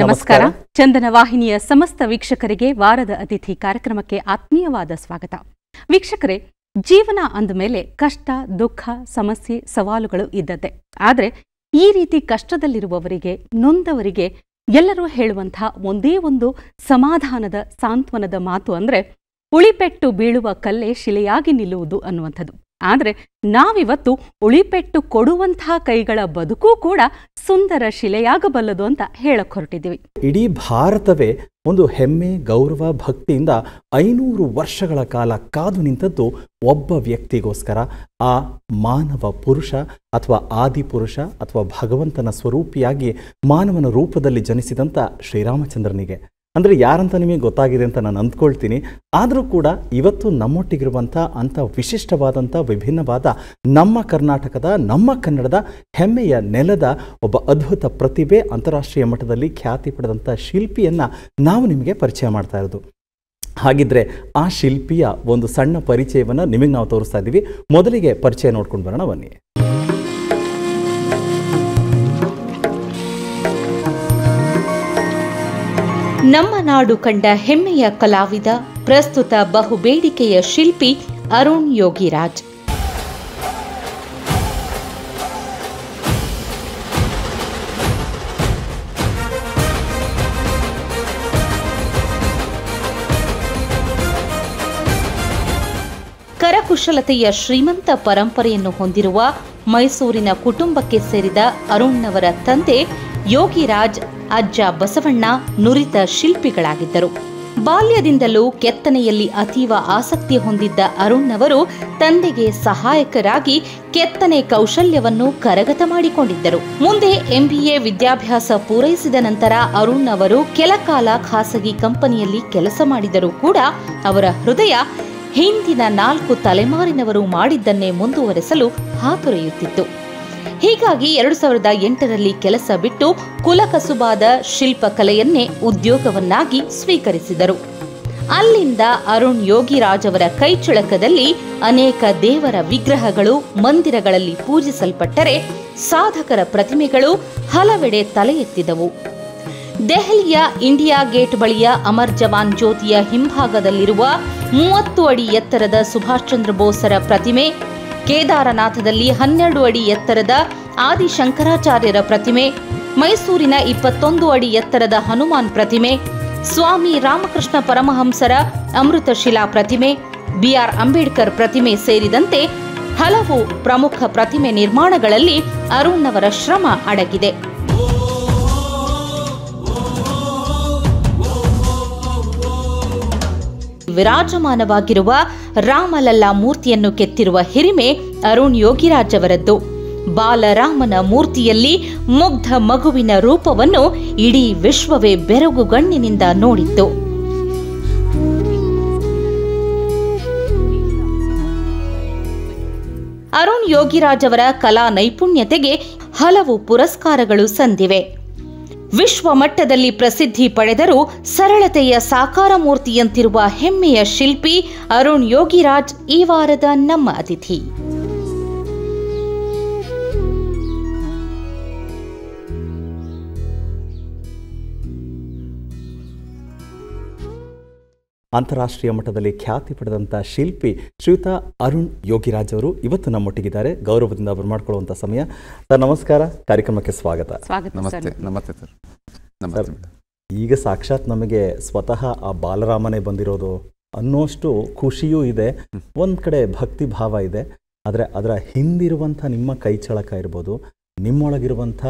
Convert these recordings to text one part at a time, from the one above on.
ನಮಸ್ಕಾರ. ಚಂದನ ವಾಹಿನಿಯ ಸಮಸ್ತ ವೀಕ್ಷಕರಿಗೆ ವಾರದ ಅತಿಥಿ ಕಾರ್ಯಕ್ರಮಕ್ಕೆ ಆತ್ಮೀಯವಾದ ಸ್ವಾಗತ. ವೀಕ್ಷಕರೇ, ಜೀವನ ಅಂದಮೇಲೆ ಕಷ್ಟ, ದುಃಖ, ಸಮಸ್ಯೆ, ಸವಾಲುಗಳು ಇದ್ದದ್ದೇ. ಆದರೆ ಈ ರೀತಿ ಕಷ್ಟದಲ್ಲಿರುವವರಿಗೆ, ನೊಂದವರಿಗೆ ಎಲ್ಲರೂ ಹೇಳುವಂತಹ ಒಂದೇ ಒಂದು ಸಮಾಧಾನದ, ಸಾಂತ್ವನದ ಮಾತು ಅಂದ್ರೆ ಉಳಿಪೆಟ್ಟು ಬೀಳುವ ಕಲ್ಲೇ ಶಿಲೆಯಾಗಿ ನಿಲ್ಲುವುದು ಅನ್ನುವಂಥದ್ದು. ಆದರೆ ನಾವಿವತ್ತು ಉಳಿಪೆಟ್ಟು ಕೊಡುವಂತಹ ಕೈಗಳ ಬದುಕು ಕೂಡ ಸುಂದರ ಶಿಲೆಯಾಗಬಲ್ಲದು ಅಂತ ಹೇಳಕ್ ಹೊರಟಿದ್ದೀವಿ. ಇಡೀ ಭಾರತವೇ ಒಂದು ಹೆಮ್ಮೆ, ಗೌರವ, ಭಕ್ತಿಯಿಂದ 500 ವರ್ಷಗಳ ಕಾಲ ಕಾದು ನಿಂತದ್ದು ಒಬ್ಬ ವ್ಯಕ್ತಿಗೋಸ್ಕರ. ಆ ಮಾನವ ಪುರುಷ ಅಥವಾ ಆದಿಪುರುಷ ಅಥವಾ ಭಗವಂತನ ಸ್ವರೂಪಿಯಾಗಿ ಮಾನವನ ರೂಪದಲ್ಲಿ ಜನಿಸಿದಂಥ ಶ್ರೀರಾಮಚಂದ್ರನಿಗೆ. ಅಂದರೆ ಯಾರಂತ ನಿಮಗೆ ಗೊತ್ತಾಗಿದೆ ಅಂತ ನಾನು ಅಂದ್ಕೊಳ್ತೀನಿ. ಆದರೂ ಕೂಡ ಇವತ್ತು ನಮ್ಮೊಟ್ಟಿಗಿರುವಂಥ ಅಂಥ ವಿಶಿಷ್ಟವಾದಂಥ, ವಿಭಿನ್ನವಾದ ನಮ್ಮ ಕರ್ನಾಟಕದ, ನಮ್ಮ ಕನ್ನಡದ ಹೆಮ್ಮೆಯ ನೆಲದ ಒಬ್ಬ ಅದ್ಭುತ ಪ್ರತಿಭೆ, ಅಂತಾರಾಷ್ಟ್ರೀಯ ಮಟ್ಟದಲ್ಲಿ ಖ್ಯಾತಿ ಪಡೆದಂಥ ಶಿಲ್ಪಿಯನ್ನು ನಾವು ನಿಮಗೆ ಪರಿಚಯ ಮಾಡ್ತಾ ಇರೋದು. ಹಾಗಿದ್ರೆ ಆ ಶಿಲ್ಪಿಯ ಒಂದು ಸಣ್ಣ ಪರಿಚಯವನ್ನು ನಿಮಗೆ ನಾವು ತೋರಿಸ್ತಾ ಇದ್ದೀವಿ. ಮೊದಲಿಗೆ ಪರಿಚಯ ನೋಡ್ಕೊಂಡು ಬರೋಣ ಬನ್ನಿ. ನಮ್ಮ ನಾಡು ಕಂಡ ಹೆಮ್ಮೆಯ ಕಲಾವಿದ, ಪ್ರಸ್ತುತ ಬಹುಬೇಡಿಕೆಯ ಶಿಲ್ಪಿ ಅರುಣ್ ಯೋಗಿರಾಜ್. ಕರಕುಶಲತೆಯ ಶ್ರೀಮಂತ ಪರಂಪರೆಯನ್ನು ಹೊಂದಿರುವ ಮೈಸೂರಿನ ಕುಟುಂಬಕ್ಕೆ ಸೇರಿದ ಅರುಣ್ನವರ ತಂದೆ ಯೋಗಿರಾಜ್, ಅಜ್ಜ ಬಸವಣ್ಣ ನುರಿತ ಶಿಲ್ಪಿಗಳಾಗಿದ್ದರು. ಬಾಲ್ಯದಿಂದಲೂ ಕೆತ್ತನೆಯಲ್ಲಿ ಅತೀವ ಆಸಕ್ತಿ ಹೊಂದಿದ್ದ ಅರುಣ್ನವರು ತಂದೆಗೆ ಸಹಾಯಕರಾಗಿ ಕೆತ್ತನೆ ಕೌಶಲ್ಯವನ್ನು ಕರಗತ ಮಾಡಿಕೊಂಡಿದ್ದರು. ಮುಂದೆ MBA ವಿದ್ಯಾಭ್ಯಾಸ ಪೂರೈಸಿದ ನಂತರ ಅರುಣ್ ಅವರು ಕೆಲಕಾಲ ಖಾಸಗಿ ಕಂಪನಿಯಲ್ಲಿ ಕೆಲಸ ಮಾಡಿದರೂ ಕೂಡ ಅವರ ಹೃದಯ ಹಿಂದಿನ 4 ತಲೆಮಾರಿನವರು ಮಾಡಿದ್ದನ್ನೇ ಮುಂದುವರೆಸಲು ಹಾತೊರೆಯುತ್ತಿತ್ತು. ಹೀಗಾಗಿ 2008ರಲ್ಲಿ ಕೆಲಸ ಬಿಟ್ಟು ಕುಲಕಸುಬಾದ ಶಿಲ್ಪಕಲೆಯನ್ನೇ ಉದ್ಯೋಗವನ್ನಾಗಿ ಸ್ವೀಕರಿಸಿದರು. ಅಲ್ಲಿಂದ ಅರುಣ್ ಯೋಗಿರಾಜ್ ಅವರ ಕೈಚಳಕದಲ್ಲಿ ಅನೇಕ ದೇವರ ವಿಗ್ರಹಗಳು ಮಂದಿರಗಳಲ್ಲಿ ಪೂಜಿಸಲ್ಪಟ್ಟರೆ, ಸಾಧಕರ ಪ್ರತಿಮೆಗಳು ಹಲವೆಡೆ ತಲೆ ಎತ್ತಿದವು. ದೆಹಲಿಯ ಇಂಡಿಯಾ ಗೇಟ್ ಬಳಿಯ ಅಮರ್ ಜವಾನ್ ಜ್ಯೋತಿಯ ಹಿಂಭಾಗದಲ್ಲಿರುವ 30 ಅಡಿ ಎತ್ತರದ ಸುಭಾಷ್ ಚಂದ್ರ ಬೋಸರ ಪ್ರತಿಮೆ, ಕೇದಾರನಾಥದಲ್ಲಿ 12 ಅಡಿ ಎತ್ತರದ ಆದಿಶಂಕರಾಚಾರ್ಯರ ಪ್ರತಿಮೆ, ಮೈಸೂರಿನ 21 ಅಡಿ ಎತ್ತರದ ಹನುಮಾನ್ ಪ್ರತಿಮೆ, ಸ್ವಾಮಿ ರಾಮಕೃಷ್ಣ ಪರಮಹಂಸರ ಅಮೃತಶಿಲಾ ಪ್ರತಿಮೆ, BR ಅಂಬೇಡ್ಕರ್ ಪ್ರತಿಮೆ ಸೇರಿದಂತೆ ಹಲವು ಪ್ರಮುಖ ಪ್ರತಿಮೆ ನಿರ್ಮಾಣಗಳಲ್ಲಿ ಅರುಣ್ನವರ ಶ್ರಮ ಅಡಗಿದೆ. ವಿರಾಜಮಾನವಾಗಿರುವ ರಾಮಲಲ್ಲಾ ಮೂರ್ತಿಯನ್ನು ಕೆತ್ತಿರುವ ಹಿರಿಮೆ ಅರುಣ್ ಯೋಗಿರಾಜ್ ಅವರದ್ದು. ಬಾಲರಾಮನ ಮೂರ್ತಿಯಲ್ಲಿ ಮುಗ್ಧ ಮಗುವಿನ ರೂಪವನ್ನು ಇಡೀ ವಿಶ್ವವೇ ಬೆರಗುಗಣ್ಣಿನಿಂದ ನೋಡಿತ್ತು. ಅರುಣ್ ಯೋಗಿರಾಜ್ ಅವರ ಕಲಾ ನೈಪುಣ್ಯತೆಗೆ ಹಲವು ಪುರಸ್ಕಾರಗಳು ಸಂದಿವೆ. ವಿಶ್ವ ಮಟ್ಟದಲ್ಲಿ ಪ್ರಸಿದ್ಧಿ ಪಡೆದರೂ ಸರಳತೆಯ ಸಾಕಾರ ಮೂರ್ತಿಯಂತಿರುವ ಹೆಮ್ಮೆಯ ಶಿಲ್ಪಿ ಅರುಣ್ ಯೋಗಿರಾಜ್ ಈ ವಾರದ ನಮ್ಮ ಅತಿಥಿ. ಅಂತಾರಾಷ್ಟ್ರೀಯ ಮಟ್ಟದಲ್ಲಿ ಖ್ಯಾತಿ ಪಡೆದಂಥ ಶಿಲ್ಪಿ ಶ್ರೀಯುತ ಅರುಣ್ ಯೋಗಿರಾಜ್ ಅವರು ಇವತ್ತು ನಮ್ಮೊಟ್ಟಿಗಿದ್ದಾರೆ. ಗೌರವದಿಂದ ಬರಮಾಡ್ಕೊಳ್ಳುವಂಥ ಸಮಯ. ಸರ್ ನಮಸ್ಕಾರ, ಕಾರ್ಯಕ್ರಮಕ್ಕೆ ಸ್ವಾಗತ. ನಮಸ್ತೆ. ನಮಸ್ತೆ ಸರ್. ನಮಸ್ತೆ. ಈಗ ಸಾಕ್ಷಾತ್ ನಮಗೆ ಸ್ವತಃ ಆ ಬಾಲರಾಮನೇ ಬಂದಿರೋದು ಅನ್ನೋಷ್ಟು ಖುಷಿಯೂ ಇದೆ, ಒಂದು ಕಡೆ ಭಕ್ತಿ ಭಾವ ಇದೆ. ಆದರೆ ಅದರ ಹಿಂದಿರುವಂಥ ನಿಮ್ಮ ಕೈಚಳಕ ಇರ್ಬೋದು, ನಿಮ್ಮೊಳಗಿರುವಂಥ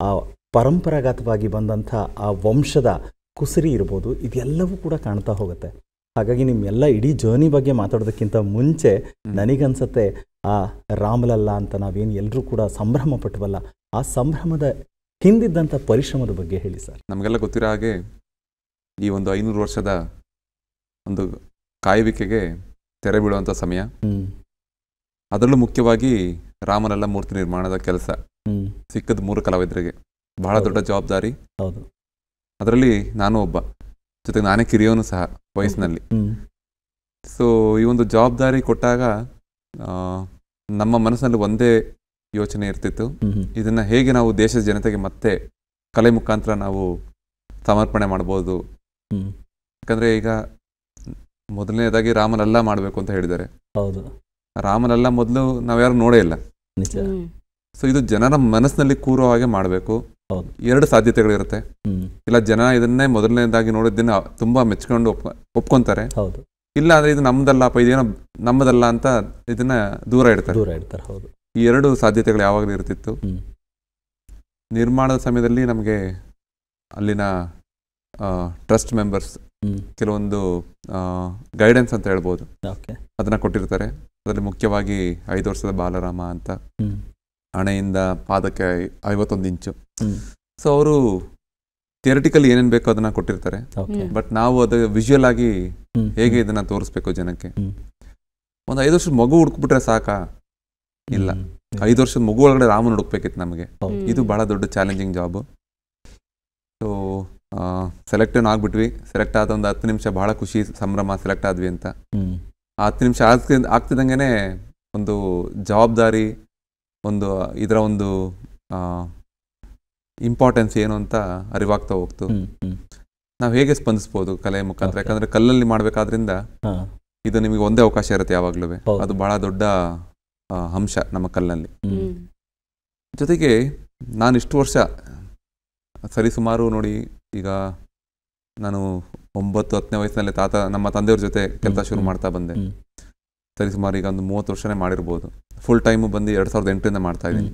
ಆ ಪರಂಪರಾಗತವಾಗಿ ಬಂದಂಥ ಆ ವಂಶದ ಕುಸರಿ ಇರ್ಬೋದು, ಇದೆಲ್ಲವೂ ಕೂಡ ಕಾಣ್ತಾ ಹೋಗುತ್ತೆ. ಹಾಗಾಗಿ ನಿಮ್ಮೆಲ್ಲ ಇಡೀ ಜರ್ನಿ ಬಗ್ಗೆ ಮಾತಾಡೋದಕ್ಕಿಂತ ಮುಂಚೆ ನನಗನ್ಸತ್ತೆ ಆ ರಾಮಲಲ್ಲಾ ಅಂತ ನಾವೇನು ಎಲ್ಲರೂ ಕೂಡ ಸಂಭ್ರಮ ಪಟ್ಟವಲ್ಲ, ಆ ಸಂಭ್ರಮದ ಹಿಂದಿದ್ದಂಥ ಪರಿಶ್ರಮದ ಬಗ್ಗೆ ಹೇಳಿ ಸರ್. ನಮಗೆಲ್ಲ ಗೊತ್ತಿರೋ ಹಾಗೆ ಈ ಒಂದು 500 ವರ್ಷದ ಒಂದು ಕಾಯುವಿಕೆಗೆ ತೆರೆ ಬೀಳುವಂಥ ಸಮಯ. ಅದರಲ್ಲೂ ಮುಖ್ಯವಾಗಿ ರಾಮಲಲ್ಲಾ ಮೂರ್ತಿ ನಿರ್ಮಾಣದ ಕೆಲಸ ಸಿಕ್ಕದ 3 ಕಲಾವಿದರಿಗೆ ಬಹಳ ದೊಡ್ಡ ಜವಾಬ್ದಾರಿ. ಹೌದು. ಅದರಲ್ಲಿ ನಾನು ಒಬ್ಬ, ಜೊತೆಗೆ ನಾನೇ ಕಿರಿಯೋನು ಸಹ ವಯಸ್ಸಿನಲ್ಲಿ. ಸೊ ಈ ಒಂದು ಜವಾಬ್ದಾರಿ ಕೊಟ್ಟಾಗ ನಮ್ಮ ಮನಸ್ಸಿನಲ್ಲಿ ಒಂದೇ ಯೋಚನೆ ಇರ್ತಿತ್ತು, ಇದನ್ನು ಹೇಗೆ ನಾವು ದೇಶದ ಜನತೆಗೆ ಮತ್ತೆ ಕಲೆ ಮುಖಾಂತರ ನಾವು ಸಮರ್ಪಣೆ ಮಾಡ್ಬೋದು. ಹ್ಮ್. ಯಾಕಂದರೆ ಈಗ ಮೊದಲನೇದಾಗಿ ರಾಮನಲ್ಲ ಮಾಡಬೇಕು ಅಂತ ಹೇಳಿದ್ದಾರೆ. ಹೌದು, ರಾಮನಲ್ಲ ಮೊದಲು ನಾವ್ಯಾರು ನೋಡೇ ಇಲ್ಲ. ನಿಜ. ಸೊ ಇದು ಜನರ ಮನಸ್ಸಿನಲ್ಲಿ ಕೂರೋ ಹಾಗೆ ಮಾಡಬೇಕು. ಹೌದು. 2 ಸಾಧ್ಯತೆಗಳಿರುತ್ತೆ. ಇಲ್ಲ ಜನ ಇದನ್ನೇ ಮೊದಲನೇದಾಗಿ ನೋಡಿದ್ದನ್ನ ತುಂಬ ಮೆಚ್ಕೊಂಡು ಒಪ್ಕೊಂತಾರೆ. ಹೌದು. ಇಲ್ಲ ಅಂದರೆ ಇದು ನಮ್ದಲ್ಲಪ್ಪ, ಇದೇನೋ ನಮ್ಮದಲ್ಲ ಅಂತ ಇದನ್ನ ದೂರ ಇಡ್ತಾರೆ. ಹೌದು. ಈ 2 ಸಾಧ್ಯತೆಗಳು ಯಾವಾಗಲೂ ಇರ್ತಿತ್ತು. ನಿರ್ಮಾಣದ ಸಮಯದಲ್ಲಿ ನಮಗೆ ಅಲ್ಲಿನ ಟ್ರಸ್ಟ್ ಮೆಂಬರ್ಸ್ ಕೆಲವೊಂದು ಗೈಡೆನ್ಸ್ ಅಂತ ಹೇಳ್ಬೋದು, ಅದನ್ನ ಕೊಟ್ಟಿರ್ತಾರೆ. ಅದರಲ್ಲಿ ಮುಖ್ಯವಾಗಿ 5 ವರ್ಷದ ಬಾಲರಾಮ ಅಂತ, ಹಣೆಯಿಂದ ಪಾದಕ್ಕೆ 51 ಇಂಚು. ಸೊ ಅವರು ಥಿಯರಿಟಿಕಲಿ ಏನೇನು ಬೇಕೋ ಅದನ್ನ ಕೊಟ್ಟಿರ್ತಾರೆ. ಬಟ್ ನಾವು ಅದು ವಿಜುವಲ್ ಆಗಿ ಹೇಗೆ ಇದನ್ನ ತೋರಿಸ್ಬೇಕು ಜನಕ್ಕೆ. ಒಂದು 5 ವರ್ಷದ ಮಗು ಹುಡುಕ್ಬಿಟ್ರೆ ಸಾಕಾ? ಇಲ್ಲ, 5 ವರ್ಷದ ಮಗು ಒಳಗಡೆ ರಾಮನ ಹುಡುಕ್ಬೇಕಿತ್ತು ನಮಗೆ. ಇದು ಬಹಳ ದೊಡ್ಡ ಚಾಲೆಂಜಿಂಗ್ ಜಾಬ್. ಸೊ ಸೆಲೆಕ್ಟ್ ಆಗ್ಬಿಟ್ವಿ. ಸೆಲೆಕ್ಟ್ ಆದ ಒಂದು 10 ನಿಮಿಷ ಬಹಳ ಖುಷಿ ಸಂಭ್ರಮ, ಸೆಲೆಕ್ಟ್ ಆದ್ವಿ ಅಂತ. ಆ 10 ನಿಮಿಷ ಆಗ್ತಿದ್ದಂಗೆ ಒಂದು ಜವಾಬ್ದಾರಿ, ಒಂದು ಇದರ ಒಂದು ಇಂಪಾರ್ಟೆನ್ಸ್ ಏನು ಅಂತ ಅರಿವಾಗ್ತಾ ಹೋಗ್ತು. ನಾವು ಹೇಗೆ ಸ್ಪಂದಿಸ್ಬೋದು ಕಲೆ ಮುಖಾಂತರ? ಯಾಕಂದ್ರೆ ಕಲ್ಲಲ್ಲಿ ಮಾಡ್ಬೇಕಾದ್ರಿಂದ ಇದು ನಿಮಗೆ ಒಂದೇ ಅವಕಾಶ ಇರುತ್ತೆ ಯಾವಾಗ್ಲೂ. ಅದು ಬಹಳ ದೊಡ್ಡ ಅಂಶ ನಮ್ಮ ಕಲ್ಲಲ್ಲಿ. ಜೊತೆಗೆ ನಾನು ಇಷ್ಟು ವರ್ಷ ಸರಿಸುಮಾರು ನೋಡಿ, ಈಗ ನಾನು 9-10ನೇ ವಯಸ್ಸಿನಲ್ಲಿ ನಮ್ಮ ತಂದೆಯವ್ರ ಜೊತೆ ಕೆಲಸ ಶುರು ಮಾಡ್ತಾ ಬಂದೆ. ಸರಿಸುಮಾರು ಈಗ ಒಂದು 30 ವರ್ಷನೇ ಮಾಡಿರ್ಬೋದು. ಫುಲ್ ಟೈಮು ಬಂದು 2008ರಿಂದ ಮಾಡ್ತಾ ಇದ್ದೀನಿ.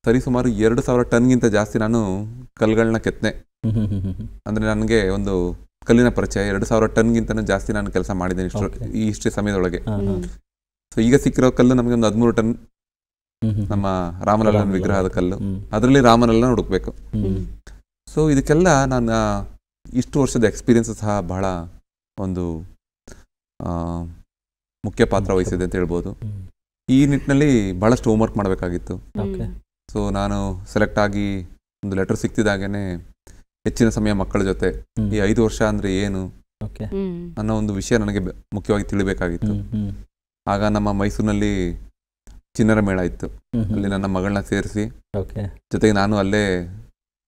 ಸರಿಸುಮಾರು 2000 ಟನ್ಗಿಂತ ಜಾಸ್ತಿ ನಾನು ಕಲ್ಲುಗಳನ್ನ ಕೆತ್ತನೆ. ಅಂದರೆ ನನಗೆ ಒಂದು ಕಲ್ಲಿನ ಪರಿಚಯ 2000 ಟನ್ಗಿಂತ ಜಾಸ್ತಿ ನಾನು ಕೆಲಸ ಮಾಡಿದ್ದೇನೆ ಇಷ್ಟೇ ಸಮಯದೊಳಗೆ. ಸೊ ಈಗ ಸಿಕ್ಕಿರೋ ಕಲ್ಲು ನಮಗೆ ಒಂದು 13 ಟನ್ ನಮ್ಮ ರಾಮಲಲ್ಲನ ವಿಗ್ರಹದ ಕಲ್ಲು. ಅದರಲ್ಲಿ ರಾಮನಲ್ಲನ ಹುಡುಕ್ಬೇಕು. ಸೊ ಇದಕ್ಕೆಲ್ಲ ನಾನು ಇಷ್ಟು ವರ್ಷದ ಎಕ್ಸ್ಪೀರಿಯನ್ಸ್ ಸಹ ಬಹಳ ಒಂದು ಮುಖ್ಯ ಪಾತ್ರ ವಹಿಸಿದೆ ಅಂತ ಹೇಳ್ಬೋದು. ಈ ನಿಟ್ಟಿನಲ್ಲಿ ಬಹಳಷ್ಟು ಹೋಮ್ವರ್ಕ್ ಮಾಡಬೇಕಾಗಿತ್ತು. ಸೊ ನಾನು ಸೆಲೆಕ್ಟ್ ಆಗಿ ಒಂದು ಲೆಟರ್ ಸಿಕ್ತಿದ್ದಾಗೇನೆ ಹೆಚ್ಚಿನ ಸಮಯ ಮಕ್ಕಳ ಜೊತೆ ಈ 5 ವರ್ಷ ಅಂದರೆ ಏನು ಅನ್ನೋ ಒಂದು ವಿಷಯ ನನಗೆ ಮುಖ್ಯವಾಗಿ ತಿಳಿಬೇಕಾಗಿತ್ತು. ಆಗ ನಮ್ಮ ಮೈಸೂರಿನಲ್ಲಿ ಚಿನ್ನರ ಮೇಳ ಇತ್ತು. ಅಲ್ಲಿ ನನ್ನ ಮಗಳನ್ನ ಸೇರಿಸಿ ಜೊತೆಗೆ ನಾನು ಅಲ್ಲೇ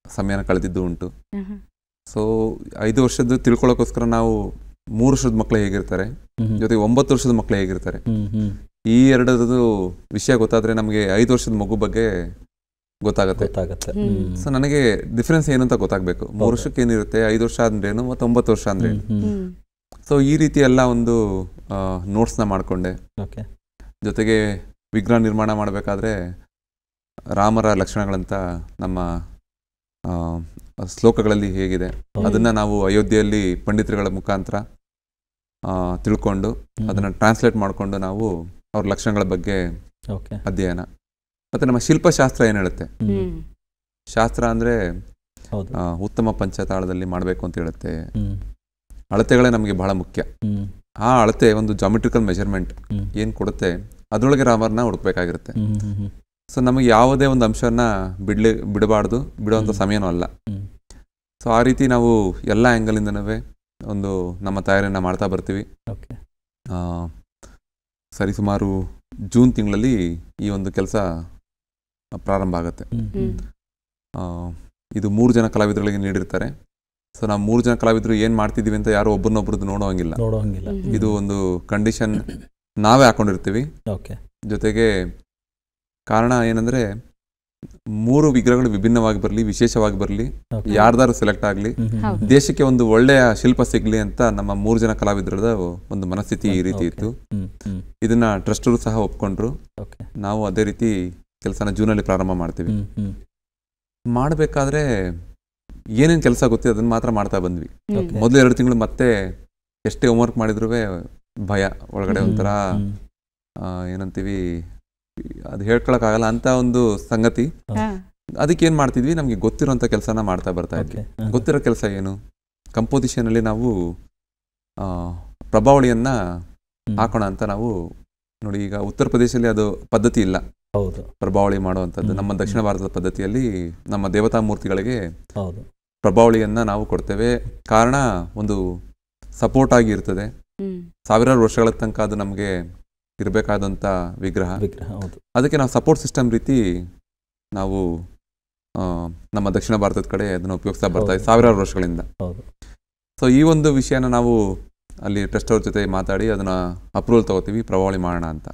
ಸಮಯನ ಕಳೆದಿದ್ದು ಉಂಟು. ಸೊ 5 ವರ್ಷದ್ದು ತಿಳ್ಕೊಳ್ಳೋಕ್ಕೋಸ್ಕರ ನಾವು 3 ವರ್ಷದ ಮಕ್ಕಳು ಹೇಗಿರ್ತಾರೆ, ಜೊತೆಗೆ 9 ವರ್ಷದ ಮಕ್ಕಳು ಹೇಗಿರ್ತಾರೆ, ಈ ಎರಡರದ್ದು ವಿಷಯ ಗೊತ್ತಾದ್ರೆ ನಮಗೆ 5 ವರ್ಷದ ಮಗು ಬಗ್ಗೆ ಗೊತ್ತಾಗುತ್ತೆ. ಸೊ ನನಗೆ ಡಿಫ್ರೆನ್ಸ್ ಏನು ಅಂತ ಗೊತ್ತಾಗಬೇಕು. 3 ವರ್ಷಕ್ಕೆ ಏನಿರುತ್ತೆ, 5 ವರ್ಷ ಅಂದ್ರೇನು, ಮತ್ತು 9 ವರ್ಷ ಅಂದ್ರೆ ಏನು. ಸೊ ಈ ರೀತಿ ಎಲ್ಲ ಒಂದು ನೋಟ್ಸ್ನ ಮಾಡಿಕೊಂಡೆ. ಜೊತೆಗೆ ವಿಗ್ರಹ ನಿರ್ಮಾಣ ಮಾಡಬೇಕಾದ್ರೆ ರಾಮರ ಲಕ್ಷಣಗಳಂತ ನಮ್ಮ ಶ್ಲೋಕಗಳಲ್ಲಿ ಹೇಗಿದೆ ಅದನ್ನ ನಾವು ಅಯೋಧ್ಯೆಯಲ್ಲಿ ಪಂಡಿತರುಗಳ ಮುಖಾಂತರ ತಿಳ್ಕೊಂಡು ಅದನ್ನು ಟ್ರಾನ್ಸ್ಲೇಟ್ ಮಾಡಿಕೊಂಡು ನಾವು ಅವ್ರ ಲಕ್ಷಣಗಳ ಬಗ್ಗೆ ಅಧ್ಯಯನ. ಮತ್ತು ನಮ್ಮ ಶಿಲ್ಪಶಾಸ್ತ್ರ ಏನು ಹೇಳುತ್ತೆ, ಶಾಸ್ತ್ರ ಅಂದರೆ ಉತ್ತಮ ಪಂಚತಾಳದಲ್ಲಿ ಮಾಡಬೇಕು ಅಂತ ಹೇಳುತ್ತೆ. ಅಳತೆಗಳೇ ನಮಗೆ ಬಹಳ ಮುಖ್ಯ. ಆ ಅಳತೆ ಒಂದು ಜಾಮೆಟ್ರಿಕಲ್ ಮೆಜರ್ಮೆಂಟ್ ಏನು ಕೊಡುತ್ತೆ, ಅದರೊಳಗೆ ರಾಮರನ್ನ ಹುಡುಕ್ಬೇಕಾಗಿರುತ್ತೆ. ಸೊ ನಮಗೆ ಯಾವುದೇ ಒಂದು ಅಂಶನ ಬಿಡಬಾರ್ದು, ಬಿಡುವಂಥ ಸಮಯನೂ ಅಲ್ಲ. ಸೊ ಆ ರೀತಿ ನಾವು ಎಲ್ಲ ಆ್ಯಂಗಲಿಂದನೂ ಒಂದು ನಮ್ಮ ತಯಾರಿಯನ್ನು ಮಾಡ್ತಾ ಬರ್ತೀವಿ. ಸರಿಸುಮಾರು ಜೂನ್ ತಿಂಗಳಲ್ಲಿ ಈ ಒಂದು ಕೆಲಸ ಪ್ರಾರಂಭ ಆಗುತ್ತೆ. ಇದು 3 ಜನ ಕಲಾವಿದರಿಗೆ ನೀಡಿರ್ತಾರೆ. ಸೊ ನಾವು 3 ಜನ ಕಲಾವಿದರು ಏನು ಮಾಡ್ತಿದ್ದೀವಿ ಅಂತ ಯಾರು ಒಬ್ಬರನ್ನೊಬ್ರದ್ದು ನೋಡೋಂಗಿಲ್ಲ. ಇದು ಒಂದು ಕಂಡೀಷನ್ ನಾವೇ ಹಾಕೊಂಡಿರ್ತೀವಿ. ಜೊತೆಗೆ ಕಾರಣ ಏನಂದ್ರೆ 3 ವಿಗ್ರಹಗಳು ವಿಭಿನ್ನವಾಗಿ ಬರಲಿ, ವಿಶೇಷವಾಗಿ ಬರಲಿ, ಯಾರ್ದಾರು ಸೆಲೆಕ್ಟ್ ಆಗಲಿ, ದೇಶಕ್ಕೆ ಒಂದು ಒಳ್ಳೆಯ ಶಿಲ್ಪ ಸಿಗ್ಲಿ ಅಂತ ನಮ್ಮ 3 ಜನ ಕಲಾವಿದರದ ಒಂದು ಮನಸ್ಥಿತಿ ಈ ರೀತಿ ಇತ್ತು. ಇದನ್ನ ಟ್ರಸ್ಟರು ಸಹ ಒಪ್ಕೊಂಡ್ರು. ನಾವು ಅದೇ ರೀತಿ ಕೆಲಸನ ಜೂನಲ್ಲಿ ಪ್ರಾರಂಭ ಮಾಡ್ತೀವಿ. ಮಾಡಬೇಕಾದ್ರೆ ಏನೇನು ಕೆಲಸ ಗೊತ್ತಿದೆ ಅದನ್ನ ಮಾತ್ರ ಮಾಡ್ತಾ ಬಂದ್ವಿ. ಮೊದಲು 2 ತಿಂಗಳು ಮತ್ತೆ ಎಷ್ಟೇ ಹೋಮ್ವರ್ಕ್ ಮಾಡಿದ್ರು ಭಯ ಒಳಗಡೆ, ಒಂಥರ ಏನಂತೀವಿ, ಅದು ಹೇಳ್ಕೊಳಕ್ಕಾಗಲ್ಲ ಅಂತ ಒಂದು ಸಂಗತಿ. ಅದಕ್ಕೆ ಏನು ಮಾಡ್ತಿದ್ವಿ, ನಮಗೆ ಗೊತ್ತಿರೋಂಥ ಕೆಲಸನ ಮಾಡ್ತಾ ಬರ್ತಾ ಇದ್ವಿ. ಗೊತ್ತಿರೋ ಕೆಲಸ ಏನು, ಕಂಪೋಸಿಷನಲ್ಲಿ ನಾವು ಪ್ರಭಾವಳಿಯನ್ನ ಹಾಕೋಣ ಅಂತ ನಾವು ನೋಡಿ. ಈಗ ಉತ್ತರ ಪ್ರದೇಶದಲ್ಲಿ ಅದು ಪದ್ಧತಿ ಇಲ್ಲ ಪ್ರಭಾವಳಿ ಮಾಡುವಂಥದ್ದು. ನಮ್ಮ ದಕ್ಷಿಣ ಭಾರತದ ಪದ್ಧತಿಯಲ್ಲಿ ನಮ್ಮ ದೇವತಾ ಮೂರ್ತಿಗಳಿಗೆ ಪ್ರಭಾವಳಿಯನ್ನ ನಾವು ಕೊಡ್ತೇವೆ. ಕಾರಣ ಒಂದು ಸಪೋರ್ಟ್ ಆಗಿ ಇರ್ತದೆ. ಸಾವಿರಾರು ವರ್ಷಗಳ ತನಕ ಅದು ನಮಗೆ ಇರಬೇಕಾದಂಥ ವಿಗ್ರಹ. ಅದಕ್ಕೆ ನಾವು ಸಪೋರ್ಟ್ ಸಿಸ್ಟಮ್ ರೀತಿ ನಾವು ನಮ್ಮ ದಕ್ಷಿಣ ಭಾರತದ ಕಡೆ ಅದನ್ನು ಉಪಯೋಗಿಸ್ತಾ ಬರ್ತಾ ಇದೆ ಸಾವಿರಾರು ವರ್ಷಗಳಿಂದ. ಹೌದು. ಸೊ ಈ ಒಂದು ವಿಷಯನ ನಾವು ಅಲ್ಲಿ ಟ್ರಸ್ಟ್ ಅವ್ರ ಜೊತೆ ಮಾತಾಡಿ ಅದನ್ನ ಅಪ್ರೂವಲ್ ತಗೋತೀವಿ, ಪ್ರಭಾವಳಿ ಮಾಡೋಣ ಅಂತ.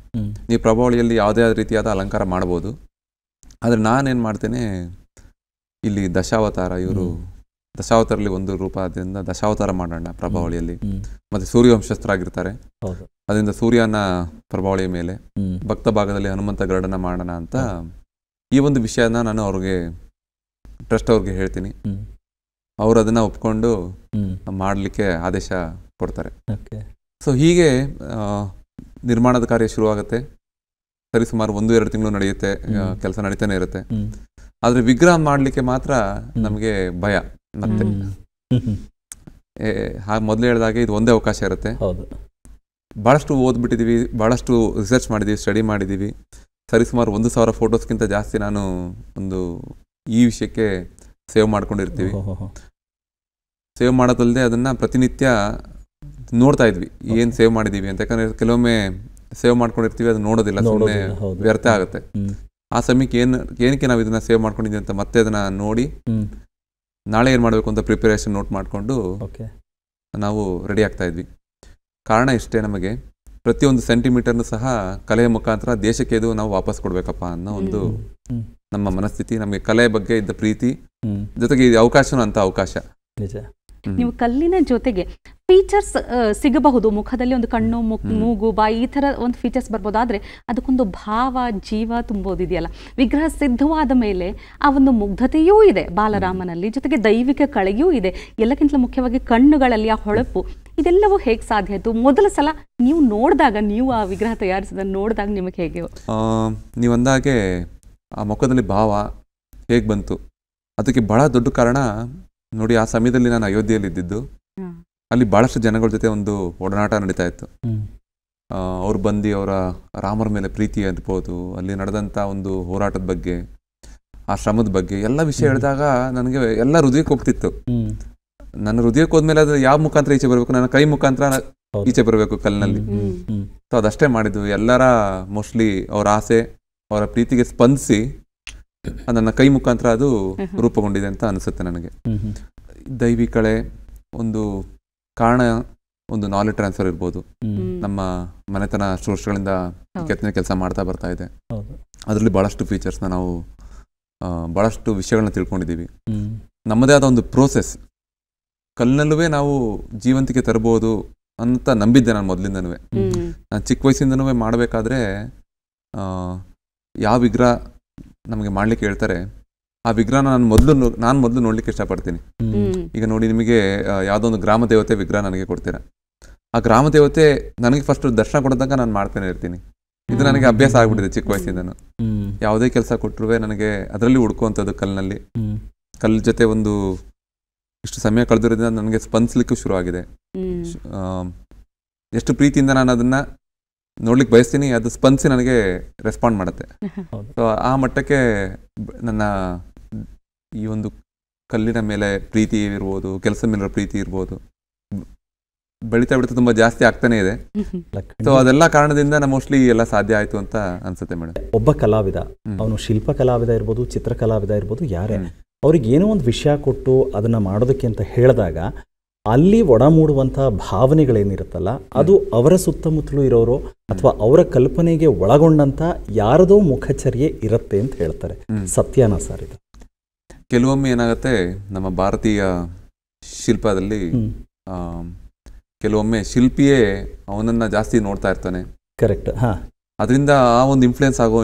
ನೀವು ಪ್ರಭಾವಳಿಯಲ್ಲಿ ಯಾವುದೇ ರೀತಿಯಾದ ಅಲಂಕಾರ ಮಾಡ್ಬೋದು, ಆದರೆ ನಾನೇನು ಮಾಡ್ತೇನೆ, ಇಲ್ಲಿ ದಶಾವತಾರ, ಇವರು ದಶಾವತಾರಲ್ಲಿ ಒಂದು ರೂಪ, ಅದರಿಂದ ದಶಾವತಾರ ಮಾಡೋಣ ಪ್ರಭಾವಳಿಯಲ್ಲಿ. ಮತ್ತೆ ಸೂರ್ಯವಂಶಸ್ಥರಾಗಿರ್ತಾರೆ, ಅದರಿಂದ ಸೂರ್ಯನ ಪ್ರಭಾವಳಿಯ ಮೇಲೆ, ಭಕ್ತ ಭಾಗದಲ್ಲಿ ಹನುಮಂತ ಗರುಡನ ಮಾಡೋಣ ಅಂತ ಈ ಒಂದು ವಿಷಯನ ನಾನು ಅವ್ರಿಗೆ ಟ್ರಸ್ಟ್ ಅವ್ರಿಗೆ ಹೇಳ್ತೀನಿ. ಅವರು ಅದನ್ನ ಒಪ್ಕೊಂಡು ಮಾಡಲಿಕ್ಕೆ ಆದೇಶ ಕೊಡ್ತಾರೆ. ಸೊ ಹೀಗೆ ನಿರ್ಮಾಣದ ಕಾರ್ಯ ಶುರುವಾಗುತ್ತೆ. ಸರಿಸುಮಾರು 1-2 ತಿಂಗಳು ನಡೆಯುತ್ತೆ, ಕೆಲಸ ನಡೀತಾನೆ ಇರುತ್ತೆ. ಆದ್ರೆ ವಿಗ್ರಹ ಮಾಡಲಿಕ್ಕೆ ಮಾತ್ರ ನಮಗೆ ಭಯ. ಮತ್ತೆ ಮೊದಲು ಹೇಳಿದಾಗೆ ಇದು ಒಂದೇ ಅವಕಾಶ ಇರುತ್ತೆ. ಬಹಳಷ್ಟು ಓದ್ಬಿಟ್ಟಿದೀವಿ, ಬಹಳಷ್ಟು ರಿಸರ್ಚ್ ಮಾಡಿದೀವಿ, ಸ್ಟಡಿ ಮಾಡಿದೀವಿ. ಸರಿಸುಮಾರು 1,000 ಫೋಟೋಸ್ಗಿಂತ ಜಾಸ್ತಿ ನಾನು ಒಂದು ಈ ವಿಷಯಕ್ಕೆ ಸೇವ್ ಮಾಡ್ಕೊಂಡಿರ್ತೀವಿ. ಸೇವ್ ಮಾಡೋದಲ್ಲದೆ ಅದನ್ನ ಪ್ರತಿನಿತ್ಯ ನೋಡ್ತಾ ಇದ್ವಿ ಏನ್ ಸೇವ್ ಮಾಡಿದೀವಿ ಅಂತ. ಯಾಕಂದ್ರೆ ಕೆಲವೊಮ್ಮೆ ಸೇವ್ ಮಾಡ್ಕೊಂಡಿರ್ತೀವಿ, ಅದು ನೋಡೋದಿಲ್ಲ, ಸುಮ್ಮನೆ ವ್ಯರ್ಥ ಆಗುತ್ತೆ. ಆ ಸಮಯಕ್ಕೆ ಏನಕ್ಕೆ ನಾವು ಇದನ್ನ ಸೇವ್ ಮಾಡ್ಕೊಂಡಿದ್ದೀವಿ ಅಂತ ಮತ್ತೆ ಅದನ್ನ ನೋಡಿ ನಾಳೆ ಏನು ಮಾಡಬೇಕು ಅಂತ ಪ್ರಿಪರೇಷನ್ ನೋಟ್ ಮಾಡಿಕೊಂಡು ನಾವು ರೆಡಿ ಆಗ್ತಾ ಇದ್ವಿ. ಕಾರಣ ಇಷ್ಟೇ, ನಮಗೆ ಪ್ರತಿಯೊಂದು ಸೆಂಟಿಮೀಟರ್ನು ಸಹ ಕಲೆಯ ಮುಖಾಂತರ ದೇಶಕ್ಕೆ ಇದು ನಾವು ವಾಪಸ್ ಕೊಡ್ಬೇಕಪ್ಪ ಅನ್ನೋ ಒಂದು ನಮ್ಮ ಮನಸ್ಥಿತಿ. ನಮಗೆ ಕಲೆ ಬಗ್ಗೆ ಇದ್ದ ಪ್ರೀತಿ, ಜೊತೆಗೆ ಇದು ಅವಕಾಶನೂ ಅಂತ ಅವಕಾಶ. ನೀವು ಕಲ್ಲಿನ ಜೊತೆಗೆ ಫೀಚರ್ಸ್ ಸಿಗಬಹುದು, ಮುಖದಲ್ಲಿ ಒಂದು ಕಣ್ಣು, ಮೂಗು, ಬಾಯಿ, ಈ ಥರ ಒಂದು ಫೀಚರ್ಸ್ ಬರ್ಬೋದು. ಆದರೆ ಅದಕ್ಕೊಂದು ಭಾವ, ಜೀವ ತುಂಬೋದಿದೆಯಲ್ಲ. ವಿಗ್ರಹ ಸಿದ್ಧವಾದ ಮೇಲೆ ಆ ಒಂದು ಮುಗ್ಧತೆಯೂ ಇದೆ ಬಾಲರಾಮನಲ್ಲಿ, ಜೊತೆಗೆ ದೈವಿಕ ಕಳೆಯೂ ಇದೆ. ಎಲ್ಲಕ್ಕಿಂತಲೂ ಮುಖ್ಯವಾಗಿ ಕಣ್ಣುಗಳಲ್ಲಿ ಆ ಹೊಳಪು, ಇದೆಲ್ಲವೂ ಹೇಗೆ ಸಾಧ್ಯ ಆಯಿತು? ಮೊದಲ ಸಲ ನೀವು ನೋಡಿದಾಗ, ನೀವು ಆ ವಿಗ್ರಹ ತಯಾರಿಸಿದ ನೋಡಿದಾಗ ನಿಮಗೆ ಹೇಗೆ? ನೀವು ಅಂದಾಗೆ ಆ ಮುಖದಲ್ಲಿ ಭಾವ ಹೇಗೆ ಬಂತು, ಅದಕ್ಕೆ ಬಹಳ ದೊಡ್ಡ ಕಾರಣ ನೋಡಿ, ಆ ಸಮಯದಲ್ಲಿ ನಾನು ಅಯೋಧ್ಯೆಯಲ್ಲಿ ಇದ್ದಿದ್ದು. ಅಲ್ಲಿ ಬಹಳಷ್ಟು ಜನಗಳ ಜೊತೆ ಒಂದು ಒಡನಾಟ ನಡೀತಾ ಇತ್ತು. ಅವ್ರು ಬಂದು ಅವರ ರಾಮರ ಮೇಲೆ ಪ್ರೀತಿ ಇರ್ಬೋದು, ಅಲ್ಲಿ ನಡೆದಂಥ ಒಂದು ಹೋರಾಟದ ಬಗ್ಗೆ, ಆ ಶ್ರಮದ ಬಗ್ಗೆ ಎಲ್ಲ ವಿಷಯ ಹೇಳಿದಾಗ ನನಗೆ ಎಲ್ಲ ಹೃದಯಕ್ಕೆ ಹೋಗ್ತಿತ್ತು. ನನ್ನ ಹೃದಯಕ್ಕೆ ಹೋದ್ಮೇಲೆ ಅದು ಯಾವ ಮುಖಾಂತರ ಈಚೆ ಬರಬೇಕು, ನನ್ನ ಕೈ ಮುಖಾಂತರ ಈಚೆ ಬರಬೇಕು ಕಲ್ಲಿನಲ್ಲಿ. ಸೊ ಅದಷ್ಟೇ ಮಾಡಿದ್ದು. ಎಲ್ಲರ ಮೋಸ್ಟ್ಲಿ ಅವರ ಆಸೆ, ಅವರ ಪ್ರೀತಿಗೆ ಸ್ಪಂದಿಸಿ ನನ್ನ ಕೈ ಮುಖಾಂತರ ಅದು ರೂಪುಗೊಂಡಿದೆ ಅಂತ ಅನಿಸುತ್ತೆ ನನಗೆ. ದೈವಿ ಕಳೆ ಒಂದು ಕಾರಣ, ಒಂದು ನಾಲೆಜ್ ಟ್ರಾನ್ಸ್ಫರ್ ಇರ್ಬೋದು. ನಮ್ಮ ಮನೆತನ ಅಷ್ಟು ವರ್ಷಗಳಿಂದ ಕೆತ್ತನೆ ಕೆಲಸ ಮಾಡ್ತಾ ಬರ್ತಾ ಇದೆ. ಅದರಲ್ಲಿ ಬಹಳಷ್ಟು ಫೀಚರ್ಸ್ನ ನಾವು ಬಹಳಷ್ಟು ವಿಷಯಗಳನ್ನ ತಿಳ್ಕೊಂಡಿದ್ದೀವಿ. ನಮ್ಮದೇ ಆದ ಒಂದು ಪ್ರೋಸೆಸ್, ಕಲ್ಲಿನಲ್ಲೂ ನಾವು ಜೀವಂತಿಕೆ ತರಬಹುದು ಅಂತ ನಂಬಿದ್ದೆ ನಾನು ಮೊದಲಿಂದನೂ. ನಾನು ಚಿಕ್ಕ ವಯಸ್ಸಿಂದನೂ ಮಾಡಬೇಕಾದ್ರೆ ಯಾವ ವಿಗ್ರಹ ನಮಗೆ ಮಾಡ್ಲಿಕ್ಕೆ ಹೇಳ್ತಾರೆ ಆ ವಿಗ್ರಹನ ನಾನು ಮೊದಲು ನೋಡ್ಲಿಕ್ಕೆ ಇಷ್ಟಪಡ್ತೀನಿ. ಈಗ ನೋಡಿ, ನಿಮಗೆ ಯಾವುದೋ ಒಂದು ಗ್ರಾಮ ದೇವತೆ ವಿಗ್ರಹ ನನಗೆ ಕೊಡ್ತೀರಾ, ಆ ಗ್ರಾಮ ದೇವತೆ ನನಗೆ ಫಸ್ಟ್ ದರ್ಶನ ಕೊಡೋದಾಗ ನಾನು ಮಾಡ್ತಾನೆ ಇರ್ತೀನಿ. ಇದು ನನಗೆ ಅಭ್ಯಾಸ ಆಗ್ಬಿಟ್ಟಿದೆ ಚಿಕ್ಕ ವಯಸ್ಸಿಂದನು. ಯಾವುದೇ ಕೆಲಸ ಕೊಟ್ಟರು ನನಗೆ ಅದರಲ್ಲಿ ಹುಡ್ಕುವಂಥದ್ದು, ಕಲ್ಲಿನಲ್ಲಿ. ಕಲ್ಲು ಜೊತೆ ಒಂದು ಇಷ್ಟು ಸಮಯ ಕಳೆದಿರೋದ್ರಿಂದ ನನಗೆ ಸ್ಪಂದಿಸ್ಲಿಕ್ಕೂ ಶುರು ಆಗಿದೆ. ಎಷ್ಟು ಪ್ರೀತಿಯಿಂದ ನಾನು ಅದನ್ನ ನೋಡ್ಲಿಕ್ಕೆ ಬಯಸ್ತೀನಿ, ಅದು ಸ್ಪಂದಿಸಿ ನನಗೆ ರೆಸ್ಪಾಂಡ್ ಮಾಡುತ್ತೆ. ಸೊ ಆ ಮಟ್ಟಕ್ಕೆ ನನ್ನ ಈ ಒಂದು ಕಲ್ಲಿನ ಮೇಲೆ ಪ್ರೀತಿ ಇರ್ಬೋದು, ಕೆಲಸದ ಮೇಲೆ ಪ್ರೀತಿ ಇರ್ಬೋದು, ಬೆಳೀತಾ ತುಂಬಾ ಜಾಸ್ತಿ ಆಗ್ತಾನೆ ಇದೆ. ಸೊ ಅದೆಲ್ಲ ಕಾರಣದಿಂದ ಮೋಸ್ಟ್ಲಿ ಎಲ್ಲ ಸಾಧ್ಯ ಆಯ್ತು ಅಂತ ಅನ್ಸುತ್ತೆ ಮೇಡಮ್. ಒಬ್ಬ ಕಲಾವಿದ, ಅವನು ಶಿಲ್ಪ ಕಲಾವಿದ ಇರ್ಬೋದು, ಚಿತ್ರ ಕಲಾವಿದ ಇರ್ಬೋದು, ಯಾರೇ, ಅವ್ರಿಗೆ ಏನೋ ಒಂದು ವಿಷಯ ಕೊಟ್ಟು ಅದನ್ನ ಮಾಡೋದಕ್ಕೆ ಅಂತ ಹೇಳಿದಾಗ ಅಲ್ಲಿ ಒಡಮೂಡುವಂಥ ಭಾವನೆಗಳೇನಿರುತ್ತಲ್ಲ, ಅದು ಅವರ ಸುತ್ತಮುತ್ತಲೂ ಇರೋರು ಅಥವಾ ಅವರ ಕಲ್ಪನೆಗೆ ಒಳಗೊಂಡಂತ ಯಾರದೋ ಮುಖಚರ್ಯೆ ಇರುತ್ತೆ ಅಂತ ಹೇಳ್ತಾರೆ. ಸತ್ಯನಾ ಸರ್ ಇದು? ಕೆಲವೊಮ್ಮೆ ಏನಾಗುತ್ತೆ, ನಮ್ಮ ಭಾರತೀಯ ಶಿಲ್ಪದಲ್ಲಿ ಕೆಲವೊಮ್ಮೆ ಶಿಲ್ಪಿಯೇ ಅವನನ್ನ ಜಾಸ್ತಿ ನೋಡ್ತಾ ಇರ್ತಾನೆ. ಕರೆಕ್ಟ್. ಅದರಿಂದ ಆ ಒಂದು ಇನ್ಫ್ಲುಯೆನ್ಸ್ ಆಗೋ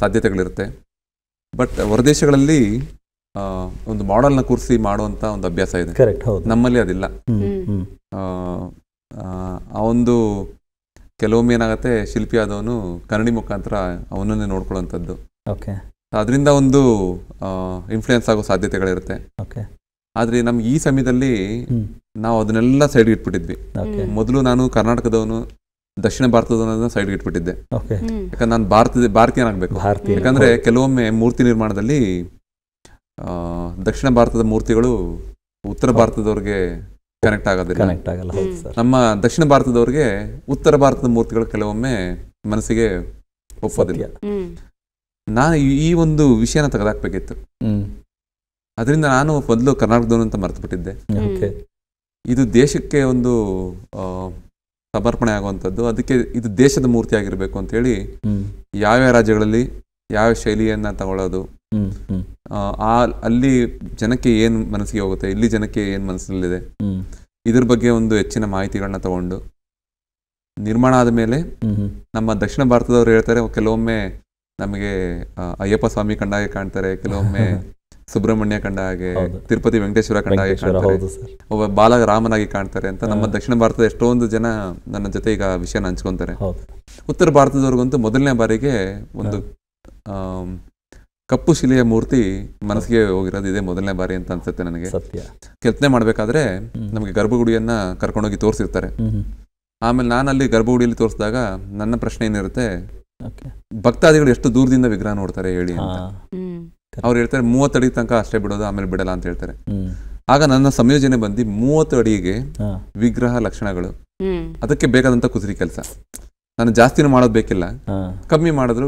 ಸಾಧ್ಯತೆಗಳಿರುತ್ತೆ. ಬಟ್ ಹೊರದೇಶಗಳಲ್ಲಿ ಒಂದು ಮಾಡೆಲ್ನ ಕೂರಿಸಿ ಮಾಡುವಂತ ಒಂದು ಅಭ್ಯಾಸ ಇದೆ. ನಮ್ಮಲ್ಲಿ ಅದಿಲ್ಲ. ಆ ಒಂದು ಕೆಲವೊಮ್ಮೆ ಏನಾಗುತ್ತೆ, ಶಿಲ್ಪಿ ಆದವನು ಕನ್ನಡಿ ಮುಖಾಂತರ ಅವನನ್ನೇ ನೋಡ್ಕೊಳ್ಳುವಂಥದ್ದು. ಅದರಿಂದ ಒಂದು ಇನ್ಫ್ಲುಯೆನ್ಸ್ ಆಗೋ ಸಾಧ್ಯತೆಗಳಿರುತ್ತೆ. ಆದ್ರೆ ನಮ್ಗೆ ಈ ಸಮಯದಲ್ಲಿ ನಾವು ಅದನ್ನೆಲ್ಲ ಸೈಡ್ಗೆ ಇಟ್ಬಿಟ್ಟಿದ್ವಿ. ಮೊದಲು ನಾನು ಕರ್ನಾಟಕದವನು, ದಕ್ಷಿಣ ಭಾರತದವನ್ನ ಸೈಡ್ಗೆ ಇಟ್ಬಿಟ್ಟಿದ್ದೆ. ಯಾಕಂದ್ರೆ ನಾನು ಭಾರತೀಯನಾಗಬೇಕು. ಯಾಕಂದ್ರೆ ಕೆಲವೊಮ್ಮೆ ಮೂರ್ತಿ ನಿರ್ಮಾಣದಲ್ಲಿ ದಕ್ಷಿಣ ಭಾರತದ ಮೂರ್ತಿಗಳು ಉತ್ತರ ಭಾರತದವ್ರಿಗೆ ಕನೆಕ್ಟ್ ಆಗೋದಿಲ್ಲ. ನಮ್ಮ ದಕ್ಷಿಣ ಭಾರತದವ್ರಿಗೆ ಉತ್ತರ ಭಾರತದ ಮೂರ್ತಿಗಳು ಕೆಲವೊಮ್ಮೆ ಮನಸ್ಸಿಗೆ ಒಪ್ಪೋದಿಲ್ಲ. ನಾನು ಈ ಒಂದು ವಿಷಯನ ತೆಗೆದಾಕ್ಬೇಕಿತ್ತು. ಅದರಿಂದ ನಾನು ಮೊದಲು ಕರ್ನಾಟಕದವನು ಅಂತ ಮರೆತುಬಿಟ್ಟಿದ್ದೆ. ಇದು ದೇಶಕ್ಕೆ ಒಂದು ಸಮರ್ಪಣೆ ಆಗುವಂಥದ್ದು, ಅದಕ್ಕೆ ಇದು ದೇಶದ ಮೂರ್ತಿ ಆಗಿರಬೇಕು ಅಂತೇಳಿ ಯಾವ್ಯಾವ ರಾಜ್ಯಗಳಲ್ಲಿ ಯಾವ ಶೈಲಿಯನ್ನು ತಗೊಳ್ಳೋದು, ಅಲ್ಲಿ ಜನಕ್ಕೆ ಏನು ಮನಸ್ಸಿಗೆ ಹೋಗುತ್ತೆ, ಇಲ್ಲಿ ಜನಕ್ಕೆ ಏನು ಮನಸ್ಸಲ್ಲಿದೆ, ಇದ್ರ ಬಗ್ಗೆ ಒಂದು ಹೆಚ್ಚಿನ ಮಾಹಿತಿಗಳನ್ನ ತಗೊಂಡು ನಿರ್ಮಾಣ ಆದ ಮೇಲೆ ನಮ್ಮ ದಕ್ಷಿಣ ಭಾರತದವ್ರು ಹೇಳ್ತಾರೆ, ಕೆಲವೊಮ್ಮೆ ನಮಗೆ ಅಯ್ಯಪ್ಪ ಸ್ವಾಮಿ ಕಂಡ ಹಾಗೆ ಕಾಣ್ತಾರೆ, ಕೆಲವೊಮ್ಮೆ ಸುಬ್ರಹ್ಮಣ್ಯ ಕಂಡ ಹಾಗೆ, ತಿರುಪತಿ ವೆಂಕಟೇಶ್ವರ ಕಂಡ ಹಾಗೆ ಕಾಣ್ತಾರೆ, ಒಬ್ಬ ಬಾಲ ರಾಮನಾಗಿ ಕಾಣ್ತಾರೆ ಅಂತ ನಮ್ಮ ದಕ್ಷಿಣ ಭಾರತದ ಎಷ್ಟೊಂದು ಜನ ನನ್ನ ಜೊತೆ ಈಗ ವಿಷಯನ ಹಂಚ್ಕೊಂತಾರೆ. ಉತ್ತರ ಭಾರತದವ್ರಿಗಂತೂ ಮೊದಲನೇ ಬಾರಿಗೆ ಒಂದು ಕಪ್ಪು ಶಿಲೆಯ ಮೂರ್ತಿ ಮನಸ್ಸಿಗೆ ಹೋಗಿರೋದು ಇದೇ ಮೊದಲನೇ ಬಾರಿ ಅಂತ ಅನ್ಸುತ್ತೆ ನನಗೆ. ಕೆತ್ತನೆ ಮಾಡ್ಬೇಕಾದ್ರೆ ನಮಗೆ ಗರ್ಭಗುಡಿಯನ್ನ ಕರ್ಕೊಂಡೋಗಿ ತೋರಿಸಿರ್ತಾರೆ. ಆಮೇಲೆ ನಾನು ಅಲ್ಲಿ ಗರ್ಭಗುಡಿಯಲ್ಲಿ ತೋರಿಸಿದಾಗ ನನ್ನ ಪ್ರಶ್ನೆ ಏನಿರುತ್ತೆ, ಭಕ್ತಾದಿಗಳು ಎಷ್ಟು ದೂರದಿಂದ ವಿಗ್ರಹ ನೋಡ್ತಾರೆ ಹೇಳಿ ಅಂತ. ಅವ್ರು ಹೇಳ್ತಾರೆ 30 ಅಡಿ ತನಕ ಅಷ್ಟೇ ಬಿಡೋದು, ಆಮೇಲೆ ಬಿಡಲ್ಲ ಅಂತ ಹೇಳ್ತಾರೆ. ಆಗ ನನ್ನ ಸಂಯೋಜನೆ ಬಂದು 30 ಅಡಿಗೆ ವಿಗ್ರಹ ಲಕ್ಷಣಗಳು, ಅದಕ್ಕೆ ಬೇಕಾದಂತ ಕುಸರಿ ಕೆಲಸ. ನಾನು ಜಾಸ್ತಿನೂ ಮಾಡೋದು ಬೇಕಿಲ್ಲ, ಕಮ್ಮಿ ಮಾಡಿದ್ರೂ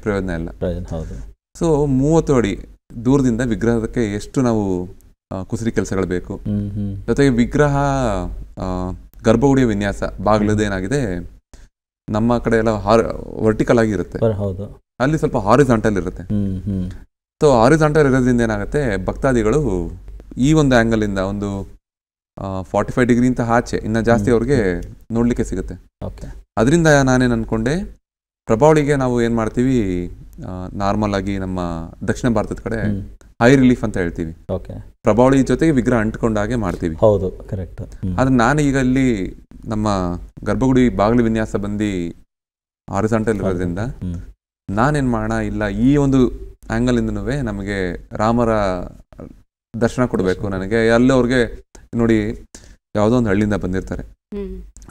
ಪ್ರಯೋಜನ ಇಲ್ಲ. ಸೊ 30 ಅಡಿ ದೂರದಿಂದ ವಿಗ್ರಹಕ್ಕೆ ಎಷ್ಟು ನಾವು ಕುಸರಿ ಕೆಲಸಗಳು ಬೇಕು. ಜೊತೆಗೆ ವಿಗ್ರಹ ಗರ್ಭಗುಡಿಯ ವಿನ್ಯಾಸ ಬಾಗಿಲದೇನಾಗಿದೆ, ನಮ್ಮ ಕಡೆ ಎಲ್ಲ ವರ್ಟಿಕಲ್ ಆಗಿ ಇರುತ್ತೆ, ಅಲ್ಲಿ ಸ್ವಲ್ಪ ಹಾರಿಜಾಂಟಲ್ ಇರುತ್ತೆ. ಸೊ ಹಾರಿಜಾಂಟಲ್ ಇರೋದ್ರಿಂದ ಏನಾಗುತ್ತೆ, ಭಕ್ತಾದಿಗಳು ಈ ಒಂದು ಆ್ಯಂಗಲ್ ಇಂದ ಒಂದು 45 ಡಿಗ್ರಿಗಿಂತ ಆಚೆ ಇನ್ನು ಜಾಸ್ತಿ ಅವ್ರಿಗೆ ನೋಡ್ಲಿಕ್ಕೆ ಸಿಗುತ್ತೆ. ಅದರಿಂದ ನಾನೇನು ಅನ್ಕೊಂಡೆ, ಪ್ರಭಾವಳಿಗೆ ನಾವು ಏನು ಮಾಡ್ತೀವಿ, ನಾರ್ಮಲ್ ಆಗಿ ನಮ್ಮ ದಕ್ಷಿಣ ಭಾರತದ ಕಡೆ ಹೈ ರಿಲೀಫ್ ಅಂತ ಹೇಳ್ತೀವಿ, ಪ್ರಭಾವಳಿ ಜೊತೆಗೆ ವಿಗ್ರಹ ಅಂಟ್ಕೊಂಡಾಗೆ ಮಾಡ್ತೀವಿ. ಹೌದು, ಕರೆಕ್ಟ್. ಆದ್ರೆ ನಾನು ಈಗ ಇಲ್ಲಿ ನಮ್ಮ ಗರ್ಭಗುಡಿ ಬಾಗಿಲು ವಿನ್ಯಾಸ ಬಂದು ಹಾರಿಜಾಂಟಲ್ ಇರೋದ್ರಿಂದ ನಾನೇನು ಮಾಡೋಣ, ಇಲ್ಲ ಈ ಒಂದು ಆ್ಯಂಗಲ್ ಇಂದನೂ ನಮಗೆ ರಾಮರ ದರ್ಶನ ಕೊಡಬೇಕು. ನನಗೆ ಅಲ್ಲಿ ಅವ್ರಿಗೆ ನೋಡಿ, ಯಾವುದೋ ಒಂದು ಹಳ್ಳಿಯಿಂದ ಬಂದಿರ್ತಾರೆ,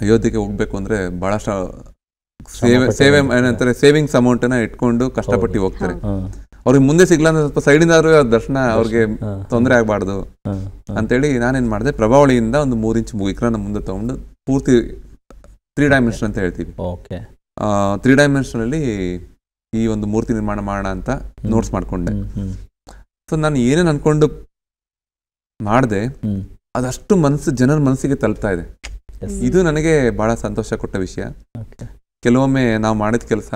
ಅಯೋಧ್ಯೆಗೆ ಹೋಗ್ಬೇಕು ಅಂದ್ರೆ ಬಹಳಷ್ಟು ಸೇವೆ ಏನಂತಾರೆ ಸೇವಿಂಗ್ಸ್ ಅಮೌಂಟನ್ನ ಇಟ್ಕೊಂಡು ಕಷ್ಟಪಟ್ಟು ಹೋಗ್ತಾರೆ. ಅವ್ರಿಗೆ ಮುಂದೆ ಸಿಗ್ಲ ಅಂದ್ರೆ ಸ್ವಲ್ಪ ಸೈಡಿಂದ ದರ್ಶನ ಅವ್ರಿಗೆ ತೊಂದರೆ ಆಗಬಾರ್ದು ಅಂತೇಳಿ ನಾನೇನ್ ಮಾಡಿದೆ, ಪ್ರಭಾವಳಿಯಿಂದ ಒಂದು 3 ಇಂಚ್ ವಿಗ್ರಹನ ಮುಂದೆ ತಗೊಂಡು ಪೂರ್ತಿ 3 ಡೈಮೆನ್ಷನ್ ಅಂತ ಹೇಳ್ತೀವಿ, 3 ಡೈಮೆನ್ಷನ್ ಅಲ್ಲಿ ಈ ಒಂದು ಮೂರ್ತಿ ನಿರ್ಮಾಣ ಮಾಡೋಣ ಅಂತ ನೋಟ್ಸ್ ಮಾಡ್ಕೊಂಡೆ. ಸೊ ನಾನು ಏನೇನು ಅನ್ಕೊಂಡು ಮಾಡಿದೆ ಅದಷ್ಟು ಜನರ ಮನಸ್ಸಿಗೆ ತಲುಪ್ತಾ ಇದೆ. ಇದು ನನಗೆ ಬಹಳ ಸಂತೋಷ ಕೊಟ್ಟ ವಿಷಯ. ಕೆಲವೊಮ್ಮೆ ನಾವು ಮಾಡಿದ ಕೆಲಸ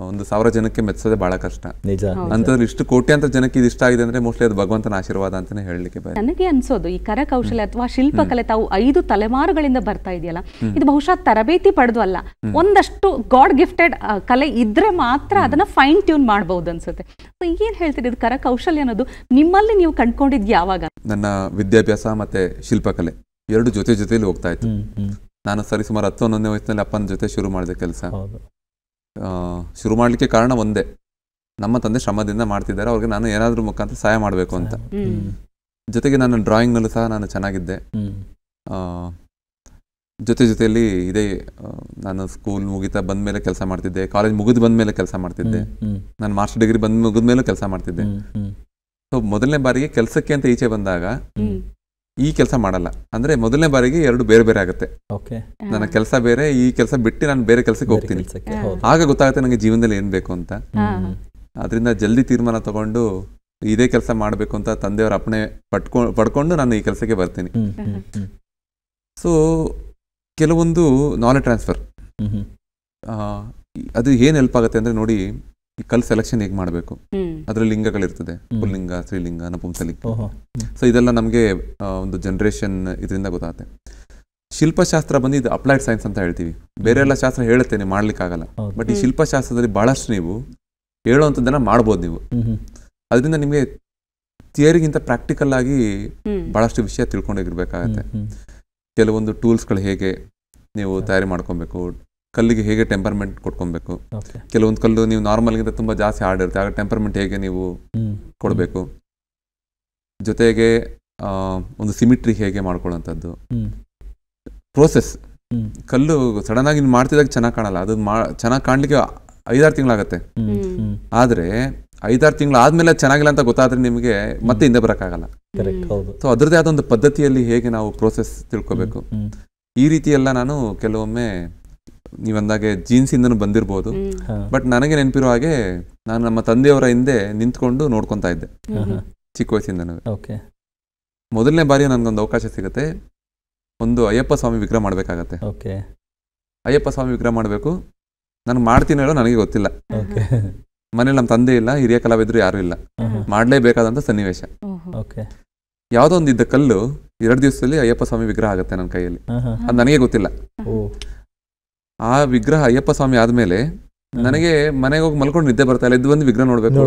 1000 ಜನಕ್ಕೆ ಮೆಚ್ಚೋದೇ ಬಹಳ ಕಷ್ಟ. ಅಂತಂದ್ರೆ ಇಷ್ಟು ಕೋಟ್ಯಾಂತರ ಜನಕ್ಕೆ ಇದು ಇಷ್ಟ ಆಗಿದೆ ಅಂದ್ರೆ ಮೋಸ್ಟ್ಲಿ ಅದು ಭಗವಂತನ ಆಶೀರ್ವಾದ ಅಂತಾನೆ ಹೇಳಲಿಕ್ಕೆ ಬಯಸ್ತೇನೆ. ನನಗೆ ಅನ್ಸೋದು ಈ ಕರಕೌಶಲ್ಯ ಅಥವಾ ಶಿಲ್ಪಕಲೆ ತಾವು 5 ತಲೆಮಾರುಗಳಿಂದ ಬರ್ತಾ ಇದೆಯಲ್ಲ, ಇದು ಬಹುಶಃ ತರಬೇತಿ ಪಡೆದು ಅಲ್ಲ, ಒಂದಷ್ಟು ಗಾಡ್ ಗಿಫ್ಟೆಡ್ ಕಲೆ ಇದ್ರೆ ಮಾತ್ರ ಅದನ್ನ ಫೈನ್ ಟ್ಯೂನ್ ಮಾಡಬಹುದು ಅನ್ಸುತ್ತೆ. ಏನ್ ಹೇಳ್ತೀರಿ, ಇದು ಕರಕೌಶಲ್ಯ ಅನ್ನೋದು ನಿಮ್ಮಲ್ಲಿ ನೀವು ಕಂಡ್ಕೊಂಡಿದ್ ಯಾವಾಗ? ನನ್ನ ವಿದ್ಯಾಭ್ಯಾಸ ಮತ್ತೆ ಶಿಲ್ಪಕಲೆ 2 ಜೊತೆಲಿ ಹೋಗ್ತಾ ಇತ್ತು. ನಾನು ಸರಿಸುಮಾರು 10-11ನೇ ವಯಸ್ಸಿನಲ್ಲಿ ಅಪ್ಪನ ಜೊತೆ ಶುರು ಮಾಡಿದೆ ಕೆಲಸ. ಶುರು ಮಾಡಲಿಕ್ಕೆ ಕಾರಣ ಒಂದೇ, ನಮ್ಮ ತಂದೆ ಶ್ರಮದಿಂದ ಮಾಡ್ತಿದ್ದಾರೆ, ಅವ್ರಿಗೆ ನಾನು ಏನಾದ್ರೂ ಮುಖಾಂತರ ಸಹಾಯ ಮಾಡಬೇಕು ಅಂತ. ಜೊತೆಗೆ ನನ್ನ ಡ್ರಾಯಿಂಗ್ನಲ್ಲೂ ಸಹ ನಾನು ಚೆನ್ನಾಗಿದ್ದೆ. ಜೊತೆಯಲ್ಲಿ ಇದೇ ನಾನು ಸ್ಕೂಲ್ ಮುಗಿತಾ ಬಂದ್ಮೇಲೆ ಕೆಲಸ ಮಾಡ್ತಿದ್ದೆ, ಕಾಲೇಜ್ ಮುಗಿದು ಬಂದ್ಮೇಲೆ ಕೆಲಸ ಮಾಡ್ತಿದ್ದೆ, ನಾನು ಮಾಸ್ಟರ್ ಡಿಗ್ರಿ ಮುಗಿದ್ಮೇಲೆ ಕೆಲಸ ಮಾಡ್ತಿದ್ದೆ. ಸೊ ಮೊದಲನೇ ಬಾರಿಗೆ ಕೆಲಸಕ್ಕೆ ಅಂತ ಈಚೆ ಬಂದಾಗ ಈ ಕೆಲಸ ಮಾಡಲ್ಲ, ಅಂದ್ರೆ ಮೊದಲನೇ ಬಾರಿಗೆ 2 ಬೇರೆ ಬೇರೆ ಆಗುತ್ತೆ. ನನ್ನ ಕೆಲಸ ಬೇರೆ, ಈ ಕೆಲಸ ಬಿಟ್ಟು ನಾನು ಬೇರೆ ಕೆಲಸಕ್ಕೆ ಹೋಗ್ತೀನಿ. ಆಗ ಗೊತ್ತಾಗುತ್ತೆ ನನಗೆ ಜೀವನದಲ್ಲಿ ಏನ್ ಬೇಕು ಅಂತ. ಅದರಿಂದ ಜಲ್ದಿ ತೀರ್ಮಾನ ತಗೊಂಡು ಇದೇ ಕೆಲಸ ಮಾಡಬೇಕು ಅಂತ ತಂದೆಯವರ ಅಪ್ಪಣೆ ಪಡ್ಕೊಂಡು ನಾನು ಈ ಕೆಲಸಕ್ಕೆ ಬರ್ತೀನಿ. ಸೊ ಕೆಲವೊಂದು ನಾಲೆಜ್ ಟ್ರಾನ್ಸ್ಫರ್ ಅದು ಏನ್ ಹೆಲ್ಪ್ ಆಗುತ್ತೆ ಅಂದ್ರೆ, ನೋಡಿ ಈ ಕಲ್ ಸೆಲೆಕ್ಷನ್ ಹೇಗೆ ಮಾಡಬೇಕು, ಅದ್ರ ಲಿಂಗಗಳಿರ್ತದೆ, ಪುಲ್ಲಿಂಗ, ಸ್ತ್ರೀಲಿಂಗ, ನಪುಂಸಲಿಂಗ. ಸೊ ಇದೆಲ್ಲ ನಮಗೆ ಒಂದು ಜನರೇಷನ್ ಇದರಿಂದ ಗೊತ್ತಾಗುತ್ತೆ. ಶಿಲ್ಪಶಾಸ್ತ್ರ ಬಂದು ಇದು ಅಪ್ಲೈಡ್ ಸೈನ್ಸ್ ಅಂತ ಹೇಳ್ತೀವಿ. ಬೇರೆ ಎಲ್ಲ ಶಾಸ್ತ್ರ ಹೇಳುತ್ತೆ ನೀವು ಮಾಡ್ಲಿಕ್ಕಾಗಲ್ಲ, ಬಟ್ ಈ ಶಿಲ್ಪಶಾಸ್ತ್ರದಲ್ಲಿ ಬಹಳಷ್ಟು ನೀವು ಹೇಳುವಂಥದ್ದನ್ನ ಮಾಡ್ಬೋದು ನೀವು. ಅದರಿಂದ ನಿಮಗೆ ಥಿಯರಿಗಿಂತ ಪ್ರಾಕ್ಟಿಕಲ್ ಆಗಿ ಬಹಳಷ್ಟು ವಿಷಯ ತಿಳ್ಕೊಂಡಿರ್ಬೇಕಾಗತ್ತೆ. ಕೆಲವೊಂದು ಟೂಲ್ಸ್ಗಳು ಹೇಗೆ ನೀವು ತಯಾರಿ ಮಾಡ್ಕೊಬೇಕು, ಕಲ್ಲಿಗೆ ಹೇಗೆ ಟೆಂಪರ್ಮೆಂಟ್ ಕೊಟ್ಕೊಬೇಕು, ಕೆಲವೊಂದು ಕಲ್ಲು ನೀವು ನಾರ್ಮಲ್ಗಿಂತ ತುಂಬಾ ಜಾಸ್ತಿ ಹಾರ್ಡ್ ಇರುತ್ತೆ, ಆಗ ಟೆಂಪರ್ಮೆಂಟ್ ಹೇಗೆ ನೀವು ಕೊಡಬೇಕು, ಜೊತೆಗೆ ಒಂದು ಸಿಮಿಟ್ರಿ ಹೇಗೆ ಮಾಡ್ಕೊಳ್ಳುವಂಥದ್ದು ಪ್ರೋಸೆಸ್. ಕಲ್ಲು ಸಡನ್ ಆಗಿ ಮಾಡ್ತಿದಾಗ ಚೆನ್ನಾಗಿ ಕಾಣಲ್ಲ, ಅದು ಚೆನ್ನಾಗಿ ಕಾಣ್ಲಿಕ್ಕೆ 5-6 ತಿಂಗಳಾಗತ್ತೆ. ಆದ್ರೆ 5-6 ತಿಂಗಳು ಆದ್ಮೇಲೆ ಚೆನ್ನಾಗಿಲ್ಲ ಅಂತ ಗೊತ್ತಾದ್ರೆ ನಿಮಗೆ ಮತ್ತೆ ಹಿಂದೆ ಬರೋಕ್ಕಾಗಲ್ಲ. ಸೊ ಅದರದೇ ಆದ ಒಂದು ಪದ್ಧತಿಯಲ್ಲಿ ಹೇಗೆ ನಾವು ಪ್ರೋಸೆಸ್ ತಿಳ್ಕೊಬೇಕು. ಈ ರೀತಿ ಎಲ್ಲ ನಾನು ಕೆಲವೊಮ್ಮೆ ನೀವಂದಾಗೆ ಜೀನ್ಸಿಂದನೂ ಬಂದಿರ್ಬೋದು. ಬಟ್ ನನಗೆ ನೆನಪಿರೋ ಹಾಗೆ ನಾನು ನಮ್ಮ ತಂದೆಯವರ ಹಿಂದೆ ನಿಂತ್ಕೊಂಡು ನೋಡ್ಕೊತಾ ಇದ್ದೆ ಚಿಕ್ಕ ವಯಸ್ಸಿಂದನೂ. ಮೊದಲನೇ ಬಾರಿ ನನಗೊಂದು ಅವಕಾಶ ಸಿಗುತ್ತೆ, ಒಂದು ಅಯ್ಯಪ್ಪ ಸ್ವಾಮಿ ವಿಗ್ರಹ ಮಾಡಬೇಕಾಗತ್ತೆ. ಅಯ್ಯಪ್ಪ ಸ್ವಾಮಿ ವಿಗ್ರಹ ಮಾಡಬೇಕು, ನಾನು ಮಾಡ್ತೀನಿ ಹೇಳೋ ನನಗೆ ಗೊತ್ತಿಲ್ಲ. ಮನೇಲಿ ನಮ್ಮ ತಂದೆ ಇಲ್ಲ, ಹಿರಿಯ ಕಲಾವಿದರು ಯಾರೂ ಇಲ್ಲ, ಮಾಡಲೇಬೇಕಾದಂಥ ಸನ್ನಿವೇಶ. ಯಾವುದೋ ಒಂದು ಇದ್ದ ಕಲ್ಲು 2 ದಿವಸದಲ್ಲಿ ಅಯ್ಯಪ್ಪ ಸ್ವಾಮಿ ವಿಗ್ರಹ ಆಗುತ್ತೆ ನನ್ನ ಕೈಯಲ್ಲಿ, ಅದು ನನಗೆ ಗೊತ್ತಿಲ್ಲ. ಆ ವಿಗ್ರಹ ಅಯ್ಯಪ್ಪ ಸ್ವಾಮಿ ಆದ್ಮೇಲೆ ನನಗೆ ಮನೆಗೆ ಹೋಗಿ ಮಲ್ಕೊಂಡು ನಿದ್ದೆ ಬರ್ತಾ ಇಲ್ಲ, ಎದ್ದು ಬಂದು ವಿಗ್ರಹ ನೋಡ್ಬೇಕು,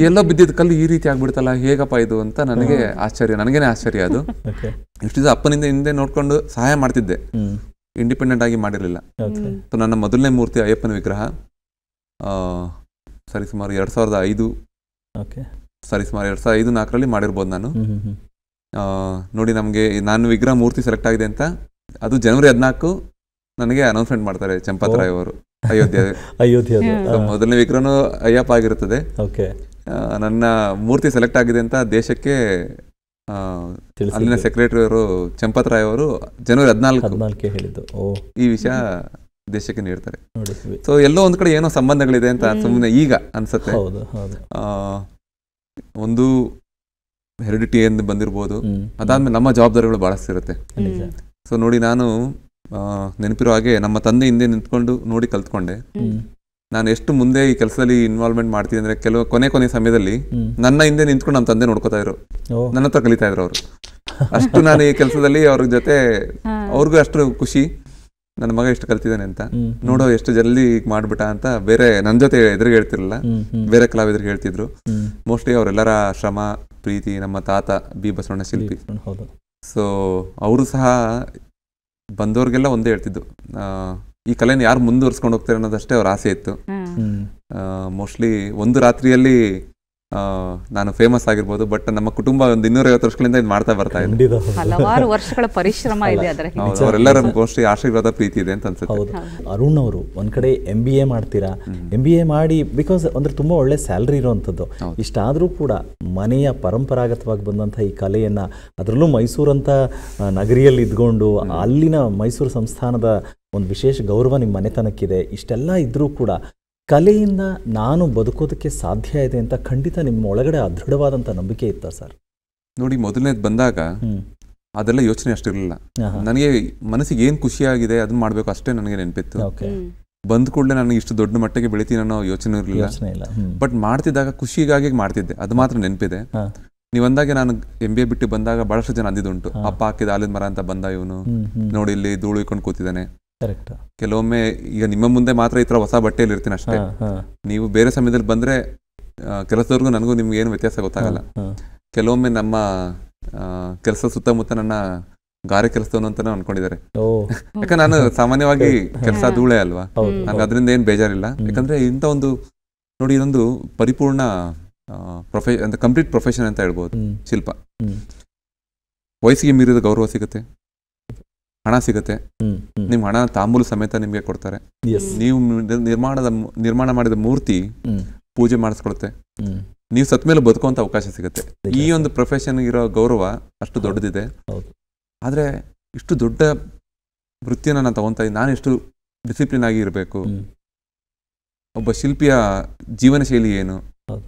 ಎಲ್ಲೋ ಬಿದ್ದಿದ್ದ ಕಲ್ಲು ಈ ರೀತಿ ಆಗ್ಬಿಡ್ತಲ್ಲ, ಹೇಗಪ್ಪ ಇದು ಅಂತ ನನಗೆ ಆಶ್ಚರ್ಯ, ನನಗೇನೆ ಆಶ್ಚರ್ಯ ಅದು. ಇಷ್ಟು ದಿವಸ ಅಪ್ಪನಿಂದ ಹಿಂದೆ ನೋಡ್ಕೊಂಡು ಸಹಾಯ ಮಾಡ್ತಿದ್ದೆ, ಇಂಡಿಪೆಂಡೆಂಟ್ ಆಗಿ ಮಾಡಿರಲಿಲ್ಲ. ಸೊ ನನ್ನ ಮೊದಲನೇ ಮೂರ್ತಿ ಅಯ್ಯಪ್ಪನ ವಿಗ್ರಹ ಸರಿಸುಮಾರು 2005 ಸರಿಸುಮಾರು 2005-04 ಮಾಡಿರ್ಬೋದು ನಾನು. ನೋಡಿ ನಮಗೆ ನಾನು ವಿಗ್ರಹ ಮೂರ್ತಿ ಸೆಲೆಕ್ಟ್ ಆಗಿದೆ ಅಂತ ಅದು ಜನವರಿ 14 ನನಗೆ ಅನೌನ್ಸ್ಮೆಂಟ್ ಮಾಡ್ತಾರೆ ಚಂಪತ್ ರಾಯ್ ಅವರು, ಅಯೋಧ್ಯೆ. ಮೊದಲನೇ ವಿಗ್ರಹನೂ ಅಯ್ಯಪ್ಪ ಆಗಿರುತ್ತದೆ. ನನ್ನ ಮೂರ್ತಿ ಸೆಲೆಕ್ಟ್ ಆಗಿದೆ ಅಂತ ದೇಶಕ್ಕೆ ಅಲ್ಲಿನ ಸೆಕ್ರೆಟರಿ ಅವರು ಚಂಪತ್ ರಾಯ್ ಅವರು ಜನವರಿ 14 ಹೇಳಿದ್ದು ಈ ವಿಷಯ ದೇಶಕ್ಕೆ ನೀಡ್ತಾರೆ. ಸೊ ಎಲ್ಲೋ ಒಂದ್ ಕಡೆ ಏನೋ ಸಂಬಂಧಗಳಿದೆ ಅಂತ ಸುಮ್ಮನೆ ಈಗ ಅನ್ಸುತ್ತೆ. ಒಂದು ಹೆರಿಡಿಟಿ ಎಂದು ಬಂದಿರ್ಬೋದು, ಅದಾದ್ಮೇಲೆ ನಮ್ಮ ಜವಾಬ್ದಾರಿಗಳು ಬಹಳಷ್ಟು ಇರುತ್ತೆ. ಸೊ ನೋಡಿ ನಾನು ನೆನಪಿರೋ ಹಾಗೆ ನಮ್ಮ ತಂದೆ ಹಿಂದೆ ನಿಂತ್ಕೊಂಡು ನೋಡಿ ಕಲ್ತ್ಕೊಂಡೆ. ನಾನು ಎಷ್ಟು ಮುಂದೆ ಈ ಕೆಲಸದಲ್ಲಿ ಇನ್ವಾಲ್ವ್ಮೆಂಟ್ ಮಾಡ್ತೀನಿ ಅಂದ್ರೆ ಕೆಲವು ಕೊನೆ ಸಮಯದಲ್ಲಿ ನನ್ನ ಹಿಂದೆ ನಿಂತ್ಕೊಂಡು ನಮ್ಮ ತಂದೆ ನೋಡ್ಕೋತಾ ಇದ್ರು, ನನ್ನ ಹತ್ರ ಕಲಿತಾ ಇದ್ರು ಅವರು. ಅಷ್ಟು ನಾನು ಈ ಕೆಲಸದಲ್ಲಿ ಅವ್ರ ಜೊತೆ, ಅವ್ರಿಗೂ ಅಷ್ಟು ಖುಷಿ ನನ್ನ ಮಗ ಎಷ್ಟು ಕಲ್ತಿದ್ದಾನೆ ಅಂತ, ನೋಡೋ ಎಷ್ಟು ಜಲ್ದಿ ಮಾಡ್ಬಿಟ್ಟ ಅಂತ. ಬೇರೆ ನನ್ನ ಜೊತೆ ಎದುರಿಗೆ ಹೇಳ್ತಿರಲಿಲ್ಲ, ಬೇರೆ ಕಲಾವಿದರಿಗೆ ಹೇಳ್ತಿದ್ರು. ಮೋಸ್ಟ್ಲಿ ಅವರೆಲ್ಲರ ಶ್ರಮ ಪ್ರೀತಿ, ನಮ್ಮ ತಾತ ಬಿ ಬಸವಣ್ಣ ಶಿಲ್ಪಿ. ಸೊ ಅವರು ಸಹ ಬಂದವ್ರಿಗೆಲ್ಲ ಒಂದೇ ಹೇಳ್ತಿದ್ದು, ಈ ಕಲೆನ ಯಾರು ಮುಂದುವರ್ಸ್ಕೊಂಡು ಹೋಗ್ತಾರೆ ಅನ್ನೋದಷ್ಟೇ ಅವ್ರ ಆಸೆ ಇತ್ತು. ಮೋಸ್ಟ್ಲಿ ಒಂದು ರಾತ್ರಿಯಲ್ಲಿ ನಾನು ಫೇಮಸ್ ಆಗಿರ್ಬೋದು, ಬಟ್ ನಮ್ಮ ಕುಟುಂಬ ಒಂದು 250 ವರ್ಷಗಳಿಂದ ಇದು ಮಾಡ್ತಾ ಬರ್ತಾ ಇದೆ. ಹಲವಾರು ವರ್ಷಗಳ ಪರಿಶ್ರಮ ಇದೆ, ಅವರೆಲ್ಲರ ಮೋಸ್ಟ್ಲಿ ಆಶೀರ್ವಾದ ಪ್ರೀತಿ ಇದೆ ಅಂತ ಅನ್ಸುತ್ತೆ. ಅರುಣ್ ಅವರು ಒಂದ್ ಕಡೆ MBA ಮಾಡ್ತೀರಾ, MBA ಮಾಡಿ ಬಿಕಾಸ್ ಅಂದ್ರೆ ತುಂಬಾ ಒಳ್ಳೆ ಸ್ಯಾಲ್ರಿ ಇರುವಂಥದ್ದು. ಇಷ್ಟಾದ್ರೂ ಕೂಡ ಮನೆಯ ಪರಂಪರಾಗತವಾಗಿ ಬಂದಂಥ ಈ ಕಲೆಯನ್ನ, ಅದರಲ್ಲೂ ಮೈಸೂರಂತ ನಗರಿಯಲ್ಲಿ ಇದ್ಕೊಂಡು ಅಲ್ಲಿನ ಮೈಸೂರು ಸಂಸ್ಥಾನದ ಒಂದು ವಿಶೇಷ ಗೌರವ ನಿಮ್ಮ ಮನೆತನಕ್ಕಿದೆ. ಇಷ್ಟೆಲ್ಲ ಇದ್ರೂ ಕೂಡ ಕಲೆಯಿಂದ ನಾನು ಬದುಕೋದಕ್ಕೆ ಸಾಧ್ಯ ಇದೆ ಅಂತ ಖಂಡಿತ ನಿಮ್ಮ ಒಳಗಡೆ ದೃಢವಾದಂಥ ನಂಬಿಕೆ ಇತ್ತ ಸರ್? ನೋಡಿ, ಮೊದಲನೇದು ಬಂದಾಗ ಅದೆಲ್ಲ ಯೋಚನೆ ಅಷ್ಟಿರಲಿಲ್ಲ. ನನಗೆ ಮನಸ್ಸಿಗೆ ಏನು ಖುಷಿಯಾಗಿದೆ ಅದನ್ನ ಮಾಡಬೇಕು ಅಷ್ಟೇ ನನಗೆ ನೆನಪಿತ್ತು. ಬಂದ ಕೂಡಲೇ ನನಗೆ ಇಷ್ಟು ದೊಡ್ಡ ಮಟ್ಟಿಗೆ ಬೆಳಿತೀನಿ ಅನ್ನೋ ಯೋಚನೆ ಇರಲಿಲ್ಲ. ಬಟ್ ಮಾಡ್ತಿದ್ದಾಗ ಖುಷಿಗಾಗಿ ಮಾಡ್ತಿದ್ದೆ, ಅದು ಮಾತ್ರ ನೆನಪಿದೆ. ನೀವು ಅಂದಾಗೆ ನಾನು MBA ಬಿಟ್ಟು ಬಂದಾಗ ಬಹಳಷ್ಟು ಜನ ಅಂದಿದ್ದುಂಟು, ಅಪ್ಪ ಹಾಕಿದ ಆಲಿದ ಮರ ಅಂತ ಬಂದ ಇವನು, ನೋಡಿ ಇಲ್ಲಿ ಧೂಳು ಇಟ್ಕೊಂಡು ಕೂತಿದ್ದಾನೆ. ಕೆಲವೊಮ್ಮೆ ಈಗ ನಿಮ್ಮ ಮುಂದೆ ಮಾತ್ರ ಈ ತರ ಹೊಸ ಬಟ್ಟೆಯಲ್ಲಿ ಇರ್ತೀನಿ ಅಷ್ಟೇ, ನೀವು ಬೇರೆ ಸಮಯದಲ್ಲಿ ಬಂದ್ರೆ ಕೆಲಸದವರೆಗೂ ನನಗೂ ನಿಮ್ಗೆ ಏನು ವ್ಯತ್ಯಾಸ ಗೊತ್ತಾಗಲ್ಲ. ಕೆಲವೊಮ್ಮೆ ನಮ್ಮ ಕೆಲಸ ಸುತ್ತಮುತ್ತ ನನ್ನ ಗಾರೆ ಕೆಲಸದವನು ಅಂತಾನೆ ಅನ್ಕೊಂಡಿದ್ದಾರೆ. ಯಾಕಂದ್ರೆ ನಾನು ಸಾಮಾನ್ಯವಾಗಿ ಕೆಲಸ ಧೂಳೆ ಅಲ್ವಾ, ನಂಗೆ ಅದರಿಂದ ಏನು ಬೇಜಾರಿಲ್ಲ. ಯಾಕಂದ್ರೆ ಇಂಥ ಒಂದು ನೋಡಿ, ಇದೊಂದು ಪರಿಪೂರ್ಣ ಅಂದ್ರೆ ಕಂಪ್ಲೀಟ್ ಪ್ರೊಫೆಷನ್ ಅಂತ ಹೇಳ್ಬೋದು ಶಿಲ್ಪ. ವಯಸ್ಸಿಗೆ ಮೀರಿದ ಗೌರವ ಸಿಗುತ್ತೆ, ಹಣ ಸಿಗುತ್ತೆ, ನಿಮ್ ಹಣ ತಾಂಬೂಲ ಸಮೇತ ನಿಮ್ಗೆ ಕೊಡ್ತಾರೆ. ನೀವು ನಿರ್ಮಾಣ ಮಾಡಿದ ಮೂರ್ತಿ ಪೂಜೆ ಮಾಡಿಸ್ಕೊಳುತ್ತೆ, ನೀವು ಸತ್ ಮೇಲೆ ಬದುಕುವಂತ ಅವಕಾಶ ಸಿಗುತ್ತೆ. ಈ ಒಂದು ಪ್ರೊಫೆಷನ್ ಇರೋ ಗೌರವ ಅಷ್ಟು ದೊಡ್ಡದಿದೆ. ಆದ್ರೆ ಇಷ್ಟು ದೊಡ್ಡ ವೃತ್ತಿಯನ್ನ ನಾನು ತಗೊಂತ ಇದ್ದೀನಿ, ನಾನು ಎಷ್ಟು ಡಿಸಿಪ್ಲಿನ್ ಆಗಿ ಇರಬೇಕು, ಒಬ್ಬ ಶಿಲ್ಪಿಯ ಜೀವನ ಶೈಲಿ ಏನು,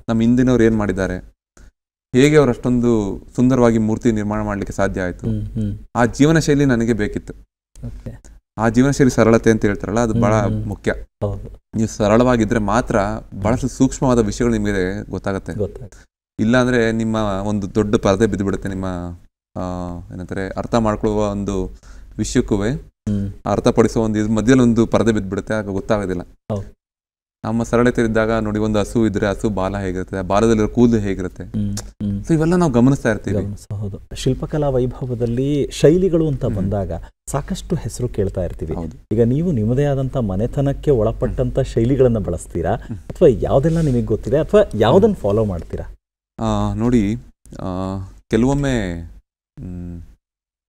ನಮ್ಮ ಹಿಂದಿನವ್ರು ಏನ್ ಮಾಡಿದ್ದಾರೆ, ಹೇಗೆ ಅವ್ರು ಅಷ್ಟೊಂದು ಸುಂದರವಾಗಿ ಮೂರ್ತಿ ನಿರ್ಮಾಣ ಮಾಡ್ಲಿಕ್ಕೆ ಸಾಧ್ಯ ಆಯ್ತು, ಆ ಜೀವನ ಶೈಲಿ ನನಗೆ ಬೇಕಿತ್ತು. ಆ ಜೀವನ ಶೈಲಿ ಸರಳತೆ ಅಂತ ಹೇಳ್ತಾರಲ್ಲ, ಅದು ಬಹಳ ಮುಖ್ಯ. ನೀವು ಸರಳವಾಗಿದ್ರೆ ಮಾತ್ರ ಬಹಳಷ್ಟು ಸೂಕ್ಷ್ಮವಾದ ವಿಷಯಗಳು ನಿಮಗೆ ಗೊತ್ತಾಗುತ್ತೆ. ಇಲ್ಲ ಅಂದ್ರೆ ನಿಮ್ಮ ಒಂದು ದೊಡ್ಡ ಪರದೆ ಬಿದ್ದು ಬಿಡುತ್ತೆ. ನಿಮ್ಮ ಏನಂತಾರೆ ಅರ್ಥ ಮಾಡ್ಕೊಳ್ಳುವ ಒಂದು ವಿಷಯಕ್ಕೂ ಅರ್ಥಪಡಿಸುವ ಒಂದು ಮಧ್ಯದಲ್ಲಿ ಒಂದು ಪರದೆ ಬಿದ್ದು ಬಿಡುತ್ತೆ, ಆಗ ಗೊತ್ತಾಗೋದಿಲ್ಲ. ನಮ್ಮ ಸರಳತೆ ಇದ್ದಾಗ ನೋಡಿ, ಒಂದು ಹಸು ಇದ್ರೆ ಹಸು ಬಾಲ ಹೇಗಿರುತ್ತೆ, ಬಾಲದಲ್ಲಿರೋ ಕೂದಲು ಹೇಗಿರುತ್ತೆ, ಸೊ ಇವೆಲ್ಲ ನಾವು ಗಮನಿಸ್ತಾ ಇರ್ತೀವಿ. ಶಿಲ್ಪಕಲಾ ವೈಭವದಲ್ಲಿ ಶೈಲಿಗಳು ಅಂತ ಬಂದಾಗ ಸಾಕಷ್ಟು ಹೆಸರು ಕೇಳ್ತಾ ಇರ್ತೀವಿ. ಈಗ ನೀವು ನಿಮ್ಮದೇ ಆದಂತ ಮನೆತನಕ್ಕೆ ಒಳಪಟ್ಟಂತ ಶೈಲಿಗಳನ್ನ ಬಳಸ್ತೀರಾ, ಅಥವಾ ಯಾವ್ದೆಲ್ಲ ನಿಮಗೆ ಗೊತ್ತಿದೆ, ಅಥವಾ ಯಾವ್ದನ್ನ ಫಾಲೋ ಮಾಡ್ತೀರಾ? ನೋಡಿ, ಕೆಲವೊಮ್ಮೆ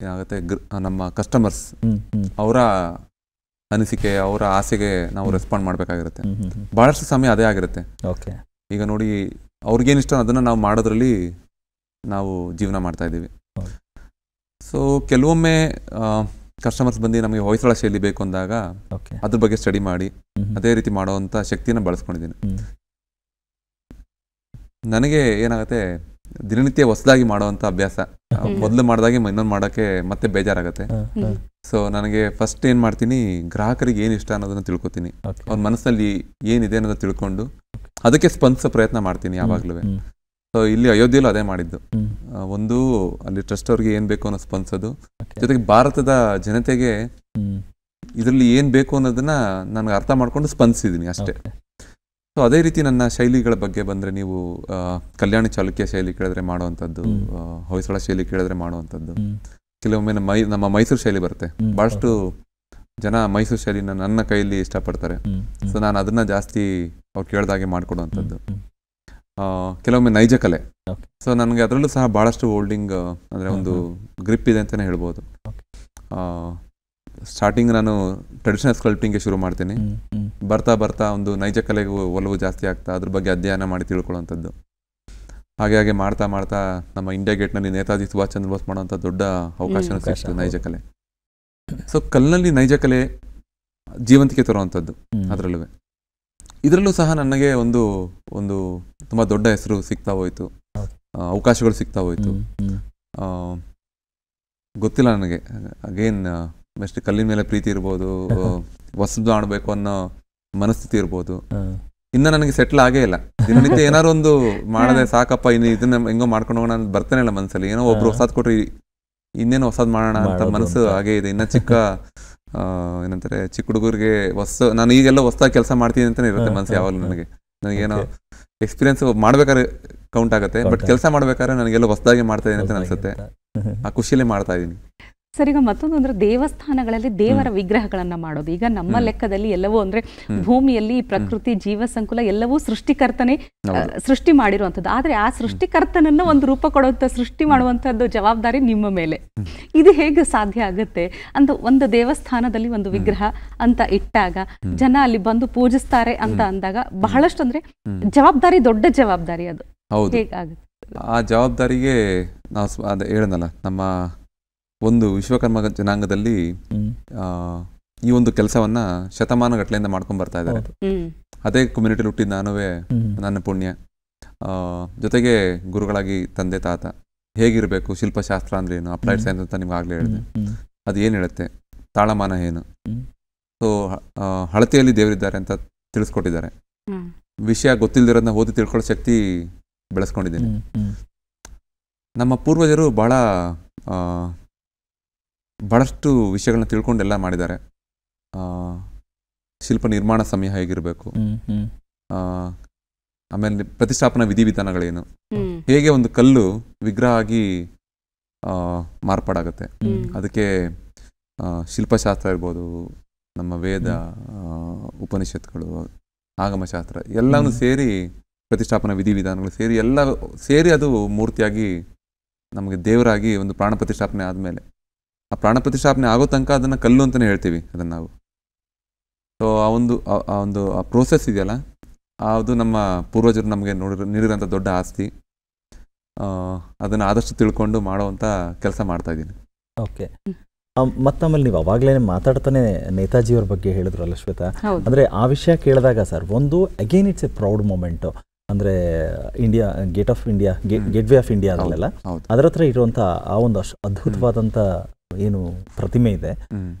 ಏನಾಗುತ್ತೆ, ನಮ್ಮ ಕಸ್ಟಮರ್ಸ್ ಅವರ ಅನಿಸಿಕೆ, ಅವರ ಆಸೆಗೆ ನಾವು ರೆಸ್ಪಾಂಡ್ ಮಾಡಬೇಕಾಗಿರುತ್ತೆ. ಬಹಳಷ್ಟು ಸಮಯ ಅದೇ ಆಗಿರುತ್ತೆ. ಈಗ ನೋಡಿ, ಅವ್ರಿಗೇನಿಷ್ಟ ಅದನ್ನ ನಾವು ಮಾಡೋದ್ರಲ್ಲಿ ನಾವು ಜೀವನ ಮಾಡ್ತಾ ಇದ್ದೀವಿ. ಸೊ ಕೆಲವೊಮ್ಮೆ ಕಸ್ಟಮರ್ಸ್ ಬಂದು ನಮಗೆ ಹೊಯ್ಸಳ ಶೈಲಿ ಬೇಕು ಅಂದಾಗ ಓಕೆ ಅದ್ರ ಬಗ್ಗೆ ಸ್ಟಡಿ ಮಾಡಿ ಅದೇ ರೀತಿ ಮಾಡುವಂಥ ಶಕ್ತಿನ ಬಳಸ್ಕೊಂಡಿದ್ದೀನಿ. ನನಗೆ ಏನಾಗುತ್ತೆ, ದಿನನಿತ್ಯ ಹೊಸದಾಗಿ ಮಾಡುವಂಥ ಅಭ್ಯಾಸ. ಮೊದಲು ಮಾಡಿದಾಗೆ ಇನ್ನೊಂದು ಮಾಡೋಕ್ಕೆ ಮತ್ತೆ ಬೇಜಾರಾಗುತ್ತೆ. ಸೊ ನನಗೆ ಫಸ್ಟ್ ಏನು ಮಾಡ್ತೀನಿ, ಗ್ರಾಹಕರಿಗೆ ಏನು ಇಷ್ಟ ಅನ್ನೋದನ್ನು ತಿಳ್ಕೊತೀನಿ, ಅವ್ರ ಮನಸ್ಸಲ್ಲಿ ಏನಿದೆ ಅನ್ನೋದನ್ನ ತಿಳ್ಕೊಂಡು ಅದಕ್ಕೆ ಸ್ಪಂದಿಸೋ ಪ್ರಯತ್ನ ಮಾಡ್ತೀನಿ ಯಾವಾಗಲೂ. ಸೊ ಇಲ್ಲಿ ಅಯೋಧ್ಯೆಯಲ್ಲೂ ಅದೇ ಮಾಡಿದ್ದು. ಒಂದು ಅಲ್ಲಿ ಟ್ರಸ್ಟ್ ಅವ್ರಿಗೆ ಏನು ಬೇಕು ಅನ್ನೋ ಸ್ಪಂದಿಸೋದು, ಜೊತೆಗೆ ಭಾರತದ ಜನತೆಗೆ ಇದರಲ್ಲಿ ಏನು ಬೇಕು ಅನ್ನೋದನ್ನ ನನಗೆ ಅರ್ಥ ಮಾಡ್ಕೊಂಡು ಸ್ಪಂದಿಸಿದ್ದೀನಿ ಅಷ್ಟೇ. ಸೊ ಅದೇ ರೀತಿ ನನ್ನ ಶೈಲಿಗಳ ಬಗ್ಗೆ ಬಂದರೆ, ನೀವು ಕಲ್ಯಾಣಿ ಚಾಲುಕ್ಯ ಶೈಲಿ ಕೇಳಿದ್ರೆ ಮಾಡುವಂಥದ್ದು, ಹೊಯ್ಸಳ ಶೈಲಿ ಕೇಳಿದ್ರೆ ಮಾಡುವಂಥದ್ದು, ಕೆಲವೊಮ್ಮೆ ನಮ್ಮ ಮೈಸೂರು ಶೈಲಿ ಬರುತ್ತೆ. ಭಾಳಷ್ಟು ಜನ ಮೈಸೂರು ಶೈಲಿನ ನನ್ನ ಕೈಯಲ್ಲಿ ಇಷ್ಟಪಡ್ತಾರೆ. ಸೊ ನಾನು ಅದನ್ನ ಜಾಸ್ತಿ ಅವ್ರು ಕೇಳಿದಾಗೆ ಮಾಡಿಕೊಡುವಂಥದ್ದು. ಕೆಲವೊಮ್ಮೆ ನೈಜ ಕಲೆ. ಸೊ ನನಗೆ ಅದರಲ್ಲೂ ಸಹ ಭಾಳಷ್ಟು ಹೋಲ್ಡಿಂಗ್ ಅಂದರೆ ಒಂದು ಗ್ರಿಪ್ ಇದೆ ಅಂತಲೇ ಹೇಳ್ಬೋದು. ಸ್ಟಾರ್ಟಿಂಗ್ ನಾನು ಟ್ರೆಡಿಷನಲ್ ಸ್ಕಲ್ಪ್ಟಿಂಗ್ಗೆ ಶುರು ಮಾಡ್ತೀನಿ. ಬರ್ತಾ ಬರ್ತಾ ಒಂದು ನೈಜ ಕಲೆಗೂ ಒಲವು ಜಾಸ್ತಿ ಆಗ್ತಾ ಅದ್ರ ಬಗ್ಗೆ ಅಧ್ಯಯನ ಮಾಡಿ ತಿಳ್ಕೊಳ್ಳೋವಂಥದ್ದು. ಹಾಗೆ ಮಾಡ್ತಾ ಮಾಡ್ತಾ ನಮ್ಮ ಇಂಡಿಯಾ ಗೇಟ್ನಲ್ಲಿ ನೇತಾಜಿ ಸುಭಾಷ್ ಚಂದ್ರ ಬೋಸ್ ಮಾಡೋವಂಥ ದೊಡ್ಡ ಅವಕಾಶನೂ ಸಿಕ್ತು ನೈಜ ಕಲೆ. ಸೊ ಕಲ್ಲಿನಲ್ಲಿ ನೈಜ ಕಲೆ ಜೀವಂತಿಕೆ ತರುವಂಥದ್ದು. ಇದರಲ್ಲೂ ಸಹ ನನಗೆ ಒಂದು ಒಂದು ತುಂಬ ದೊಡ್ಡ ಹೆಸರು ಸಿಗ್ತಾ ಹೋಯಿತು, ಅವಕಾಶಗಳು ಸಿಗ್ತಾ ಹೋಯಿತು. ಗೊತ್ತಿಲ್ಲ ನನಗೆ, ಅಗೇನ್ ಬೆಸ್ಟ್ ಕಲ್ಲಿನ ಮೇಲೆ ಪ್ರೀತಿ ಇರ್ಬೋದು, ಹೊಸದು ಆಡಬೇಕು ಅನ್ನೋ ಮನಸ್ಥಿತಿ ಇರ್ಬೋದು. ಇನ್ನು ನನಗೆ ಸೆಟ್ಲ್ ಆಗೇ ಇಲ್ಲ. ದಿನನಿತ್ಯ ಏನಾರು ಒಂದು ಮಾಡದೆ ಸಾಕಪ್ಪ, ಇನ್ನು ಇದನ್ನ ಹೆಂಗೋ ಮಾಡ್ಕೊಂಡು ಹೋಗೋಣ ಅಂತ ಬರ್ತಾನೆ ಇಲ್ಲ ಮನಸ್ಸಲ್ಲಿ. ಏನೋ ಒಬ್ರು ಹೊಸದು ಕೊಟ್ರಿ ಇನ್ನೇನು ಹೊಸದು ಮಾಡೋಣ ಅಂತ ಮನಸ್ಸು ಹಾಗೇ ಇದೆ. ಇನ್ನು ಏನಂತಾರೆ, ಚಿಕ್ಕ ಹುಡುಗರಿಗೆ ನಾನು ಈಗೆಲ್ಲ ಹೊಸದಾಗಿ ಕೆಲಸ ಮಾಡ್ತೀನಿ ಅಂತಾನೆ ಇರುತ್ತೆ ಮನಸ್ಸು ಯಾವಾಗಲೂ. ನನಗೇನೋ ಎಕ್ಸ್ಪೀರಿಯನ್ಸ್ ಮಾಡ್ಬೇಕಾದ್ರೆ ಕೌಂಟ್ ಆಗುತ್ತೆ, ಬಟ್ ಕೆಲಸ ಮಾಡ್ಬೇಕಾದ್ರೆ ನನಗೆಲ್ಲ ಹೊಸದಾಗಿ ಮಾಡ್ತಾ ಇದೀನಿ ಅಂತ ಅನ್ಸುತ್ತೆ. ಆ ಖುಷಿಯಲ್ಲೇ ಮಾಡ್ತಾ ಇದ್ದೀನಿ. ಸರ್, ಈಗ ಮತ್ತೊಂದು ಅಂದ್ರೆ ದೇವಸ್ಥಾನಗಳಲ್ಲಿ ದೇವರ ವಿಗ್ರಹಗಳನ್ನ ಮಾಡೋದು. ಈಗ ನಮ್ಮ ಲೆಕ್ಕದಲ್ಲಿ ಎಲ್ಲವೂ ಅಂದ್ರೆ ಭೂಮಿಯಲ್ಲಿ ಪ್ರಕೃತಿ ಜೀವ ಸಂಕುಲ ಎಲ್ಲವೂ ಸೃಷ್ಟಿಕರ್ತನೇ ಸೃಷ್ಟಿ ಮಾಡಿರುವಂಥದ್ದು. ಆದ್ರೆ ಆ ಸೃಷ್ಟಿಕರ್ತನನ್ನ ಒಂದು ರೂಪ ಕೊಡುವಂತ ಸೃಷ್ಟಿ ಮಾಡುವಂತದ್ದು ಜವಾಬ್ದಾರಿ ನಿಮ್ಮ ಮೇಲೆ. ಇದು ಹೇಗೆ ಸಾಧ್ಯ ಆಗುತ್ತೆ ಅಂತ, ಒಂದು ದೇವಸ್ಥಾನದಲ್ಲಿ ಒಂದು ವಿಗ್ರಹ ಅಂತ ಇಟ್ಟಾಗ ಜನ ಅಲ್ಲಿ ಬಂದು ಪೂಜಿಸ್ತಾರೆ ಅಂತ ಅಂದಾಗ ಬಹಳಷ್ಟು ಅಂದ್ರೆ ಜವಾಬ್ದಾರಿ, ದೊಡ್ಡ ಜವಾಬ್ದಾರಿ. ಅದು ಹೇಗಾಗುತ್ತೆ? ಆ ಜವಾಬ್ದಾರಿಗೆ ನಾವು ಅದೇ ಹೇಳನಲ್ಲ, ನಮ್ಮ ಒಂದು ವಿಶ್ವಕರ್ಮ ಜನಾಂಗದಲ್ಲಿ ಈ ಒಂದು ಕೆಲಸವನ್ನ ಶತಮಾನಗಟ್ಟಲೆಯಿಂದ ಮಾಡ್ಕೊಂಡ್ ಬರ್ತಾ ಇದ್ದಾರೆ. ಅದೇ ಕಮ್ಯುನಿಟಿಲಿ ಹುಟ್ಟಿದ ನಾನುವೇ ನನ್ನ ಪುಣ್ಯ. ಜೊತೆಗೆ ಗುರುಗಳಾಗಿ ತಂದೆ ತಾತ ಹೇಗಿರಬೇಕು, ಶಿಲ್ಪಶಾಸ್ತ್ರ ಅಂದ್ರೆ ಏನು, ಅಪ್ಲೈಡ್ ಸೈನ್ಸ್ ಅಂತ ನಿಮ್ಗೆ ಆಗ್ಲೇ ಹೇಳಿದೆ, ಅದು ಏನು ಹೇಳುತ್ತೆ, ತಾಳಮಾನ ಏನು, ಸೊ ಹಳತೆಯಲ್ಲಿ ದೇವರಿದ್ದಾರೆ ಅಂತ ತಿಳಿಸ್ಕೊಟ್ಟಿದ್ದಾರೆ. ವಿಷಯ ಗೊತ್ತಿಲ್ದಿರೋದನ್ನ ಓದಿ ತಿಳ್ಕೊಳ್ಳೋ ಶಕ್ತಿ ಬೆಳೆಸ್ಕೊಂಡಿದ್ದೀನಿ. ನಮ್ಮ ಪೂರ್ವಜರು ಬಹಳಷ್ಟು ವಿಷಯಗಳನ್ನ ತಿಳ್ಕೊಂಡೆಲ್ಲ ಮಾಡಿದ್ದಾರೆ. ಶಿಲ್ಪ ನಿರ್ಮಾಣ ಸಮಯ ಹೇಗಿರಬೇಕು, ಆಮೇಲೆ ಪ್ರತಿಷ್ಠಾಪನಾ ವಿಧಿವಿಧಾನಗಳೇನು, ಹೇಗೆ ಒಂದು ಕಲ್ಲು ವಿಗ್ರಹ ಆಗಿ ಮಾರ್ಪಾಡಾಗುತ್ತೆ, ಅದಕ್ಕೆ ಶಿಲ್ಪಶಾಸ್ತ್ರ ಇರ್ಬೋದು, ನಮ್ಮ ವೇದ, ಉಪನಿಷತ್ಗಳು, ಆಗಮಶಾಸ್ತ್ರ ಎಲ್ಲವೂ ಸೇರಿ, ಪ್ರತಿಷ್ಠಾಪನಾ ವಿಧಿವಿಧಾನಗಳು ಸೇರಿ ಎಲ್ಲ ಸೇರಿ ಅದು ಮೂರ್ತಿಯಾಗಿ ನಮಗೆ ದೇವರಾಗಿ ಒಂದು ಪ್ರಾಣ ಪ್ರತಿಷ್ಠಾಪನೆ ಆದಮೇಲೆ, ಆ ಪ್ರಾಣ ಪ್ರತಿಷ್ಠಾಪನೆ ಆಗೋ ತನಕ ಅದನ್ನು ಕಲ್ಲು ಅಂತಲೇ ಹೇಳ್ತೀವಿ ಅದನ್ನು ನಾವು. ಸೊ ಆ ಪ್ರೋಸೆಸ್ ಇದೆಯಲ್ಲ, ಅದು ನಮ್ಮ ಪೂರ್ವಜರು ನಮಗೆ ನೀಡಿರೋಂಥ ದೊಡ್ಡ ಆಸ್ತಿ. ಅದನ್ನು ಆದಷ್ಟು ತಿಳ್ಕೊಂಡು ಮಾಡೋವಂಥ ಕೆಲಸ ಮಾಡ್ತಾ ಇದ್ದೀನಿ. ಓಕೆ. ಮತ್ತಮೇಲೆ ನೀವು ಅವಾಗಲೇ ಮಾತಾಡ್ತಾನೆ ನೇತಾಜಿಯವ್ರ ಬಗ್ಗೆ ಹೇಳಿದ್ರಲ್ಲ ಶ್ವೇತಾ, ಅಂದರೆ ಆ ವಿಷಯ ಕೇಳಿದಾಗ ಸರ್, ಒಂದು again it's a proud moment. ಅಂದರೆ India gate of India, gateway of India ಅದರಲ್ಲ, ಅದರ ಹತ್ರ ಇರುವಂಥ ಆ ಒಂದು ಅದ್ಭುತವಾದಂಥ ಏನು ಪ್ರತಿಮೆ ಇದೆ,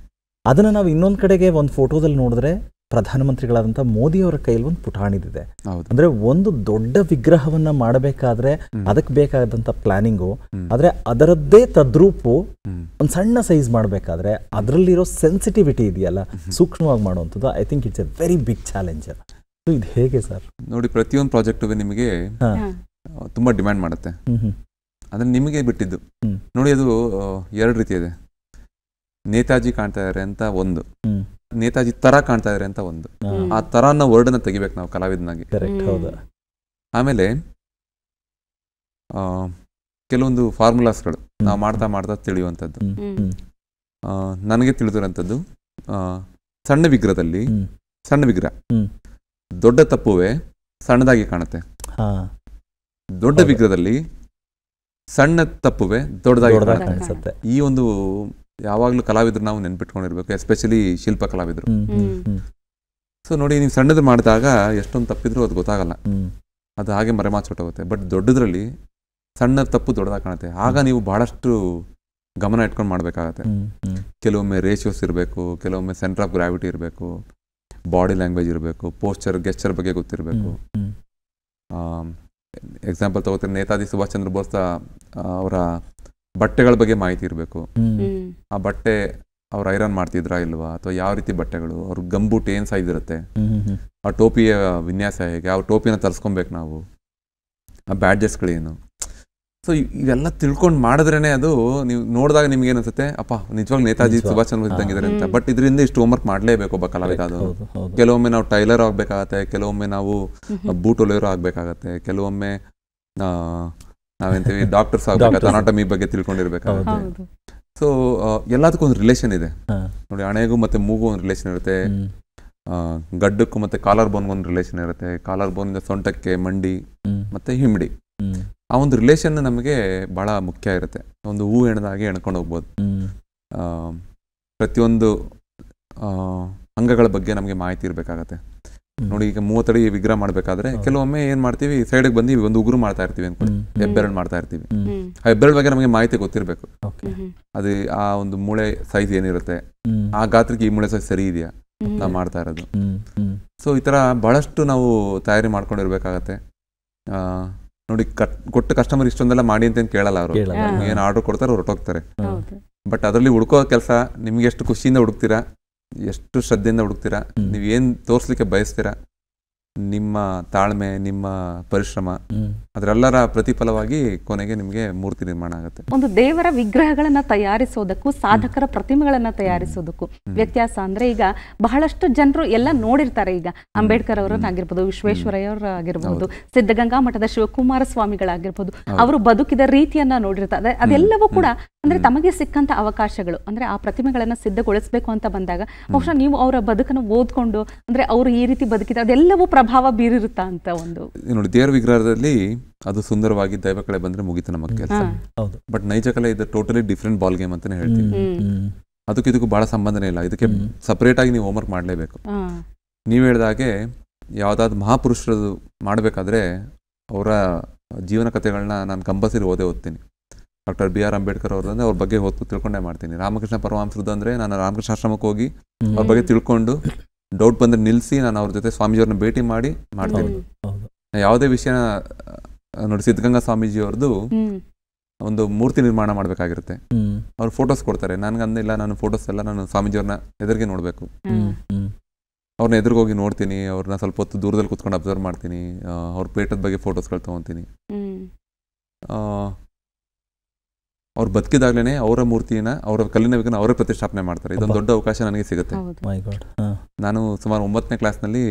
ಅದನ್ನು ನಾವು ಇನ್ನೊಂದು ಕಡೆಗೆ ಒಂದು ಫೋಟೋದಲ್ಲಿ ನೋಡಿದ್ರೆ ಪ್ರಧಾನಮಂತ್ರಿಗಳಾದಂಥ ಮೋದಿಯವರ ಕೈಯಲ್ಲಿ ಒಂದು ಪುಟಾಣಿದಿದೆ. ಅಂದ್ರೆ ಒಂದು ದೊಡ್ಡ ವಿಗ್ರಹವನ್ನ ಮಾಡಬೇಕಾದ್ರೆ ಅದಕ್ಕೆ ಬೇಕಾದಂಥ ಪ್ಲಾನಿಂಗು, ಆದ್ರೆ ಅದರದ್ದೇ ತದ್ರೂಪು ಒಂದು ಸಣ್ಣ ಸೈಜ್ ಮಾಡಬೇಕಾದ್ರೆ ಅದರಲ್ಲಿರೋ ಸೆನ್ಸಿಟಿವಿಟಿ ಇದೆಯಲ್ಲ, ಸೂಕ್ಷ್ಮವಾಗಿ ಮಾಡುವಂಥದ್ದು, I think it's a very big challenge. ಇದು ಹೇಗೆ ಸರ್? ನೋಡಿ, ಪ್ರತಿಯೊಂದು ಪ್ರಾಜೆಕ್ಟು ನಿಮಗೆ ತುಂಬಾ ಡಿಮ್ಯಾಂಡ್ ಮಾಡುತ್ತೆ. ಅದನ್ನ ನಿಮಗೆ ಬಿಟ್ಟಿದ್ದು ನೋಡಿ. ಅದು ಎರಡು ರೀತಿ ಇದೆ. ನೇತಾಜಿ ಕಾಣ್ತಾ ಇದಾರೆ ಅಂತ ಒಂದು, ನೇತಾಜಿ ತರ ಕಾಣ್ತಾ ಇದಾರೆ ಅಂತ ಒಂದು. ಆ ತರ ಅನ್ನೋ ವರ್ಡನ್ನ ತೆಗಿಬೇಕು ನಾವು ಕಲಾವಿದನಾಗಿ. ಆಮೇಲೆ ಕೆಲವೊಂದು ಫಾರ್ಮುಲಾಸ್ಗಳು ನಾವು ಮಾಡ್ತಾ ಮಾಡ್ತಾ ತಿಳಿಯುವಂಥದ್ದು. ನನಗೆ ತಿಳಿದಿರೋಂಥದ್ದು, ಸಣ್ಣ ವಿಗ್ರಹದಲ್ಲಿ ಸಣ್ಣ ವಿಗ್ರಹ, ದೊಡ್ಡ ತಪ್ಪುವೆ ಸಣ್ಣದಾಗಿ ಕಾಣುತ್ತೆ. ದೊಡ್ಡ ವಿಗ್ರಹದಲ್ಲಿ ಸಣ್ಣ ತಪ್ಪುವೆ ದೊಡ್ಡದಾಗಿ ಕಾಣುತ್ತೆ. ಈ ಒಂದು ಯಾವಾಗಲೂ ಕಲಾವಿದ್ರು ನಾವು ನೆನ್ಪಿಟ್ಕೊಂಡಿರ್ಬೇಕು, ಎಸ್ಪೆಷಲಿ ಶಿಲ್ಪ ಕಲಾವಿದರು. ಸೊ ನೋಡಿ, ನೀವು ಸಣ್ಣದು ಮಾಡಿದಾಗ ಎಷ್ಟೊಂದು ತಪ್ಪಿದ್ರು ಅದು ಗೊತ್ತಾಗಲ್ಲ, ಅದು ಹಾಗೆ ಮರೆಮಾಚೋಟೋಗುತ್ತೆ. ಬಟ್ ದೊಡ್ಡದ್ರಲ್ಲಿ ಸಣ್ಣ ತಪ್ಪು ದೊಡ್ಡದಾಗಿ ಕಾಣುತ್ತೆ. ಆಗ ನೀವು ಬಹಳಷ್ಟು ಗಮನ ಇಟ್ಕೊಂಡು ಮಾಡಬೇಕಾಗತ್ತೆ. ಕೆಲವೊಮ್ಮೆ ರೇಷಿಯೋಸ್ ಇರಬೇಕು, ಕೆಲವೊಮ್ಮೆ ಸೆಂಟರ್ ಆಫ್ ಗ್ರಾವಿಟಿ ಇರಬೇಕು, ಬಾಡಿ ಲ್ಯಾಂಗ್ವೇಜ್ ಇರಬೇಕು, ಪೋಸ್ಚರ್ ಗೆಸ್ಚರ್ ಬಗ್ಗೆ ಗೊತ್ತಿರಬೇಕು. ಎಕ್ಸಾಂಪಲ್ ತಗೋತಾರೆ, ನೇತಾಜಿ ಸುಭಾಷ್ ಚಂದ್ರ ಬೋಸ್ ಅವರ ಬಟ್ಟೆಗಳ ಬಗ್ಗೆ ಮಾಹಿತಿ ಇರಬೇಕು. ಆ ಬಟ್ಟೆ ಅವ್ರು ಐರನ್ ಮಾಡ್ತಿದ್ರಾ ಇಲ್ವಾ, ಅಥವಾ ಯಾವ ರೀತಿ ಬಟ್ಟೆಗಳು, ಅವ್ರ ಗಂಬೂಟ್ ಏನು ಸೈಜ್ ಇರುತ್ತೆ, ಆ ಟೋಪಿಯ ವಿನ್ಯಾಸ ಹೇಗೆ, ಯಾವ ಟೋಪಿನ ತರಿಸ್ಕೊಬೇಕು ನಾವು, ಆ ಬ್ಯಾಡ್ಜಸ್ಗಳೇನು. ಸೊ ಇವೆಲ್ಲ ತಿಳ್ಕೊಂಡು ಮಾಡಿದ್ರೇನೆ ಅದು ನೀವು ನೋಡಿದಾಗ ನಿಮ್ಗೆ ಏನು ಅನ್ಸುತ್ತೆ, ಅಪ್ಪ ನಿಜವಾಗ್ಲೂ ನೇತಾಜಿ ಸುಭಾಷ್ ಚಂದ್ರ ಬೋಸ್ ಇದ್ದಂಗಿದ್ದಾರೆ ಅಂತ. ಬಟ್ ಇದರಿಂದ ಇಷ್ಟು ಹೋಮ್ವರ್ಕ್ ಮಾಡಲೇಬೇಕು ಒಬ್ಬ ಕಲಾವಿದ. ಅದು ಕೆಲವೊಮ್ಮೆ ನಾವು ಟೈಲರ್ ಆಗಬೇಕಾಗತ್ತೆ, ಕೆಲವೊಮ್ಮೆ ನಾವು ಬೂಟ್ ಹೊಲಿಯೋರು ಆಗಬೇಕಾಗತ್ತೆ, ಕೆಲವೊಮ್ಮೆ ನಾವೇಂತೀವಿ ಡಾಕ್ಟರ್ಸ್ ಆಗಬೇಕಾಗತ್ತೆ, ಅನಾಟಮಿ ಬಗ್ಗೆ ತಿಳ್ಕೊಂಡಿರ್ಬೇಕಾಗತ್ತೆ. ಸೊ ಎಲ್ಲದಕ್ಕೂ ಒಂದು ರಿಲೇಷನ್ ಇದೆ ನೋಡಿ. ಹಣೆಗೂ ಮತ್ತೆ ಮೂಗು ಒಂದು ರಿಲೇಷನ್ ಇರುತ್ತೆ, ಗಡ್ಡಕ್ಕೂ ಮತ್ತೆ ಕಾಲರ್ ಬೋನ್ಗೂ ಒಂದು ರಿಲೇಷನ್ ಇರುತ್ತೆ, ಕಾಲರ್ ಬೋನಿಂದ ಸೊಂಟಕ್ಕೆ, ಮಂಡಿ ಮತ್ತೆ ಹಿಮ್ಡಿ. ಆ ಒಂದು ರಿಲೇಷನ್ ನಮಗೆ ಬಹಳ ಮುಖ್ಯ ಇರುತ್ತೆ. ಒಂದು ಹೂ ಹೆಣದಾಗೆ ಎಣ್ಕೊಂಡು ಹೋಗ್ಬೋದು. ಪ್ರತಿಯೊಂದು ಅಂಗಗಳ ಬಗ್ಗೆ ನಮಗೆ ಮಾಹಿತಿ ಇರಬೇಕಾಗತ್ತೆ ನೋಡಿ. ಈಗ 30 ಅಡಿ ವಿಗ್ರಹ ಮಾಡಬೇಕಾದ್ರೆ ಕೆಲವೊಮ್ಮೆ ಏನ್ ಮಾಡ್ತೀವಿ, ಸೈಡ್ಗೆ ಬಂದು ಒಂದು ಉಗುರು ಮಾಡ್ತಾ ಇರ್ತೀವಿ ಅನ್ಕೊಂಡು, ಹೆಬ್ಬೆರಳು ಮಾಡ್ತಾ ಇರ್ತೀವಿ. ಆ ಹೆಬ್ಬೆರಳು ಬಗ್ಗೆ ನಮಗೆ ಮಾಹಿತಿ ಗೊತ್ತಿರಬೇಕು. ಅದು ಆ ಒಂದು ಮೂಳೆ ಸೈಜ್ ಏನಿರುತ್ತೆ, ಆ ಗಾತ್ರಕ್ಕೆ ಈ ಮೂಳೆ ಸೈಜ್ ಸರಿ ಇದೆಯಾ ನಾವು ಮಾಡ್ತಾ ಇರೋದು. ಸೊ ಈ ತರ ಬಹಳಷ್ಟು ನಾವು ತಯಾರಿ ಮಾಡ್ಕೊಂಡಿರ್ಬೇಕಾಗತ್ತೆ ನೋಡಿ. ಕೊಟ್ಟು ಕಸ್ಟಮರ್ ಇಷ್ಟೊಂದೆಲ್ಲ ಮಾಡಿ ಅಂತ ಕೇಳಲ್ಲ ಅವರು, ಏನು ಆರ್ಡರ್ ಕೊಡ್ತಾರೆ ಹೊರಟೋಗ್ತಾರೆ. ಬಟ್ ಅದರಲ್ಲಿ ಹುಡುಕೋ ಕೆಲಸ ನಿಮ್ಗೆ ಎಷ್ಟು ಖುಷಿಯಿಂದ ಹುಡುಕ್ತೀರಾ, ಎಷ್ಟು ಶ್ರದ್ಧೆಯಿಂದ ಹುಡುಕ್ತೀರಾ, ನೀವು ಏನು ತೋರಿಸ್ಲಿಕ್ಕೆ ಬಯಸ್ತೀರಾ, ನಿಮ್ಮ ತಾಳ್ಮೆ, ನಿಮ್ಮ ಪರಿಶ್ರಮ, ಅದರೆಲ್ಲರ ಪ್ರತಿಫಲವಾಗಿ ಕೊನೆಗೆ ನಿಮಗೆ ಮೂರ್ತಿ ನಿರ್ಮಾಣ ಆಗುತ್ತೆ. ಒಂದು ದೇವರ ವಿಗ್ರಹಗಳನ್ನ ತಯಾರಿಸೋದಕ್ಕೂ ಸಾಧಕರ ಪ್ರತಿಮೆಗಳನ್ನ ತಯಾರಿಸೋದಕ್ಕೂ ವ್ಯತ್ಯಾಸ ಅಂದ್ರೆ, ಈಗ ಬಹಳಷ್ಟು ಜನರು ಎಲ್ಲ ನೋಡಿರ್ತಾರೆ. ಈಗ ಅಂಬೇಡ್ಕರ್ ಅವರನ್ನಾಗಿರ್ಬೋದು, ವಿಶ್ವೇಶ್ವರಯ್ಯ ಅವರಾಗಿರ್ಬೋದು, ಸಿದ್ಧಗಂಗಾ ಮಠದ ಶಿವಕುಮಾರ ಸ್ವಾಮಿಗಳಾಗಿರ್ಬೋದು, ಅವರು ಬದುಕಿದ ರೀತಿಯನ್ನ ನೋಡಿರ್ತಾರೆ. ಅದೆಲ್ಲವೂ ಕೂಡ ಅಂದ್ರೆ ತಮಗೆ ಸಿಕ್ಕಂತ ಅವಕಾಶಗಳು, ಅಂದ್ರೆ ಆ ಪ್ರತಿಮೆಗಳನ್ನ ಸಿದ್ಧಗೊಳಿಸಬೇಕು ಅಂತ ಬಂದಾಗ ಬಹುಶಃ ನೀವು ಅವರ ಬದುಕನ್ನು ಓದ್ಕೊಂಡು, ಅಂದ್ರೆ ಅವರು ಈ ರೀತಿ ಬದುಕಿದ ಅದೆಲ್ಲವೂ ಪ್ರಭಾವ ಬೀರಿರುತ್ತಾ ಅಂತ ಒಂದು ನೋಡಿ. ದೇವರ ವಿಗ್ರಹದಲ್ಲಿ ಅದು ಸುಂದರವಾಗಿ ದೈವ ಕಳೆ ಬಂದ್ರೆ ಮುಗಿತು ನಮ್ಮ ಕೆಲಸ. ಬಟ್ ನೈಜ ಕಲೆ ಇದು ಟೋಟಲಿ ಡಿಫ್ರೆಂಟ್ ಬಾಲ್ ಗೇಮ್ ಅಂತಾನೆ ಹೇಳ್ತೀವಿ. ಅದಕ್ಕೆ ಇದಕ್ಕೂ ಬಹಳ ಸಂಬಂಧನೇ ಇಲ್ಲ. ಇದಕ್ಕೆ ಸಪರೇಟ್ ಆಗಿ ನೀವು ಹೋಮ್ವರ್ಕ್ ಮಾಡಲೇಬೇಕು. ನೀವು ಹೇಳಿದಾಗೆ ಯಾವ್ದಾದ್ರು ಮಹಾಪುರುಷರದು ಮಾಡಬೇಕಾದ್ರೆ ಅವರ ಜೀವನ ಕಥೆಗಳನ್ನ ನಾನು ಕಂಪಲ್ಸರಿ ಓದ್ತೀನಿ. ಡಾಕ್ಟರ್ BR ಅಂಬೇಡ್ಕರ್ ಅವ್ರದಂದ್ರೆ ಅವ್ರ ಬಗ್ಗೆ ಓದ್ತು ತಿಳ್ಕೊಂಡೇ ಮಾಡ್ತೀನಿ. ರಾಮಕೃಷ್ಣ ಪರಮಹಂಸರದ್ದು ಅಂದ್ರೆ ನಾನು ರಾಮಕೃಷ್ಣ ಆಶ್ರಮಕ್ಕೆ ಹೋಗಿ ಅವ್ರ ಬಗ್ಗೆ ತಿಳ್ಕೊಂಡು, ಡೌಟ್ ಬಂದ್ರೆ ನಿಲ್ಲಿಸಿ ನಾನು ಅವ್ರ ಜೊತೆ ಸ್ವಾಮೀಜಿಯವ್ರನ್ನ ಭೇಟಿ ಮಾಡಿ ಮಾಡ್ತೀನಿ. ಯಾವುದೇ ವಿಷಯನ ನೋಡಿ, ಸಿದ್ಧಗಂಗಾ ಸ್ವಾಮೀಜಿ ಅವ್ರದ್ದು ಒಂದು ಮೂರ್ತಿ ನಿರ್ಮಾಣ ಮಾಡ್ಬೇಕಾಗಿರುತ್ತೆ. ಅವ್ರು ಫೋಟೋಸ್ ಕೊಡ್ತಾರೆ. ನನ್ಗಂದಿಲ್ಲ, ನಾನು ಫೋಟೋಸ್ ಎಲ್ಲ ನಾನು ಸ್ವಾಮೀಜಿಯವ್ರನ್ನ ಎದುರಿಗೆ ನೋಡ್ಬೇಕು. ಅವ್ರನ್ನ ಎದುರಿಗೋಗಿ ನೋಡ್ತೀನಿ, ಅವ್ರನ್ನ ಸ್ವಲ್ಪ ಹೊತ್ತು ದೂರದಲ್ಲಿ ಕೂತ್ಕೊಂಡು ಅಬ್ಸರ್ವ್ ಮಾಡ್ತೀನಿ, ಅವ್ರ ಪೇಟದ ಬಗ್ಗೆ ಫೋಟೋಸ್ಗಳು ತಗೊತೀನಿ. ಅವ್ರು ಬದುಕಿದಾಗ್ಲೇನೆ ಅವರ ಮೂರ್ತಿನ, ಅವರ ಕಲ್ಲಿನ ವಿಗ್ರಹ ಅವರೇ ಪ್ರತಿಷ್ಠಾಪನೆ ಮಾಡ್ತಾರೆ. ಇದೊಂದು ದೊಡ್ಡ ಅವಕಾಶ ನನಗೆ ಸಿಗುತ್ತೆ. ನಾನು ಸುಮಾರು 9ನೇ ಕ್ಲಾಸ್ನಲ್ಲಿ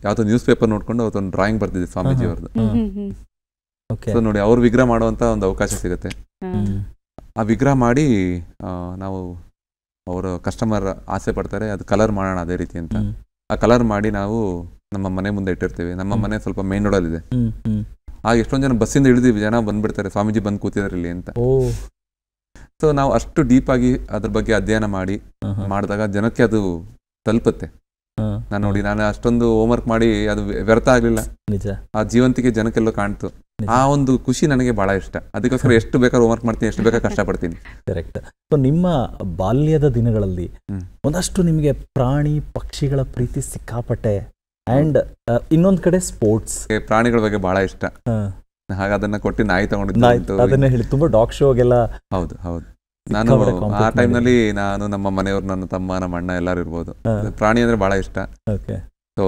ಯಾವ್ದೋ ನ್ಯೂಸ್ ಪೇಪರ್ ನೋಡ್ಕೊಂಡು ಅವತ್ತೊಂದು ಡ್ರಾಯಿಂಗ್ ಬರ್ತಿದ್ದೆ ಸ್ವಾಮೀಜಿ ಅವ್ರದ್ದು. ಸೊ ನೋಡಿ, ಅವ್ರ ವಿಗ್ರಹ ಮಾಡುವಂತ ಒಂದು ಅವಕಾಶ ಸಿಗುತ್ತೆ. ಆ ವಿಗ್ರಹ ಮಾಡಿ ನಾವು, ಅವರು ಕಸ್ಟಮರ್ ಆಸೆ ಪಡ್ತಾರೆ ಅದು ಕಲರ್ ಮಾಡೋಣ ಅದೇ ರೀತಿ ಅಂತ. ಆ ಕಲರ್ ಮಾಡಿ ನಾವು ನಮ್ಮ ಮನೆ ಮುಂದೆ ಇಟ್ಟಿರ್ತೀವಿ. ನಮ್ಮ ಮನೆ ಸ್ವಲ್ಪ ಮೇನ್ ರೋಡಲ್ಲಿದೆ. ಆಗ ಎಷ್ಟೊಂದು ಜನ ಬಸ್ಸಿಂದ ಇಳಿದೀವಿ, ಜನ ಬಂದ್ಬಿಡ್ತಾರೆ, ಸ್ವಾಮೀಜಿ ಬಂದು ಕೂತಿದಾರೆ ಇಲ್ಲಿ ಅಂತ. ಸೊ ನಾವು ಅಷ್ಟು ಡೀಪ್ ಆಗಿ ಅದ್ರ ಬಗ್ಗೆ ಅಧ್ಯಯನ ಮಾಡಿದಾಗ ಜನಕ್ಕೆ ಅದು ತಲುಪುತ್ತೆ. ನಾನು ನೋಡಿ, ನಾನು ಅಷ್ಟೊಂದು ಹೋಮ್ವರ್ಕ್ ಮಾಡಿ ಅದು ವ್ಯರ್ಥ ಆಗ್ಲಿಲ್ಲ. ಆ ಜೀವಂತಿಕೆ ಜನಕ್ಕೆಲ್ಲೋ ಕಾಣ್ತು. ಆ ಒಂದು ಖುಷಿ ನನಗೆ ಬಹಳ ಇಷ್ಟ. ಅದಕ್ಕೋಸ್ಕರ ಎಷ್ಟು ಬೇಕಾದ್ರೂ ಹೋಮ್ವರ್ಕ್ ಮಾಡ್ತೀನಿ, ಎಷ್ಟು ಬೇಕಾದ್ರೂ ಕಷ್ಟಪಡ್ತೀನಿ. ಕರೆಕ್ಟ್. ಸೊ ನಿಮ್ಮ ಬಾಲ್ಯದ ದಿನಗಳಲ್ಲಿ ಒಂದಷ್ಟು ನಿಮಗೆ ಪ್ರಾಣಿ ಪಕ್ಷಿಗಳ ಪ್ರೀತಿ ಸಿಕ್ಕಾಪಟ್ಟೆ, ಅಂಡ್ ಇನ್ನೊಂದ್ ಕಡೆ ಸ್ಪೋರ್ಟ್ಸ್, ಪ್ರಾಣಿಗಳ ಬಗ್ಗೆ ಬಹಳ ಇಷ್ಟ. ಹಾಗೆ ಅದನ್ನ ಕೊಟ್ಟು ನಾಯಿ ತಗೊಂಡಿದ್ದು, ಅದನ್ನೇ ಹೇಳಿ ತುಂಬಾ ಡಾಗ್ ಶೋಗೆಲ್ಲ. ಹೌದು ಹೌದು. ನಾನು ಆ ಟೈಮ್ನಲ್ಲಿ ನಾನು, ನಮ್ಮ ಮನೆಯವ್ರು, ನನ್ನ ತಮ್ಮ, ನಮ್ಮ ಅಣ್ಣ ಎಲ್ಲರೂ ಇರ್ಬೋದು. ಪ್ರಾಣಿ ಅಂದ್ರೆ ಬಹಳ ಇಷ್ಟ. ಸೊ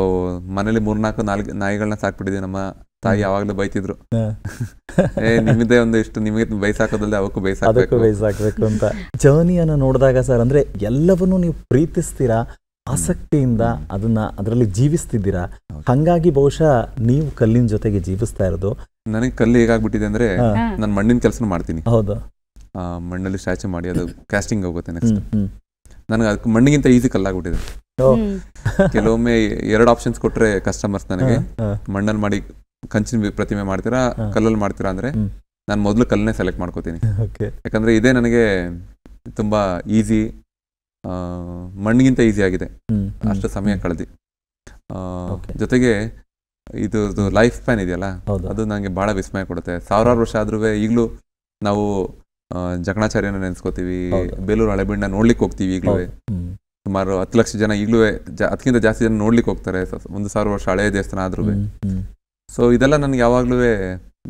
ಮನೇಲಿ 3-4 ನಾಯಿಗಳನ್ನ ಸಾಕ್ಬಿಟ್ಟಿದ್ವಿ. ನಮ್ಮ ತಾಯಿ ಯಾವಾಗ್ಲೂ ಬೈತಿದ್ರು, ನಿಮ್ಮದೇ ಒಂದು ಇಷ್ಟು ನಿಮಗೆ ಬೈಸಾಕೋದಲ್ಲದೆ ಅವಕ್ಕೂ ಬೈಸಾಕ್ಬೇಕು ಅಂತ. ಜರ್ನಿಯನ್ನ ನೋಡಿದಾಗ ಸರ್, ಅಂದ್ರೆ ಎಲ್ಲವನ್ನೂ ನೀವು ಪ್ರೀತಿಸ್ತೀರಾ, ಆಸಕ್ತಿಯಿಂದ ಅದರಲ್ಲಿ ಜೀವಿಸ್ತಿದ್ದೀರಾ. ಹಂಗಾಗಿ ಬಹುಶಃ ನೀವು ಕಲ್ಲಿನ ಜೊತೆಗೆ ಜೀವಿಸ್ತಾ ಇರೋದು. ನನಗೆ ಕಲ್ಲು ಹೇಗಾಗ್ಬಿಟ್ಟಿದೆ ಅಂದ್ರೆ, ನಾನು ಮಣ್ಣಿನ ಕೆಲಸ ಮಾಡ್ತೀನಿ. ಹೌದು. ಮಣ್ಣಲ್ಲಿ ಸ್ಟ್ಯಾಚು ಮಾಡಿ ಅದು ಕ್ಯಾಸ್ಟಿಂಗ್ ಹೋಗುತ್ತೆ ನೆಕ್ಸ್ಟ್. ನನಗೆ ಅದಕ್ಕೆ ಮಣ್ಣಿಗಿಂತ ಈಸಿ ಕಲ್ಲಾಗ್ಬಿಟ್ಟಿದೆ. ಕೆಲವೊಮ್ಮೆ 2 ಆಪ್ಷನ್ಸ್ ಕೊಟ್ರೆ ಕಸ್ಟಮರ್ಸ್ ನನಗೆ, ಮಣ್ಣಲ್ಲಿ ಮಾಡಿ ಕಂಚಿನ ಪ್ರತಿಮೆ ಮಾಡ್ತೀರಾ, ಕಲ್ಲಲ್ಲಿ ಮಾಡ್ತೀರಾ ಅಂದ್ರೆ ನಾನು ಮೊದಲು ಕಲ್ಲನ್ನೇ ಸೆಲೆಕ್ಟ್ ಮಾಡ್ಕೋತೀನಿ. ಓಕೆ. ಯಾಕಂದರೆ ಇದೇ ನನಗೆ ತುಂಬ ಈಸಿ, ಮಣ್ಣಿಗಿಂತ ಈಸಿ ಆಗಿದೆ, ಅಷ್ಟು ಸಮಯ ಕಳೆದು. ಜೊತೆಗೆ ಇದು ಲೈಫ್ ಸ್ಪ್ಯಾನ್ ಇದೆಯಲ್ಲ, ಅದು ನನಗೆ ಭಾಳ ವಿಸ್ಮಯ ಕೊಡುತ್ತೆ. ಸಾವಿರಾರು ವರ್ಷ ಆದ್ರೂ ಈಗಲೂ ನಾವು ಜಕಣಾಚಾರ್ಯನ ನೆನೆಸ್ಕೋತೀವಿ, ಬೇಲೂರು ಹಳೆಬೀಡನ್ನ ನೋಡ್ಲಿಕ್ಕೆ ಹೋಗ್ತೀವಿ. ಈಗಲೂ ಸುಮಾರು 10 ಲಕ್ಷ ಜನ ಈಗಲೂ ಅದಕ್ಕಿಂತ ಜಾಸ್ತಿ ಜನ ನೋಡ್ಲಿಕ್ಕೆ ಹೋಗ್ತಾರೆ, 1000 ವರ್ಷ ಹಳೆಯ ದೇವಸ್ಥಾನ ಆದ್ರೂ. ಸೊ ಇದೆಲ್ಲ ನನಗೆ ಯಾವಾಗಲೂ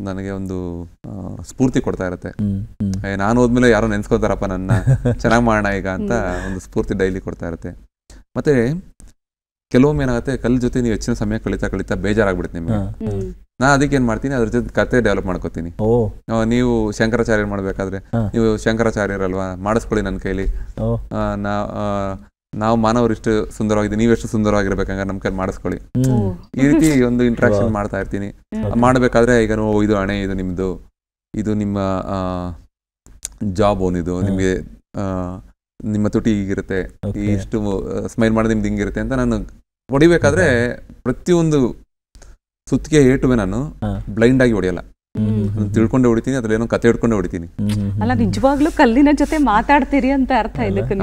ನನಗೆ ಒಂದು ಸ್ಫೂರ್ತಿ ಕೊಡ್ತಾ ಇರುತ್ತೆ. ನಾನು ಹೋದ್ಮೇಲೆ ಯಾರೋ ನೆನ್ಸ್ಕೋತಾರಪ್ಪ ನನ್ನ, ಚೆನ್ನಾಗಿ ಮಾಡೋಣ ಈಗ ಅಂತ ಒಂದು ಸ್ಫೂರ್ತಿ ಡೈಲಿ ಕೊಡ್ತಾ ಇರುತ್ತೆ. ಮತ್ತೆ ಕೆಲವೊಮ್ಮೆ ಏನಾಗುತ್ತೆ, ಕಲ್ಲು ಜೊತೆ ನೀವು ಹೆಚ್ಚಿನ ಸಮಯ ಕಳೀತಾ ಬೇಜಾರಾಗ್ಬಿಡುತ್ತೆ ನಿಮಗೆ. ನಾನು ಅದಕ್ಕೆ ಏನು ಮಾಡ್ತೀನಿ, ಅದ್ರ ಜೊತೆ ಕತೆ ಡೆವಲಪ್ ಮಾಡ್ಕೋತೀನಿ. ನೀವು ಶಂಕರಾಚಾರ್ಯರು ಮಾಡ್ಬೇಕಾದ್ರೆ ನೀವು ಶಂಕರಾಚಾರ್ಯರಲ್ವಾ, ಮಾಡಿಸ್ಕೊಳ್ಳಿ ನನ್ನ ಕೈಲಿ. ನಾವು ಮಾನವರು ಇಷ್ಟು ಸುಂದರವಾಗಿದ್ದೀವಿ, ನೀವೆಷ್ಟು ಸುಂದರವಾಗಿರ್ಬೇಕಂಗ ನಮ್ಮ ಕೈ ಮಾಡಿಸ್ಕೊಳ್ಳಿ. ಈ ರೀತಿ ಒಂದು ಇಂಟ್ರಾಕ್ಷನ್ ಮಾಡ್ತಾ ಇರ್ತೀನಿ. ಮಾಡಬೇಕಾದ್ರೆ ಈಗ ಇದು ಹಣೆ, ಇದು ನಿಮ್ಮದು, ಇದು ನಿಮ್ಮ ಜಾಬ್ ಓನಿದು, ನಿಮಗೆ ನಿಮ್ಮ ತುಟಿ ಹೀಗಿರುತ್ತೆ, ಇಷ್ಟು ಸ್ಮೈಲ್ ಮಾಡೋದು ನಿಮ್ದು ಹಿಂಗಿರುತ್ತೆ ಅಂತ ನಾನು ಹೊಡಿಬೇಕಾದ್ರೆ ಪ್ರತಿಯೊಂದು ಸುತ್ತಿಗೆ ಏಟುವೆ ನಾನು ಬ್ಲೈಂಡ್ ಆಗಿ ಹೊಡೆಯಲ್ಲ, ತಿಳ್ಕೊಂಡೆ ಹೊಡಿತೀನಿ, ಅದ್ರಲ್ಲಿ ಏನೋ ಕತೆ ಹಿಡ್ಕೊಂಡೆ ಹೊಡಿತೀನಿ. ಅಲ್ಲ, ನಿಜವಾಗ್ಲೂ ಕಲ್ಲಿನ ಜೊತೆ ಮಾತಾಡ್ತೀರಿ ಅಂತ ಅರ್ಥ ಇದಕ್ಕೆ.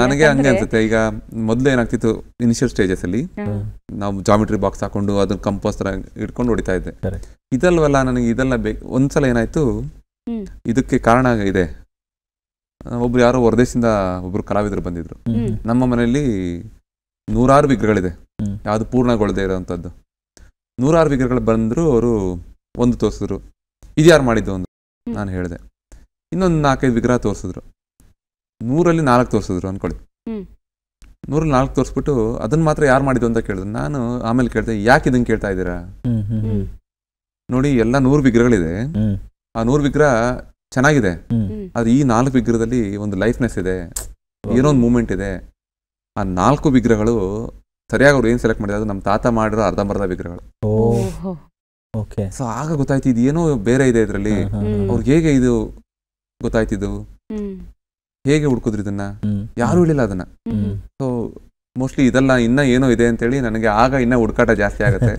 ನನಗೆ ಹಂಗೆ ಅನ್ಸುತ್ತೆ. ಈಗ ಮೊದಲು ಏನಾಗ್ತಿತ್ತು, ಇನಿಷಿಯಲ್ ಸ್ಟೇಜಸ್ ಅಲ್ಲಿ ನಾವು ಜಾಮಿಟ್ರಿ ಬಾಕ್ಸ್ ಹಾಕೊಂಡು ಅದನ್ನ ಕಂಪೋಸ್ ತರ ಹಿಡ್ಕೊಂಡು ಹೊಡಿತಾ ಇದ್ದೆ. ಇದಲ್ವಲ್ಲ, ನನಗೆ ಇದೆಲ್ಲ ಬೇಕು. ಒಂದ್ಸಲ ಏನಾಯ್ತು, ಇದಕ್ಕೆ ಕಾರಣ ಇದೆ. ಒಬ್ರು ಯಾರೋ ಹೊರದೇಶದಿಂದ ಒಬ್ರು ಕಲಾವಿದರು ಬಂದಿದ್ರು. ನಮ್ಮ ಮನೆಯಲ್ಲಿ 100 ವಿಗ್ರಹಗಳಿದೆ, ಯಾವ್ದು ಪೂರ್ಣಗೊಳ್ಳದೆ ಇರೋವಂಥದ್ದು. 100 ವಿಗ್ರಹಗಳು ಬಂದ್ರು. ಅವರು ಒಂದು ತೋರಿಸಿದ್ರು, ಇದು ಯಾರು ಮಾಡಿದ್ದು ಒಂದು. ನಾನು ಹೇಳಿದೆ. ಇನ್ನೊಂದು 4-5 ವಿಗ್ರಹ ತೋರಿಸಿದ್ರು. 100ರಲ್ಲಿ 4 ತೋರಿಸಿದ್ರು ಅನ್ಕೊಳ್ಳಿ. 100ರಲ್ಲಿ 4 ತೋರಿಸ್ಬಿಟ್ಟು ಅದನ್ನ ಮಾತ್ರ ಯಾರು ಮಾಡಿದ್ದು ಅಂತ ಕೇಳಿದ್ರು. ನಾನು ಆಮೇಲೆ ಕೇಳ್ದೆ, ಯಾಕೆ ಇದನ್ನ ಕೇಳ್ತಾ ಇದ್ದೀರಾ? ನೋಡಿ, ಎಲ್ಲ 100 ವಿಗ್ರಹಗಳಿದೆ, ಆ 100 ವಿಗ್ರಹ ಚೆನ್ನಾಗಿದೆ, ಆದ್ರೆ ಈ 4 ವಿಗ್ರಹದಲ್ಲಿ ಒಂದು ಲೈಫ್ನೆಸ್ ಇದೆ, ಏನೋ ಒಂದು ಮೂಮೆಂಟ್ ಇದೆ. ಆ 4 ವಿಗ್ರಹಗಳು ಸರಿಯಾಗಿ ಅವ್ರು ಏನ್ ಸೆಲೆಕ್ಟ್ ಮಾಡಿದ್ರು, ನಮ್ಮ ತಾತ ಮಾಡಿರೋ ಅರ್ಧಂಬರ್ಧ ವಿಗ್ರಹಗಳು. ಸೊ ಆಗ ಗೊತ್ತಾಯ್ತು, ಇದು ಏನೋ ಬೇರೆ ಇದೆ ಇದರಲ್ಲಿ. ಅವ್ರಿಗೆ ಹೇಗೆ ಇದು ಗೊತ್ತಾಯ್ತಿದ್ದು, ಹೇಗೆ ಹುಡ್ಕುದ್ರು ಇದನ್ನ, ಯಾರು ಹೇಳಿಲ್ಲ ಅದನ್ನ. ಸೊ ಮೋಸ್ಟ್ಲಿ ಇದೆಲ್ಲ ಇನ್ನ ಏನೋ ಇದೆ ಅಂತೇಳಿ ನನಗೆ ಆಗ ಇನ್ನ ಹುಡುಕಾಟ ಜಾಸ್ತಿ ಆಗುತ್ತೆ.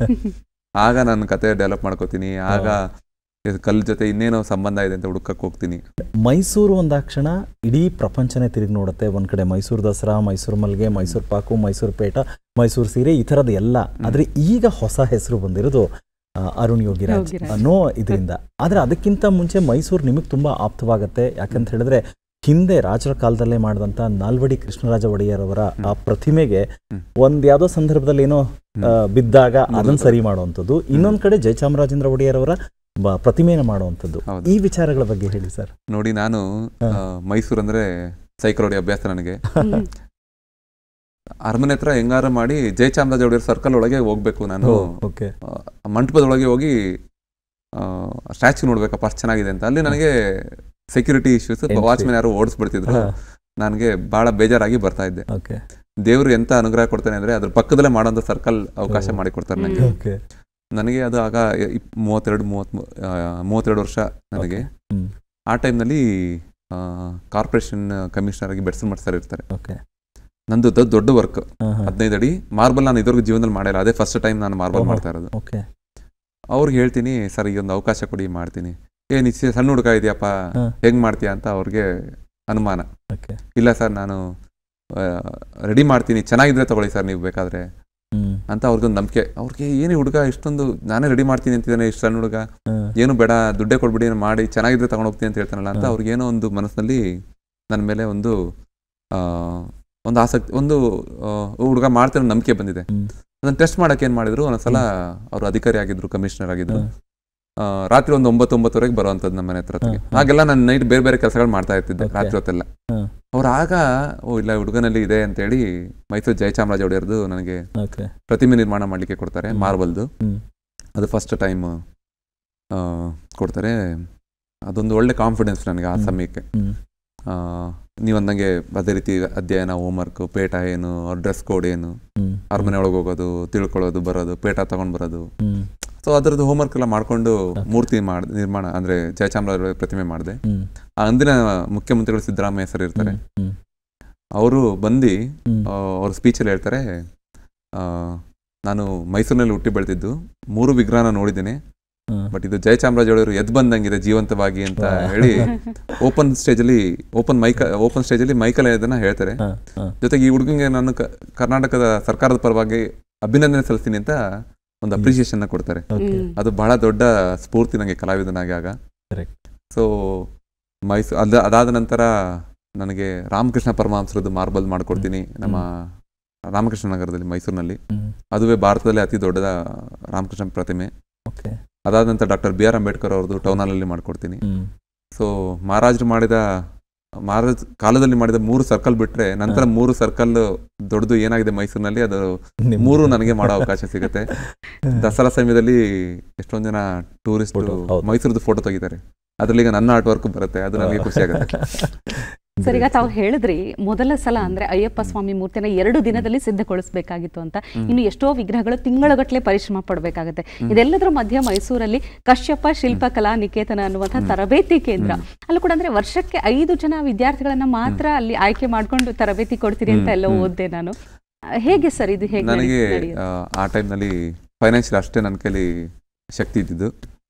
ಆಗ ನಾನು ಕತೆ ಡೆವಲಪ್ ಮಾಡ್ಕೋತೀನಿ. ಆಗ ಕಲ್ಲು ಜೊತೆ ಇನ್ನೇನೋ ಸಂಬಂಧ ಇದೆ ಅಂತ ಹುಡುಕಕ್ಕೆ ಹೋಗ್ತೀನಿ. ಮೈಸೂರು ಒಂದಾಕ್ಷಣ ಇಡೀ ಪ್ರಪಂಚನೇ ತಿರುಗಿ ನೋಡುತ್ತೆ. ಒಂದ್ ಕಡೆ ಮೈಸೂರು ದಸರಾ, ಮೈಸೂರು ಮಲ್ಗೆ, ಮೈಸೂರು ಪಾಕು, ಮೈಸೂರು ಪೇಟ, ಮೈಸೂರು ಸೀರೆ, ಈ ಥರದ್ದು ಎಲ್ಲ. ಆದ್ರೆ ಈಗ ಹೊಸ ಹೆಸರು ಬಂದಿರೋದು ಅರುಣ್ ಯೋಗಿರಾಜ್ ಅನ್ನೋ ಇದರಿಂದ. ಆದ್ರೆ ಅದಕ್ಕಿಂತ ಮುಂಚೆ ಮೈಸೂರು ನಿಮಗೆ ತುಂಬಾ ಆಪ್ತವಾಗತ್ತೆ. ಯಾಕಂತ ಹೇಳಿದ್ರೆ ಹಿಂದೆ ರಾಜರ ಕಾಲದಲ್ಲೇ ಮಾಡಿದಂತ ನಾಲ್ವಡಿ ಕೃಷ್ಣರಾಜ ಒಡೆಯರ್ ಅವರ ಆ ಪ್ರತಿಮೆಗೆ ಒಂದ್ ಯಾವ್ದೋ ಸಂದರ್ಭದಲ್ಲಿ ಏನೋ ಬಿದ್ದಾಗ ಅದನ್ನ ಸರಿ ಮಾಡುವಂಥದ್ದು, ಇನ್ನೊಂದ್ ಕಡೆ ಜಯಚಾಮರಾಜೇಂದ್ರ ಒಡೆಯರ್ ಅವರ ಪ್ರತಿಮೆನ ಮಾಡುವಂಥದ್ದು. ಈ ವಿಚಾರಗಳ ಬಗ್ಗೆ ಹೇಳಿ ಸರ್. ನೋಡಿ, ನಾನು ಮೈಸೂರು ಅಂದ್ರೆ ಸೈಕಲ್ ಹೊಡಿ ಅಭ್ಯಾಸ ನನಗೆ. ಅರಮನೆ ಹತ್ರ ಹೆಂಗಾರ ಮಾಡಿ ಜಯಚಾಮರಾಜ ಒಡೆಯರ್ ಸರ್ಕಲ್ ಒಳಗೆ ಹೋಗ್ಬೇಕು ನಾನು. ಮಂಟಪದೊಳಗೆ ಹೋಗಿ ಸ್ಟ್ಯಾಚ್ಯೂ ನೋಡ್ಬೇಕಪ್ಪ, ಅಷ್ಟು ಚೆನ್ನಾಗಿದೆ ಅಂತ. ಅಲ್ಲಿ ನನಗೆ ಸೆಕ್ಯೂರಿಟಿ ಇಶ್ಯೂಸ್, ವಾಚ್ಮೆನ್ ಯಾರು ಓಡಿಸ್ಬಿಡ್ತಿದ್ರು. ನನಗೆ ಬಹಳ ಬೇಜಾರಾಗಿ ಬರ್ತಾ ಇದ್ದೆ. ದೇವ್ರು ಎಂತ ಅನುಗ್ರಹ ಕೊಡ್ತಾನೆ ಅಂದ್ರೆ ಅದ್ರ ಪಕ್ಕದಲ್ಲೇ ಮಾಡೋಂಥ ಸರ್ಕಲ್ ಅವಕಾಶ ಮಾಡಿ ಕೊಡ್ತಾರೆ ನನಗೆ. ನನಗೆ ಅದು ಆಗ 32 ವರ್ಷ ನನಗೆ. ಆ ಟೈಮ್ನಲ್ಲಿ ಕಾರ್ಪೊರೇಷನ್ ಕಮಿಷನರ್ ಆಗಿ ಬೆಡ್ಸನ್ ಸರ್ ಇರ್ತಾರೆ. ನಂದು ದೊಡ್ಡ ವರ್ಕ್ 15 ಅಡಿ ಮಾರ್ಬಲ್. ನಾನು ಇದ್ರಿಗೂ ಜೀವನದಲ್ಲಿ ಮಾಡಿಲ್ಲ, ಅದೇ ಫಸ್ಟ್ ಟೈಮ್ ನಾನು ಮಾರ್ಬಲ್ ಮಾಡ್ತಾ ಇರೋದು. ಅವ್ರಿಗೆ ಹೇಳ್ತೀನಿ, ಸರ್ ಈ ಒಂದು ಅವಕಾಶ ಕೊಡಿ, ಮಾಡ್ತೀನಿ. ನಿಶ್ಚಯ ಸಣ್ಣ ಹುಡುಗ ಇದೆಯಪ್ಪ, ಹೆಂಗ್ ಮಾಡ್ತೀಯ ಅಂತ ಅವ್ರಿಗೆ ಅನುಮಾನ. ಇಲ್ಲ ಸರ್, ನಾನು ರೆಡಿ ಮಾಡ್ತೀನಿ, ಚೆನ್ನಾಗಿದ್ರೆ ತಗೊಳ್ಳಿ ಸರ್ ನೀವು ಬೇಕಾದ್ರೆ ಅಂತ ಅವ್ರಿಗೊಂದು ನಂಬಿಕೆ. ಅವ್ರಿಗೆ ಏನು ಹುಡುಗ ಇಷ್ಟೊಂದು, ನಾನೇ ರೆಡಿ ಮಾಡ್ತೀನಿ ಅಂತಿದ್ದಾನೆ, ಇಷ್ಟು ಸಣ್ಣ ಹುಡುಗ, ಏನು ಬೇಡ ದುಡ್ಡೇ ಕೊಡ್ಬಿಡಿ, ಮಾಡಿ ಚೆನ್ನಾಗಿದ್ರೆ ತಗೊಂಡು ಹೋಗ್ತೀನಿ ಅಂತ ಹೇಳ್ತಾನಲ್ಲ ಅಂತ ಅವ್ರಿಗೇನೋ ಒಂದು ಮನಸ್ಸಿನಲ್ಲಿ ನನ್ನ ಮೇಲೆ ಒಂದು ಆಸಕ್ತಿ, ಒಂದು ಹುಡುಗ ಮಾಡ್ತಾನೆ ನಂಬಿಕೆ ಬಂದಿದೆ. ಅದನ್ನ ಟೆಸ್ಟ್ ಮಾಡಕ್ಕೆ ಏನ್ ಮಾಡಿದ್ರು, ಒಂದ್ಸಲ ಅವರು ಅಧಿಕಾರಿ ಆಗಿದ್ರು, ಕಮಿಷನರ್ ಆಗಿದ್ರು. ರಾತ್ರಿ ಒಂದು 9-9:30 ಬರುವಂತದ್ದು ನಮ್ಮ ಮನೆ ಹತ್ರ. ಹಾಗೆಲ್ಲ ನಾನು ನೈಟ್ ಬೇರೆ ಬೇರೆ ಕೆಲಸಗಳು ಮಾಡ್ತಾ ಇರ್ತಿದ್ದೆ ರಾತ್ರಿ ಹೊತ್ತೆಲ್ಲ. ಅವ್ರು ಆಗ ಇಲ್ಲ ಹುಡುಗನಲ್ಲಿ ಇದೆ ಅಂತೇಳಿ ಮೈಸೂರು ಜಯಚಾಮರಾಜ ಒಡೆಯರ್ದು ನನಗೆ ಪ್ರತಿಮೆ ನಿರ್ಮಾಣ ಮಾಡ್ಲಿಕ್ಕೆ ಕೊಡ್ತಾರೆ, ಮಾರ್ಬಲ್ದು. ಅದು ಫಸ್ಟ್ ಟೈಮ್ ಕೊಡ್ತಾರೆ. ಅದೊಂದು ಒಳ್ಳೆ ಕಾನ್ಫಿಡೆನ್ಸ್ ನನಗೆ ಆ ಸಮಯಕ್ಕೆ. ನೀವು ಅಂದಂಗೆ ಅದೇ ರೀತಿ ಅಧ್ಯಯನ, ಹೋಮ್ವರ್ಕ್, ಪೇಟ ಏನು, ಅವ್ರ ಡ್ರೆಸ್ ಕೋಡ್ ಏನು, ಅರಮನೆ ಒಳಗೆ ಹೋಗೋದು, ತಿಳ್ಕೊಳ್ಳೋದು, ಬರೋದು, ಪೇಟ ತಗೊಂಡ್ ಬರೋದು. ಸೊ ಅದರದ್ದು ಹೋಮ್ವರ್ಕ್ ಎಲ್ಲ ಮಾಡ್ಕೊಂಡು ಮೂರ್ತಿ ನಿರ್ಮಾಣ ಅಂದ್ರೆ ಜಯಚಾಮರಾಜ ಪ್ರತಿಮೆ ಮಾಡಿದೆ. ಅಂದಿನ ಮುಖ್ಯಮಂತ್ರಿಗಳು ಸಿದ್ದರಾಮಯ್ಯ ಸರ್ ಇರ್ತಾರೆ. ಅವರು ಬಂದು ಅವ್ರ ಸ್ಪೀಚಲ್ಲಿ ಹೇಳ್ತಾರೆ, ನಾನು ಮೈಸೂರಿನಲ್ಲಿ ಹುಟ್ಟಿ ಬೆಳೆದಿದ್ದು, 3 ವಿಗ್ರಹನ ನೋಡಿದ್ದೇನೆ, ಬಟ್ ಇದು ಜಯಚಾಮರಾಜರು ಎದ್ದು ಬಂದಂಗಿದೆ ಜೀವಂತವಾಗಿ ಅಂತ ಹೇಳಿ ಓಪನ್ ಸ್ಟೇಜಲ್ಲಿ ಮೈಕಲ್ ಇದನ್ನ ಹೇಳ್ತಾರೆ. ಜೊತೆಗೆ ಈ ಹುಡುಗಂಗೆ ನಾನು ಕರ್ನಾಟಕದ ಸರ್ಕಾರದ ಪರವಾಗಿ ಅಭಿನಂದನೆ ಸಲ್ಲಿಸ್ತೀನಿ ಅಂತ ಒಂದು ಅಪ್ರಿಸಿಯೇಷನ್ ಕೊಡ್ತಾರೆ. ಅದು ಬಹಳ ದೊಡ್ಡ ಸ್ಫೂರ್ತಿ ನನಗೆ ಕಲಾವಿದನಾಗಿ ಆಗ. ಸೊ ಅದಾದ ನಂತರ ನನಗೆ ರಾಮಕೃಷ್ಣ ಪರಮಹಂಸರದ್ದು ಮಾರ್ಬಲ್ ಮಾಡ್ಕೊಡ್ತೀನಿ ನಮ್ಮ ರಾಮಕೃಷ್ಣ ನಗರದಲ್ಲಿ ಮೈಸೂರಿನಲ್ಲಿ. ಅದುವೇ ಭಾರತದಲ್ಲಿ ಅತಿ ದೊಡ್ಡದ ರಾಮಕೃಷ್ಣ ಪ್ರತಿಮೆ. ಅದಾದ ನಂತರ ಡಾಕ್ಟರ್ BR ಅಂಬೇಡ್ಕರ್ ಅವ್ರದ್ದು ಟೌನ್ ಹಾಲಲ್ಲಿ ಮಾಡ್ಕೊಡ್ತೀನಿ. ಸೊ ಮಹಾರಾಜ್ ಕಾಲದಲ್ಲಿ ಮಾಡಿದ 3 ಸರ್ಕಲ್ ಬಿಟ್ರೆ ನಂತರ 3 ಸರ್ಕಲ್ ದೊಡ್ಡದು ಏನಾಗಿದೆ ಮೈಸೂರಿನಲ್ಲಿ, ಅದು 3 ನನಗೆ ಮಾಡೋ ಅವಕಾಶ ಸಿಗುತ್ತೆ. ದಸರಾ ಸಮಯದಲ್ಲಿ ಎಷ್ಟೊಂದು ಜನ ಟೂರಿಸ್ಟ್ ಮೈಸೂರದ್ದು ಫೋಟೋ ತೆಗಿತಾರೆ, ಅದ್ರಲ್ಲಿ ಈಗ ನನ್ನ ಆರ್ಟ್ ವರ್ಕ್ ಬರುತ್ತೆ, ಅದು ನನಗೆ ಖುಷಿ ಆಗುತ್ತೆ. ಸರ್, ಈಗ ತಾವು ಹೇಳಿದ್ರಿ ಮೊದಲ ಸಲ ಅಂದ್ರೆ ಅಯ್ಯಪ್ಪ ಸ್ವಾಮಿ ಮೂರ್ತಿನ 2 ದಿನದಲ್ಲಿ ಸಿದ್ಧಗೊಳಿಸಬೇಕಾಗಿತ್ತು ಅಂತ. ಇನ್ನು ಎಷ್ಟೋ ವಿಗ್ರಹಗಳು ತಿಂಗಳಗಟ್ಟಲೆ ಪರಿಶ್ರಮ ಪಡಬೇಕಾಗುತ್ತೆ. ಇದೆಲ್ಲದರ ಮಧ್ಯ ಮೈಸೂರಲ್ಲಿ ಕಶ್ಯಪ ಶಿಲ್ಪಕಲಾ ನಿಕೇತನ ಅನ್ನುವಂತಹ ತರಬೇತಿ ಕೇಂದ್ರ, ಅಲ್ಲೂ ಕೂಡ ಅಂದ್ರೆ ವರ್ಷಕ್ಕೆ 5 ಜನ ವಿದ್ಯಾರ್ಥಿಗಳನ್ನ ಮಾತ್ರ ಅಲ್ಲಿ ಆಯ್ಕೆ ಮಾಡ್ಕೊಂಡು ತರಬೇತಿ ಕೊಡ್ತೀರಿ ಅಂತ ಎಲ್ಲ ಓದ್ದೆ ನಾನು. ಹೇಗೆ ಸರ್ ಇದು? ಹೇಗೆ ನನಗೆ ಆ ಟೈಮ್ನಲ್ಲಿ ಫೈನಾನ್ಷಿಯಲ್ ಅಷ್ಟೇ ನನ್ನ ಕೈಲಿ ಶಕ್ತಿ ಇದ್ದಿದ್ದು.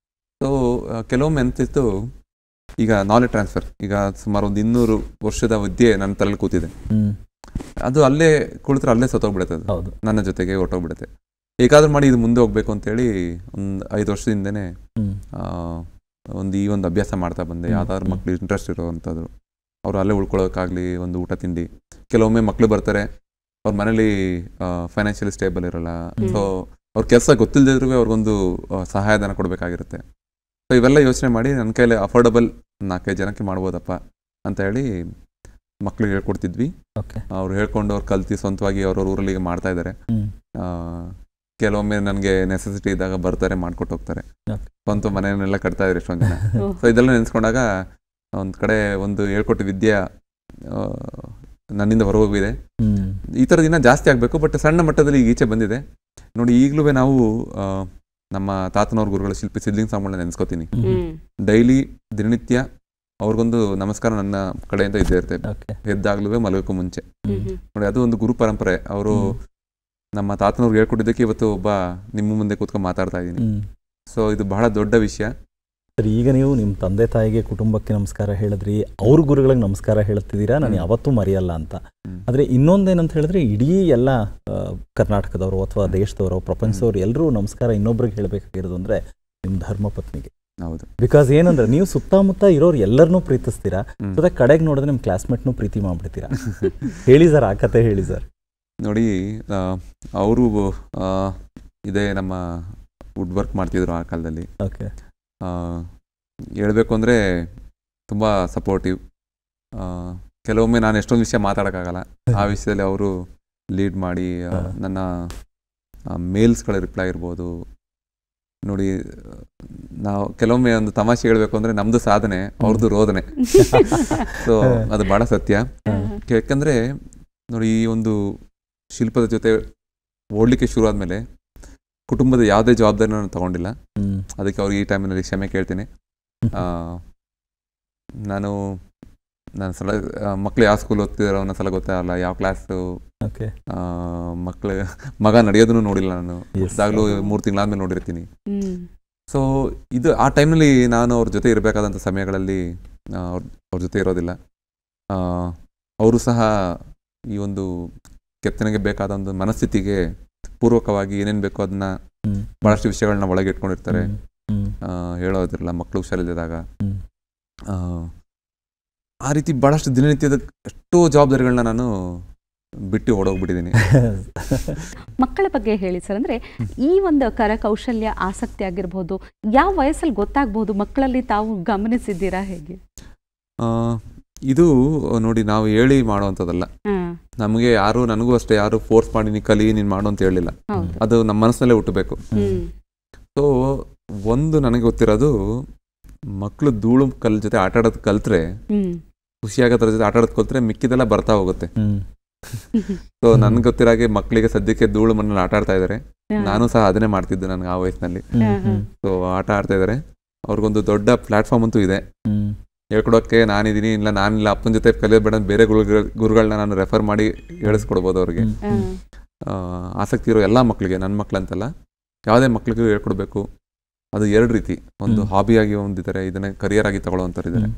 ಸೊ ಕೆಲವೊಮ್ಮೆ ಎಂತಿತ್ತು, ಈಗ ನಾಲೆಜ್ ಟ್ರಾನ್ಸ್ಫರ್, ಈಗ ಸುಮಾರು ಒಂದು 200 ವರ್ಷದ ವಿದ್ಯೆ ನನ್ನ ತಲೆಯಲ್ಲಿ ಕೂತಿದೆ, ಅದು ಅಲ್ಲೇ ಕುಳಿತರೆ ಅಲ್ಲೇ ಸತ್ತೋಗ್ಬಿಡುತ್ತೆ, ಅದು ನನ್ನ ಜೊತೆಗೆ ಹೊಟ್ಟೋಗ್ಬಿಡುತ್ತೆ. ಹೇಗಾದ್ರೂ ಮಾಡಿ ಇದು ಮುಂದೆ ಹೋಗ್ಬೇಕು ಅಂತೇಳಿ ಒಂದು 5 ವರ್ಷದಿಂದನೇ ಈ ಒಂದು ಅಭ್ಯಾಸ ಮಾಡ್ತಾ ಬಂದೆ. ಯಾವ್ದಾದ್ರು ಮಕ್ಳು ಇಂಟ್ರೆಸ್ಟ್ ಇರೋವಂಥದ್ದು ಅವ್ರು ಅಲ್ಲೇ ಉಳ್ಕೊಳ್ಳೋಕ್ಕಾಗಲಿ, ಒಂದು ಊಟ ತಿಂಡಿ. ಕೆಲವೊಮ್ಮೆ ಮಕ್ಳು ಬರ್ತಾರೆ, ಅವ್ರ ಮನೇಲಿ ಫೈನಾನ್ಷಿಯಲಿ ಸ್ಟೇಬಲ್ ಇರೋಲ್ಲ, ಸೊ ಅವ್ರ ಕೆಲಸ ಗೊತ್ತಿಲ್ಲದಿದ್ರು ಅವ್ರಿಗೊಂದು ಸಹಾಯಧನ ಕೊಡಬೇಕಾಗಿರುತ್ತೆ. ಸೊ ಇವೆಲ್ಲ ಯೋಚನೆ ಮಾಡಿ ನನ್ನ ಕೈಲಿ ಅಫೋರ್ಡಬಲ್ 4-5 ಜನಕ್ಕೆ ಮಾಡ್ಬೋದಪ್ಪ ಅಂತ ಹೇಳಿ ಮಕ್ಳಿಗೆ ಹೇಳ್ಕೊಡ್ತಿದ್ವಿ. ಅವ್ರು ಹೇಳ್ಕೊಂಡು ಅವ್ರು ಕಲ್ತು ಸ್ವಂತವಾಗಿ ಅವ್ರವ್ರ ಊರಲ್ಲಿ ಮಾಡ್ತಾ ಇದ್ದಾರೆ. ಕೆಲವೊಮ್ಮೆ ನನಗೆ ನೆಸೆಸಿಟಿ ಇದ್ದಾಗ ಬರ್ತಾರೆ, ಮಾಡ್ಕೊಟ್ಟು ಹೋಗ್ತಾರೆ. ಸ್ವಂತ ಮನೆಯನ್ನೆಲ್ಲ ಕಟ್ತಾ ಇದ್ದಾರೆ ಎಷ್ಟೊಂದು ಜನ. ಸೊ ಇದೆಲ್ಲ ನೆನೆಸ್ಕೊಂಡಾಗ ಒಂದು ಕಡೆ ಒಂದು ಹೇಳ್ಕೊಟ್ಟು ವಿದ್ಯೆ ನನ್ನಿಂದ ಹೊರಗೋಗಿದೆ. ಈ ಥರ ದಿನ ಜಾಸ್ತಿ ಆಗಬೇಕು, ಬಟ್ ಸಣ್ಣ ಮಟ್ಟದಲ್ಲಿ ಈಗ ಈಚೆ ಬಂದಿದೆ ನೋಡಿ. ಈಗಲೂ ನಾವು ನಮ್ಮ ತಾತನವ್ರ ಗುರುಗಳು ಶಿಲ್ಪಿ ಸಿದ್ಧಲಿಂಗ ಸ್ವಾಮಿಗಳನ್ನ ನೆನೆಸ್ಕೋತೀನಿ. ಡೈಲಿ ದಿನನಿತ್ಯ ಅವ್ರಿಗೊಂದು ನಮಸ್ಕಾರ ನನ್ನ ಕಡೆಯಿಂದ ಇದ್ದೇ ಇರ್ತೇವೆ, ಎದ್ದಾಗ್ಲೂ ಮಲಗಕ್ಕೂ ಮುಂಚೆ ನೋಡಿ. ಅದು ಒಂದು ಗುರು ಪರಂಪರೆ. ಅವರು ನಮ್ಮ ತಾತನವ್ರಿಗೆ ಹೇಳ್ಕೊಟ್ಟಿದ್ದಕ್ಕೆ ಇವತ್ತು ಒಬ್ಬ ನಿಮ್ಮ ಮುಂದೆ ಕೂತ್ಕೊಂಡು ಮಾತಾಡ್ತಾ ಇದ್ದೀನಿ. ಸೊ ಇದು ಬಹಳ ದೊಡ್ಡ ವಿಷಯ. ಸರ್, ಈಗ ನೀವು ನಿಮ್ಮ ತಂದೆ ತಾಯಿಗೆ ಕುಟುಂಬಕ್ಕೆ ನಮಸ್ಕಾರ ಹೇಳಿದ್ರಿ, ಅವ್ರ ಗುರುಗಳಿಗೆ ನಮಸ್ಕಾರ ಹೇಳ್ತಿದ್ದೀರಾ, ನಾನು ಯಾವತ್ತೂ ಮರೆಯಲ್ಲ ಅಂತ. ಆದರೆ ಇನ್ನೊಂದೇನಂತ ಹೇಳಿದ್ರೆ, ಇಡೀ ಎಲ್ಲ ಕರ್ನಾಟಕದವರು ಅಥವಾ ದೇಶದವರು ಪ್ರಪಂಚದವರು ಎಲ್ಲರೂ ನಮಸ್ಕಾರ ಇನ್ನೊಬ್ರಿಗೆ ಹೇಳಬೇಕಾಗಿರೋದು ಅಂದರೆ ನಿಮ್ಮ ಧರ್ಮಪತ್ನಿಗೆ. ಹೌದು. ಬಿಕಾಸ್ ಏನಂದ್ರೆ ನೀವು ಸುತ್ತಮುತ್ತ ಇರೋರು ಎಲ್ಲರನ್ನೂ ಪ್ರೀತಿಸ್ತೀರಾ, ಜೊತೆ ಕಡೆಗೆ ನೋಡಿದ್ರೆ ನಿಮ್ಮ ಕ್ಲಾಸ್ಮೇಟ್ನೂ ಪ್ರೀತಿ ಮಾಡ್ಬಿಡ್ತೀರಾ. ಹೇಳಿ ಸರ್, ಆ ಕತೆ ಹೇಳಿ ಸರ್. ನೋಡಿ, ಅವರು ಇದೇ ನಮ್ಮ ವುಡ್ ವರ್ಕ್ ಮಾಡ್ತಿದ್ರು ಆ ಕಾಲದಲ್ಲಿ. ಓಕೆ. ಹೇಳಬೇಕು ಅಂದರೆ ತುಂಬ ಸಪೋರ್ಟಿವ್. ಕೆಲವೊಮ್ಮೆ ನಾನು ಎಷ್ಟೊಂದು ವಿಷಯ ಮಾತಾಡೋಕ್ಕಾಗಲ್ಲ, ಆ ವಿಷಯದಲ್ಲಿ ಅವರು ಲೀಡ್ ಮಾಡಿ ನನ್ನ ಮೇಲ್ಸ್ಗಳ ರಿಪ್ಲೈ ಇರ್ಬೋದು ನೋಡಿ. ನಾವು ಕೆಲವೊಮ್ಮೆ ಒಂದು ತಮಾಷೆ ಹೇಳಬೇಕು ಅಂದರೆ ನಮ್ಮದು ಸಾಧನೆ, ಅವ್ರದ್ದು ರೋದನೆ. ಸೊ ಅದು ಭಾಳ ಸತ್ಯ. ಯಾಕಂದರೆ ನೋಡಿ, ಈ ಒಂದು ಶಿಲ್ಪದ ಜೊತೆ ಓಡಲಿಕ್ಕೆ ಶುರು ಆದಮೇಲೆ ಕುಟುಂಬದ ಯಾವುದೇ ಜವಾಬ್ದಾರಿನ ನಾನು ತಗೊಂಡಿಲ್ಲ. ಅದಕ್ಕೆ ಅವ್ರಿಗೆ ಈ ಟೈಮಿನಲ್ಲಿ ಕ್ಷಮೆ ಕೇಳ್ತೀನಿ. ನಾನು ಮಕ್ಳು ಯಾವ ಸ್ಕೂಲ್ ಓದ್ತಿದಾರೋ ಅನ್ನೋ ಸಲ ಗೊತ್ತಾಗಲ್ಲ, ಯಾವ ಕ್ಲಾಸು ಮಗ ನಡೆಯೋದನ್ನು ನೋಡಿಲ್ಲ ನಾನು. ಇದಾಗಲೂ 3 ತಿಂಗಳಾದ್ಮೇಲೆ ನೋಡಿರ್ತೀನಿ. ಸೊ ಇದು ಆ ಟೈಮ್ನಲ್ಲಿ ನಾನು ಅವ್ರ ಜೊತೆ ಇರಬೇಕಾದಂಥ ಸಮಯಗಳಲ್ಲಿ ಅವ್ರ ಜೊತೆ ಇರೋದಿಲ್ಲ. ಅವರು ಸಹ ಈ ಒಂದು ಕೆತ್ತನೆಗೆ ಬೇಕಾದ ಒಂದು ಮನಸ್ಥಿತಿಗೆ ಪೂರ್ವಕವಾಗಿ ಏನೇನು ಬೇಕೋ ಅದನ್ನ ಬಹಳಷ್ಟು ವಿಷಯಗಳನ್ನ ಒಳಗೆ ಇಟ್ಕೊಂಡಿರ್ತಾರೆ. ಹೇಳೋದಿರಲ್ಲ, ಮಕ್ಕಳು ಹುಷಾರಿಲ್ಲದಾಗ ಆ ರೀತಿ ಬಹಳಷ್ಟು ದಿನನಿತ್ಯದ ಎಷ್ಟೋ ಜವಾಬ್ದಾರಿಗಳನ್ನ ನಾನು ಬಿಟ್ಟು ಓಡೋಗ್ಬಿಟ್ಟಿದ್ದೀನಿ. ಮಕ್ಕಳ ಬಗ್ಗೆ ಹೇಳಿ ಸರ್. ಅಂದ್ರೆ ಈ ಒಂದು ಕರಕೌಶಲ್ಯ ಆಸಕ್ತಿ ಆಗಿರ್ಬೋದು, ಯಾವ ವಯಸ್ಸಲ್ಲಿ ಗೊತ್ತಾಗ್ಬೋದು ಮಕ್ಕಳಲ್ಲಿ ತಾವು ಗಮನಿಸಿದ್ದೀರಾ, ಹೇಗೆ? ಇದು ನೋಡಿ, ನಾವು ಹೇಳಿ ಮಾಡುವಂಥದ್ದಲ್ಲ. ನಮಗೆ ಯಾರು, ನನಗೂ ಅಷ್ಟೇ ಯಾರು ಫೋರ್ಸ್ ಮಾಡಿ ನೀ ಕಲಿ ನೀನು ಮಾಡು ಅಂತ ಹೇಳಿಲ್ಲ. ಅದು ನಮ್ಮ ಮನಸ್ಸಿನಲ್ಲೇ ಹುಟ್ಟಬೇಕು. ಸೊ ಒಂದು ನನಗೆ ಗೊತ್ತಿರೋದು, ಮಕ್ಕಳು ಧೂಳು ಕಲ್ ಜೊತೆ ಆಟ ಆಡೋದು ಕಲ್ತ್ರೆ, ಖುಷಿಯಾಗೋದ್ರ ಜೊತೆ ಆಟ ಆಡೋದು ಕಲ್ತ್ರೆ ಮಿಕ್ಕಿದೆಲ್ಲ ಬರ್ತಾ ಹೋಗುತ್ತೆ. ಸೊ ನನ್ಗೆ ಗೊತ್ತಿರಾಗೆ ಮಕ್ಕಳಿಗೆ ಸದ್ಯಕ್ಕೆ ಧೂಳು ಮಣ್ಣಲ್ಲಿ ಆಟ ಆಡ್ತಾ ಇದ್ದಾರೆ. ನಾನು ಸಹ ಅದನ್ನೇ ಮಾಡ್ತಿದ್ದೆ ನನಗೆ ಆ ವಯಸ್ಸಿನಲ್ಲಿ. ಸೊ ಆಟ ಆಡ್ತಾ ಇದ್ದಾರೆ, ಅವ್ರಿಗೊಂದು ದೊಡ್ಡ ಪ್ಲಾಟ್ಫಾರ್ಮ್ ಅಂತೂ ಇದೆ. ಹೇಳ್ಕೊಡೋಕ್ಕೆ ನಾನಿದ್ದೀನಿ, ಇಲ್ಲ ನಾನಿಲ್ಲ, ಅಪ್ಪನ ಜೊತೆ ಕಲಿಯೋದು ಬೇಡ, ಬೇರೆ ಗುರುಗಳನ್ನ ನಾನು ರೆಫರ್ ಮಾಡಿ ಹೇಳಿಸ್ಕೊಡ್ಬೋದು ಅವ್ರಿಗೆ. ಆಸಕ್ತಿ ಇರೋ ಎಲ್ಲ ಮಕ್ಕಳಿಗೆ, ನನ್ನ ಮಕ್ಕಳಂತಲ್ಲ, ಯಾವುದೇ ಮಕ್ಕಳಿಗೂ ಹೇಳ್ಕೊಡ್ಬೇಕು. ಅದು ಎರಡು ರೀತಿ, ಒಂದು ಹಾಬಿಯಾಗಿ ಹೊಂದಿದ್ದಾರೆ, ಇದನ್ನ ಕರಿಯರ್ ಆಗಿ ತಗೊಳ್ಳೋವಂಥವ್ರಿದ್ದಾರೆ.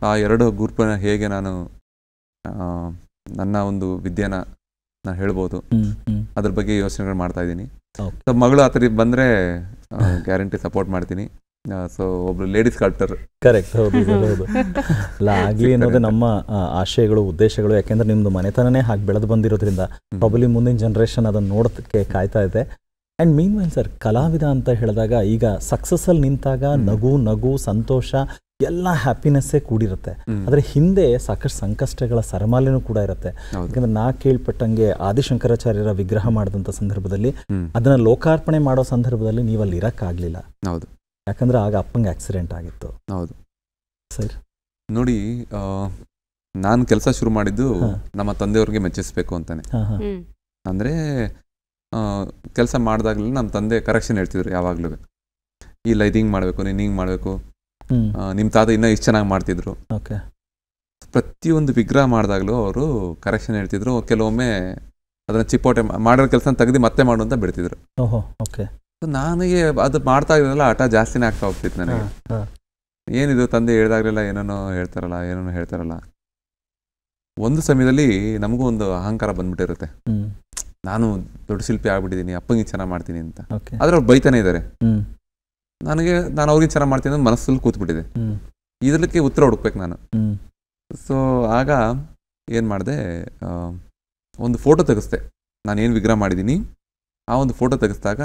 ಆ ಎರಡು ಗ್ರೂಪ್ನ ಹೇಗೆ ನಾನು ನನ್ನ ಒಂದು ವಿದ್ಯೆನ ನಾನು ಹೇಳ್ಬೋದು, ಅದ್ರ ಬಗ್ಗೆ ಯೋಚನೆಗಳು ಮಾಡ್ತಾ ಇದ್ದೀನಿ. ಸೊ ಮಗಳು ಆ ಥರ ಬಂದರೆ ಗ್ಯಾರಂಟಿ ಸಪೋರ್ಟ್ ಮಾಡ್ತೀನಿ. ಸೊ ಒಬ್ರು ಲೇಡೀಸ್ ಸ್ಕಲ್ಪ್ಟರ್. ಕರೆಕ್ಟ್, ಹೌದು ಹೌದು. ಅಲ್ಲ ಆಗಲಿ ಅನ್ನೋದು ನಮ್ಮ ಆಶಯಗಳು, ಉದ್ದೇಶಗಳು. ಯಾಕೆಂದ್ರೆ ನಿಮ್ದು ಮನೆತನನೇ ಹಾಗೆ ಬೆಳೆದು ಬಂದಿರೋದ್ರಿಂದ ಪ್ರಾಬಲಿ ಮುಂದಿನ ಜನ್ರೇಷನ್ ಅದನ್ನು ನೋಡೋದಕ್ಕೆ ಕಾಯ್ತಾ ಇದೆ. ಆ್ಯಂಡ್ ಮೀನ್ ವೈಲ್ ಸರ್, ಕಲಾವಿದ ಅಂತ ಹೇಳಿದಾಗ ಈಗ ಸಕ್ಸಸ್ಸಲ್ಲಿ ನಿಂತಾಗ ನಗು ಸಂತೋಷ ಎಲ್ಲ ಹ್ಯಾಪಿನೆಸ್ಸೇ ಕೂಡಿರುತ್ತೆ. ಆದರೆ ಹಿಂದೆ ಸಾಕಷ್ಟು ಸಂಕಷ್ಟಗಳ ಸರಮಾಲೆನೂ ಕೂಡ ಇರುತ್ತೆ. ಯಾಕಂದ್ರೆ ನಾ ಕೇಳ್ಪಟ್ಟಂಗೆ ಆದಿಶಂಕರಾಚಾರ್ಯರ ವಿಗ್ರಹ ಮಾಡಿದಂಥ ಸಂದರ್ಭದಲ್ಲಿ ಅದನ್ನ ಲೋಕಾರ್ಪಣೆ ಮಾಡೋ ಸಂದರ್ಭದಲ್ಲಿ ನೀವು ಅಲ್ಲಿ ಇರಕ್ಕಾಗ್ಲಿಲ್ಲ. ಹೌದು, ಯಾಕಂದ್ರೆ ಆಗ ಅಪ್ಪಂಗೆ ಆಕ್ಸಿಡೆಂಟ್ ಆಗಿತ್ತು. ಹೌದು ಸರ್, ನೋಡಿ, ನಾನು ಕೆಲಸ ಶುರು ಮಾಡಿದ್ದು ನಮ್ಮ ತಂದೆಯವ್ರಿಗೆ ಮೆಚ್ಚಿಸ್ಬೇಕು ಅಂತಾನೆ. ಅಂದರೆ ಕೆಲಸ ಮಾಡಿದಾಗಲೂ ನಮ್ಮ ತಂದೆ ಕರೆಕ್ಷನ್ ಹೇಳ್ತಿದ್ರು ಯಾವಾಗಲೂ, ಇಲ್ಲ ಇದು ಹಿಂಗೆ ಮಾಡಬೇಕು, ನೀನು ಹಿಂಗೆ ಮಾಡಬೇಕು, ನಿಮ್ಮ ತಾತ ಇನ್ನೂ ಇಷ್ಟು ಚೆನ್ನಾಗಿ ಮಾಡ್ತಿದ್ರು. ಓಕೆ. ಪ್ರತಿಯೊಂದು ವಿಗ್ರಹ ಮಾಡಿದಾಗಲೂ ಅವರು ಕರೆಕ್ಷನ್ ಹೇಳ್ತಿದ್ರು. ಕೆಲವೊಮ್ಮೆ ಅದನ್ನು ಚಿಪ್ಪೋಟೆ ಮಾಡಿರೋ ಕೆಲಸ ತೆಗೆದು ಮತ್ತೆ ಮಾಡು ಅಂತ ಬಿಡ್ತಿದ್ರು. ಓಹೋ, ಓಕೆ. ನನಗೆ ಅದು ಮಾಡ್ತಾ ಇದ್ರಲ್ಲ ಹಠ ಜಾಸ್ತಿನೇ ಆಗ್ತಾ ಹೋಗ್ತಿತ್ತು ನನಗೆ. ಏನಿದು ತಂದೆ ಹೇಳ್ದಾಗಲೆಲ್ಲ ಏನೇನೋ ಹೇಳ್ತಾರಲ್ಲ. ಒಂದು ಸಮಯದಲ್ಲಿ ನಮಗೂ ಒಂದು ಅಹಂಕಾರ ಬಂದ್ಬಿಟ್ಟಿರುತ್ತೆ, ನಾನು ದೊಡ್ಡ ಶಿಲ್ಪಿ ಆಗ್ಬಿಟ್ಟಿದ್ದೀನಿ, ಅಪ್ಪಂಗೆ ಚೆನ್ನಾಗಿ ಮಾಡ್ತೀನಿ ಅಂತ. ಆದ್ರೆ ಅವ್ರು ಬೈತಾನೆ ಇದ್ದಾರೆ. ನಾನು ಅವ್ರಿಗೆ ಚೆನ್ನಾಗಿ ಮಾಡ್ತೀನಿ ಅಂತ ಮನಸ್ಸಲ್ಲಿ ಕೂತ್ಬಿಟ್ಟಿದೆ. ಇದಕ್ಕೆ ಉತ್ತರ ಹುಡುಕ್ಬೇಕು ನಾನು. ಸೊ ಆಗ ಏನು ಮಾಡಿದೆ, ಒಂದು ಫೋಟೋ ತೆಗೆಸ್ದೆ. ನಾನು ಏನು ವಿಗ್ರಹ ಮಾಡಿದ್ದೀನಿ ಆ ಒಂದು ಫೋಟೋ ತೆಗೆಸ್ದಾಗ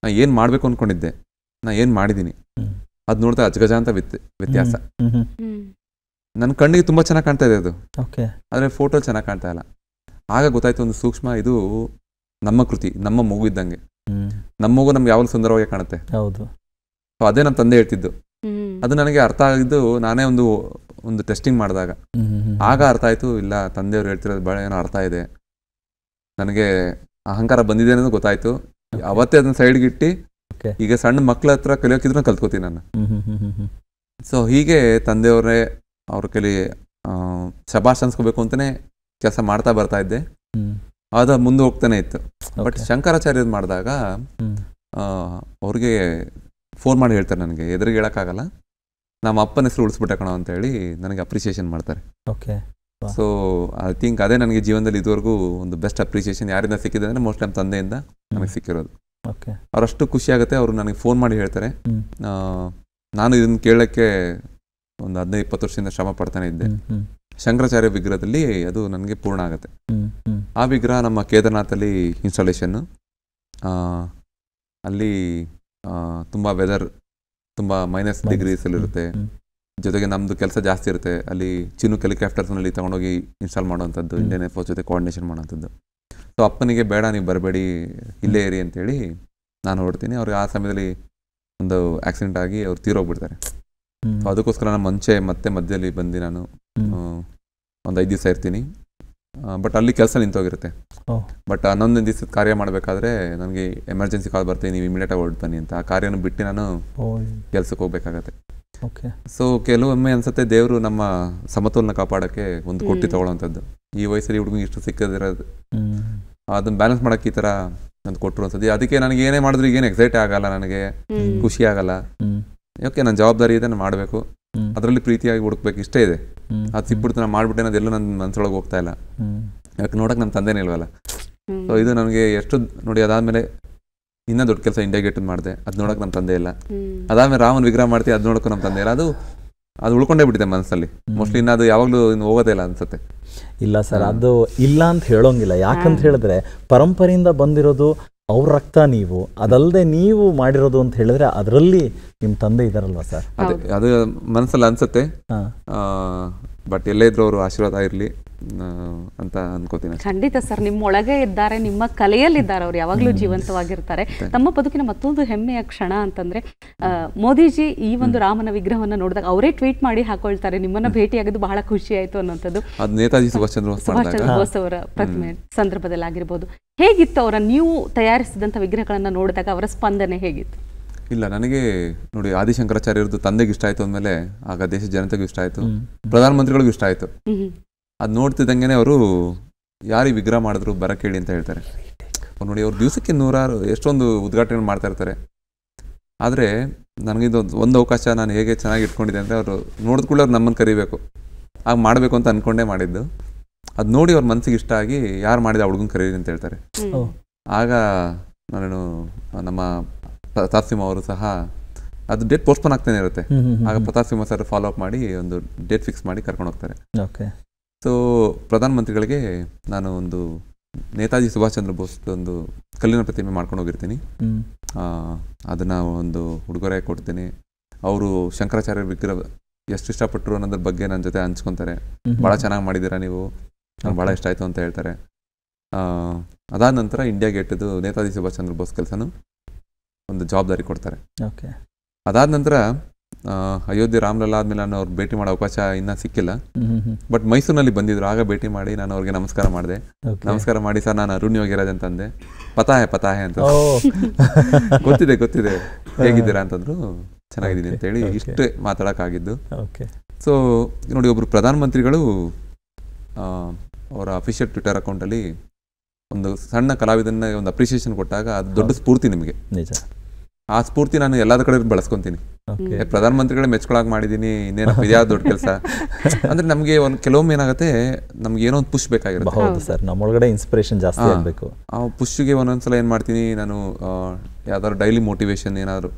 ನಾ ಏನು ಮಾಡಬೇಕು ಅಂದ್ಕೊಂಡಿದ್ದೆ, ನಾ ಏನು ಮಾಡಿದ್ದೀನಿ ಅದು ನೋಡ್ತಾ ಅಜ್ಗಜ ಅಂತ ವ್ಯತ್ಯಾಸ. ನನ್ನ ಕಣ್ಣಿಗೆ ತುಂಬ ಚೆನ್ನಾಗಿ ಕಾಣ್ತಾ ಇದೆ ಅದು, ಆದರೆ ಫೋಟೋ ಚೆನ್ನಾಗಿ ಕಾಣ್ತಾ ಇಲ್ಲ. ಆಗ ಗೊತ್ತಾಯ್ತು ಒಂದು ಸೂಕ್ಷ್ಮ, ಇದು ನಮ್ಮ ಕೃತಿ, ನಮ್ಮ ಮಗು ಇದ್ದಂಗೆ. ನಮ್ಮ ಮಗು ನಮ್ಗೆ ಯಾವಾಗ ಸುಂದರವಾಗಿ ಕಾಣುತ್ತೆ. ಹೌದು. ಸೊ ಅದೇ ನಮ್ಮ ತಂದೆ ಹೇಳ್ತಿದ್ದು. ಅದು ನನಗೆ ಅರ್ಥ ಆಗಿದ್ದು ನಾನೇ ಒಂದು ಟೆಸ್ಟಿಂಗ್ ಮಾಡಿದಾಗ. ಆಗ ಅರ್ಥ ಆಯ್ತು, ಇಲ್ಲ ತಂದೆಯವ್ರು ಹೇಳ್ತಿರೋದು ಭಾಳ ಏನೋ ಅರ್ಥ ಇದೆ, ನನಗೆ ಅಹಂಕಾರ ಬಂದಿದೆ ಅನ್ನೋದು ಗೊತ್ತಾಯ್ತು. ಅವತ್ತೇ ಅದನ್ನ ಸೈಡ್ಗೆ ಇಟ್ಟು ಈಗ ಸಣ್ಣ ಮಕ್ಳ ಹತ್ರ ಕಲಿಯೋಕಿದ್ರು ಕಲ್ತ್ಕೋತೀನಿ ನಾನು. ಸೊ ಹೀಗೆ ತಂದೆಯವ್ರೇ ಅವ್ರ ಕಲಿ ಶಬಾಷ್ ಅನ್ಸ್ಕೋಬೇಕು ಅಂತಾನೆ ಕೆಲಸ ಮಾಡ್ತಾ ಬರ್ತಾ ಇದ್ದೆ. ಅದು ಮುಂದೆ ಹೋಗ್ತಾನೆ ಇತ್ತು. ಬಟ್ ಶಂಕರಾಚಾರ್ಯದ್ ಮಾಡಿದಾಗ ಅವ್ರಿಗೆ ಫೋನ್ ಮಾಡಿ ಹೇಳ್ತಾರೆ, ನನಗೆ ಎದುರಿಗೆ ಹೇಳೋಕ್ಕಾಗಲ್ಲ, ನಮ್ಮ ಅಪ್ಪನ ಹೆಸರು ಉಳಿಸ್ಬಿಟ್ಟೆ ಕಣೋ ಅಂತ ಹೇಳಿ ನನಗೆ ಅಪ್ರಿಸಿಯೇಷನ್ ಮಾಡ್ತಾರೆ. ಸೊ ಐ ಥಿಂಕ್ ಅದೇ ನನಗೆ ಜೀವನದಲ್ಲಿ ಇದುವರೆಗೂ ಒಂದು ಬೆಸ್ಟ್ ಅಪ್ರಿಸಿಯೇಷನ್ ಯಾರಿಂದ ಸಿಕ್ಕಿದೆ ಅಂದರೆ ಮೋಸ್ಟ್ಲಿ ನಮ್ಮ ತಂದೆಯಿಂದ ನನಗೆ ಸಿಕ್ಕಿರೋದು. ಅವರಷ್ಟು ಖುಷಿ ಆಗುತ್ತೆ. ಅವರು ನನಗೆ ಫೋನ್ ಮಾಡಿ ಹೇಳ್ತಾರೆ, ನಾನು ಇದನ್ನು ಕೇಳೋಕ್ಕೆ ಒಂದು 15-20 ವರ್ಷದಿಂದ ಶ್ರಮ ಪಡ್ತಾನೆ ಇದ್ದೆ. ಶಂಕರಾಚಾರ್ಯ ವಿಗ್ರಹದಲ್ಲಿ ಅದು ನನಗೆ ಪೂರ್ಣ ಆಗುತ್ತೆ. ಆ ವಿಗ್ರಹ ನಮ್ಮ ಕೇದಾರ್ನಾಥಲ್ಲಿ ಇನ್ಸ್ಟಾಲೇಷನ್ನು. ಅಲ್ಲಿ ತುಂಬ ವೆದರ್, ತುಂಬ -ಡಿಗ್ರೀಸಲ್ಲಿರುತ್ತೆ. ಜೊತೆಗೆ ನಮ್ಮದು ಕೆಲಸ ಜಾಸ್ತಿ ಇರುತ್ತೆ. ಅಲ್ಲಿ ಚಿನ್ನೂಕ್ ಹೆಲಿಕಾಪ್ಟರ್ಸ್ನಲ್ಲಿ ತೊಗೊಂಡೋಗಿ ಇನ್ಸ್ಟಾಲ್ ಮಾಡೋವಂಥದ್ದು, ಇಂಡಿಯನ್ ಏರ್ಫೋರ್ಸ್ ಜೊತೆ ಕೋಆರ್ಡಿನೇಷನ್ ಮಾಡೋವಂಥದ್ದು. ಸೊ ಅಪ್ಪನಿಗೆ ಬೇಡ, ನೀವು ಬರಬೇಡಿ, ಇಲ್ಲೇ ಇರಿ ಅಂತೇಳಿ ನಾನು ಹೊರಡ್ತೀನಿ. ಅವ್ರಿಗೆ ಆ ಸಮಯದಲ್ಲಿ ಒಂದು ಆಕ್ಸಿಡೆಂಟ್ ಆಗಿ ಅವ್ರು ತೀರೋಗ್ಬಿಡ್ತಾರೆ. ಸೊ ಅದಕ್ಕೋಸ್ಕರ ನಾನು ಮುಂಚೆ ಮತ್ತೆ ಮಧ್ಯದಲ್ಲಿ ಬಂದು ನಾನು ಒಂದು 5 ದಿವಸ ಇರ್ತೀನಿ. ಬಟ್ ಅಲ್ಲಿ ಕೆಲಸ ನಿಂತೋಗಿರುತ್ತೆ. ಬಟ್ 11 ದಿವಸದ ಕಾರ್ಯ ಮಾಡಬೇಕಾದ್ರೆ ನನಗೆ ಎಮರ್ಜೆನ್ಸಿ ಕಾಲ್ ಬರ್ತೀನಿ, ನೀವು ಇಮಿಡಿಯೇಟಾಗಿ ಹೊರಟು ಬನ್ನಿ ಅಂತ. ಆ ಕಾರ್ಯನ ಬಿಟ್ಟು ನಾನು ಕೆಲ್ಸಕ್ಕೆ ಹೋಗ್ಬೇಕಾಗತ್ತೆ. ಸೊ ಕೆಲವೊಮ್ಮೆ ಅನ್ಸುತ್ತೆ ದೇವರು ನಮ್ಮ ಸಮತೋಲನ ಕಾಪಾಡೋಕ್ಕೆ ಒಂದು ಕೊಟ್ಟಿ ತಗೊಳ್ಳೋವಂಥದ್ದು. ಈ ವಯಸ್ಸಲ್ಲಿ ಹುಡುಗಿಗೆ ಇಷ್ಟು ಸಿಕ್ಕದಿರೋದು, ಅದನ್ನ ಬ್ಯಾಲೆನ್ಸ್ ಮಾಡೋಕ್ಕೆ ಈ ಥರ ನಂದು ಕೊಟ್ಟರು ಅನ್ಸತ್ತೆ. ಅದಕ್ಕೆ ನನಗೆ ಏನೇ ಮಾಡಿದ್ರು ಈಗೇನು ಎಕ್ಸೈಟೇ ಆಗಲ್ಲ, ನನಗೆ ಖುಷಿ ಆಗಲ್ಲ. ಓಕೆ, ನನ್ನ ಜವಾಬ್ದಾರಿ ಇದೆ, ನಾನು ಮಾಡಬೇಕು, ಅದರಲ್ಲಿ ಪ್ರೀತಿಯಾಗಿ ಹುಡುಕ್ಬೇಕು, ಇಷ್ಟೇ ಇದೆ. ಅದು ಸಿಕ್ಬಿಡ್ತು, ನಾನು ಮಾಡಿಬಿಟ್ಟೆ, ಅದೆಲ್ಲೂ ನನ್ನ ಮನಸ್ಸೊಳಗೆ ಹೋಗ್ತಾ ಇಲ್ಲ. ಯಾಕೆ ನೋಡೋಕೆ ನಮ್ಮ ತಂದೆನೇ ಇಲ್ವಲ್ಲ. ಸೊ ಇದು ನನಗೆ ಎಷ್ಟು ನೋಡಿ. ಅದಾದಮೇಲೆ ಇನ್ನೂ ದೊಡ್ಡ ಕೆಲಸ ಇಂಡಿಯಾ ಗೇಟ್ ಮಾಡಿದೆ, ಅದು ನೋಡೋಕೆ ನಮ್ಮ ತಂದೆ ಇಲ್ಲ. ಅದಾದಮೇಲೆ ರಾಮನ್ ವಿಗ್ರಹ ಮಾಡ್ತೀವಿ, ಅದು ನೋಡೋಕೆ ನಮ್ಮ ತಂದೆ ಇಲ್ಲ. ಅದು ಉಳ್ಕೊಂಡೇ ಬಿಟ್ಟಿದೆ ಮನಸ್ಸಲ್ಲಿ. ಮೋಸ್ಟ್ಲಿ ಇನ್ನು ಅದು ಯಾವಾಗಲೂ ಇನ್ನು ಹೋಗೋದೇ ಇಲ್ಲ ಅನ್ಸುತ್ತೆ. ಇಲ್ಲ ಸರ್, ಅದು ಇಲ್ಲ ಅಂತ ಹೇಳೋಂಗಿಲ್ಲ. ಯಾಕಂತ ಹೇಳಿದ್ರೆ ಪರಂಪರೆಯಿಂದ ಬಂದಿರೋದು ಅವ್ರ ರಕ್ತ, ನೀವು ಅದಲ್ಲದೆ ನೀವು ಮಾಡಿರೋದು ಅಂತ ಹೇಳಿದ್ರೆ ಅದರಲ್ಲಿ ನಿಮ್ಮ ತಂದೆ ಇದಾರಲ್ವಾ ಸರ್. ಅದು ಮನಸ್ಸಲ್ಲಿ ಅನ್ಸುತ್ತೆ. ಬಟ್ ಎಲ್ಲೇ ಇದ್ರು ಅವರು ಆಶೀರ್ವಾದ ಇರಲಿ ಅಂತ ಅನ್ಕೋತೀನಿ. ಖಂಡಿತ ಸರ್, ನಿಮ್ಮೊಳಗೆ ಇದ್ದಾರೆ, ನಿಮ್ಮ ಕಲೆಯಲ್ಲಿದ್ದಾರೆ, ಅವ್ರು ಯಾವಾಗಲೂ ಜೀವಂತವಾಗಿರ್ತಾರೆ. ತಮ್ಮ ಬದುಕಿನ ಮತ್ತೊಂದು ಹೆಮ್ಮೆಯ ಕ್ಷಣ ಅಂತಂದ್ರೆ ಮೋದಿಜಿ ಈ ಒಂದು ರಾಮನ ವಿಗ್ರಹವನ್ನು ನೋಡಿದಾಗ ಅವರೇ ಟ್ವೀಟ್ ಮಾಡಿ ಹಾಕೊಳ್ತಾರೆ, ನಿಮ್ಮನ್ನ ಭೇಟಿಯಾಗೋದು ಬಹಳ ಖುಷಿ ಆಯ್ತು ಅನ್ನೋಂಥದ್ದು. ನೇತಾಜಿ ಸುಭಾಷ್ ಚಂದ್ರ ಬೋಸ್ ಅವರ ಪ್ರತಿಮೆ ಸಂದರ್ಭದಲ್ಲಿ ಆಗಿರ್ಬೋದು. ಹೇಗಿತ್ತು ಅವರ ನೀವು ತಯಾರಿಸಿದಂಥ ವಿಗ್ರಹಗಳನ್ನ ನೋಡಿದಾಗ ಅವರ ಸ್ಪಂದನೆ ಹೇಗಿತ್ತು? ಇಲ್ಲ, ನನಗೆ ನೋಡಿ, ಆದಿಶಂಕರಾಚಾರ್ಯರದ್ದು ತಂದೆಗೆ ಇಷ್ಟ ಆಯ್ತು ಅಂದಮೇಲೆ ಆಗ ದೇಶದ ಜನತೆಗೂ ಇಷ್ಟ ಆಯ್ತು, ಪ್ರಧಾನಮಂತ್ರಿಗಳಿಗೂ ಇಷ್ಟ ಆಯ್ತು. ಅದು ನೋಡ್ತಿದ್ದಂಗೆ ಅವರು ಯಾರಿಗೆ ವಿಗ್ರಹ ಮಾಡಿದ್ರು ಬರಕ್ಕೆ ಹೇಳಿ ಅಂತ ಹೇಳ್ತಾರೆ. ಅವ್ರು ನೋಡಿ, ಅವ್ರು ದಿವಸಕ್ಕೆ 100 ಎಷ್ಟೊಂದು ಉದ್ಘಾಟನೆ ಮಾಡ್ತಾ ಇರ್ತಾರೆ. ಆದರೆ ನನಗಿದು ಒಂದು ಅವಕಾಶ ನಾನು ಹೇಗೆ ಚೆನ್ನಾಗಿ ಇಟ್ಕೊಂಡಿದ್ದೆ ಅಂದರೆ ಅವರು ನೋಡಿದ ಕೂಡಲೇ ಅವ್ರು ನಮ್ಮನ್ನು ಕರಿಬೇಕು, ಆಗ ಮಾಡಬೇಕು ಅಂತ ಅಂದ್ಕೊಂಡೇ ಮಾಡಿದ್ದು. ಅದು ನೋಡಿ ಅವ್ರ ಮನಸ್ಸಿಗೆ ಇಷ್ಟ ಆಗಿ ಯಾರು ಮಾಡಿದ ಹುಡುಗನ ಕರೀರಿ ಅಂತ ಹೇಳ್ತಾರೆ. ಆಗ ನಾನು ನಮ್ಮ ಪ್ರತಾಪ್ ಸಿಂಹ ಅವರು ಸಹ ಅದು ಡೇಟ್ ಪೋಸ್ಟ್ಪೋನ್ ಆಗ್ತಾನೆ ಇರುತ್ತೆ. ಆಗ Pratap Simha sir follow up ಮಾಡಿ ಒಂದು ಡೇಟ್ ಫಿಕ್ಸ್ ಮಾಡಿ ಕರ್ಕೊಂಡು ಹೋಗ್ತಾರೆ. ಸೊ ಪ್ರಧಾನಮಂತ್ರಿಗಳಿಗೆ ನಾನು ಒಂದು ನೇತಾಜಿ ಸುಭಾಷ್ ಚಂದ್ರ ಬೋಸ್ ಒಂದು ಕಲ್ಲಿನ ಪ್ರತಿಮೆ ಮಾಡ್ಕೊಂಡು ಹೋಗಿರ್ತೀನಿ. ಅದನ್ನು ಒಂದು ಉಡುಗೊರೆ ಕೊಡ್ತೀನಿ. ಅವರು ಶಂಕರಾಚಾರ್ಯ ವಿಗ್ರಹ ಎಷ್ಟು ಇಷ್ಟಪಟ್ಟರು ಅನ್ನೋದ್ರ ಬಗ್ಗೆ ನನ್ನ ಜೊತೆ ಹಂಚ್ಕೊತಾರೆ. ಭಾಳ ಚೆನ್ನಾಗಿ ಮಾಡಿದ್ದೀರಾ ನೀವು, ನಂಗೆ ಭಾಳ ಇಷ್ಟ ಆಯಿತು ಅಂತ ಹೇಳ್ತಾರೆ. ಅದಾದ ನಂತರ ಇಂಡಿಯಾ ಗೇಟ್ದು ನೇತಾಜಿ ಸುಭಾಷ್ ಚಂದ್ರ ಬೋಸ್ ಕೆಲಸನೂ ಒಂದು ಜವಾಬ್ದಾರಿ ಕೊಡ್ತಾರೆ. ಅದಾದ ನಂತರ ಅಯೋಧ್ಯೆ ರಾಮಲಲ್ಲಾ ಆದಮೇಲೆ ನಾನು ಅವ್ರು ಭೇಟಿ ಮಾಡೋ ಅವಕಾಶ ಇನ್ನೂ ಸಿಕ್ಕಿಲ್ಲ. ಬಟ್ ಮೈಸೂರಿನಲ್ಲಿ ಬಂದಿದ್ರು, ಆಗ ಭೇಟಿ ಮಾಡಿ ನಾನು ಅವ್ರಿಗೆ ನಮಸ್ಕಾರ ಮಾಡಿದೆ. ನಮಸ್ಕಾರ ಮಾಡಿ ಸರ್ ನಾನು ಅರುಣ್ ಯೋಗಿರಾಜ್ ಅಂತಂದೆ. ಪತಾಹೆ ಅಂತ ಗೊತ್ತಿದೆ ಹೇಗಿದ್ದೀರಾ ಅಂತಂದ್ರು. ಚೆನ್ನಾಗಿದ್ದೀನಿ ಅಂತೇಳಿ ಇಷ್ಟೇ ಮಾತಾಡೋಕ್ಕಾಗಿದ್ದು. ಸೊ ನೋಡಿ, ಒಬ್ಬರು ಪ್ರಧಾನಮಂತ್ರಿಗಳು ಅವರ ಅಫಿಷಿಯಲ್ ಟ್ವಿಟರ್ ಅಕೌಂಟಲ್ಲಿ ಒಂದು ಸಣ್ಣ ಕಲಾವಿದನ್ನ ಒಂದು ಅಪ್ರಿಷಿಯೇಷನ್ ಕೊಟ್ಟಾಗ ಅದು ದೊಡ್ಡ ಸ್ಫೂರ್ತಿ ನಿಮಗೆ. ಆ ಸ್ಫೂರ್ತಿ ನಾನು ಎಲ್ಲಾದ ಕಡೆ ಬಳಸ್ಕೊಂತೀನಿ. ಪ್ರಧಾನಮಂತ್ರಿಗಳೇ ಮೆಚ್ಕೊಳಕ್ ಮಾಡಿದೀನಿ, ಇನ್ನೇನಪ್ಪ ಇದ್ಯಾವ ದೊಡ್ಡ ಕೆಲಸ ಅಂದ್ರೆ ನಮಗೆ ಒಂದು ಕೆಲವೊಮ್ಮೆ ಏನಾಗುತ್ತೆ, ನಮ್ಗೆ ಏನೋ ಒಂದು ಪುಷ್ ಬೇಕಾಗಿರುತ್ತೆ. ಹೌದು ಸರ್, ನಮ್ಮೊಳಗಡೆ ಇನ್ಸ್ಪಿರೇಷನ್ ಜಾಸ್ತಿ ಆಗಬೇಕು. ಆ ಪುಷ್ಗೆ ಒಂದೊಂದ್ಸಲ ಏನ್ ಮಾಡ್ತೀನಿ ನಾನು, ಯಾವ್ದಾದ್ರು ಡೈಲಿ ಮೋಟಿವೇಶನ್ ಏನಾದ್ರು.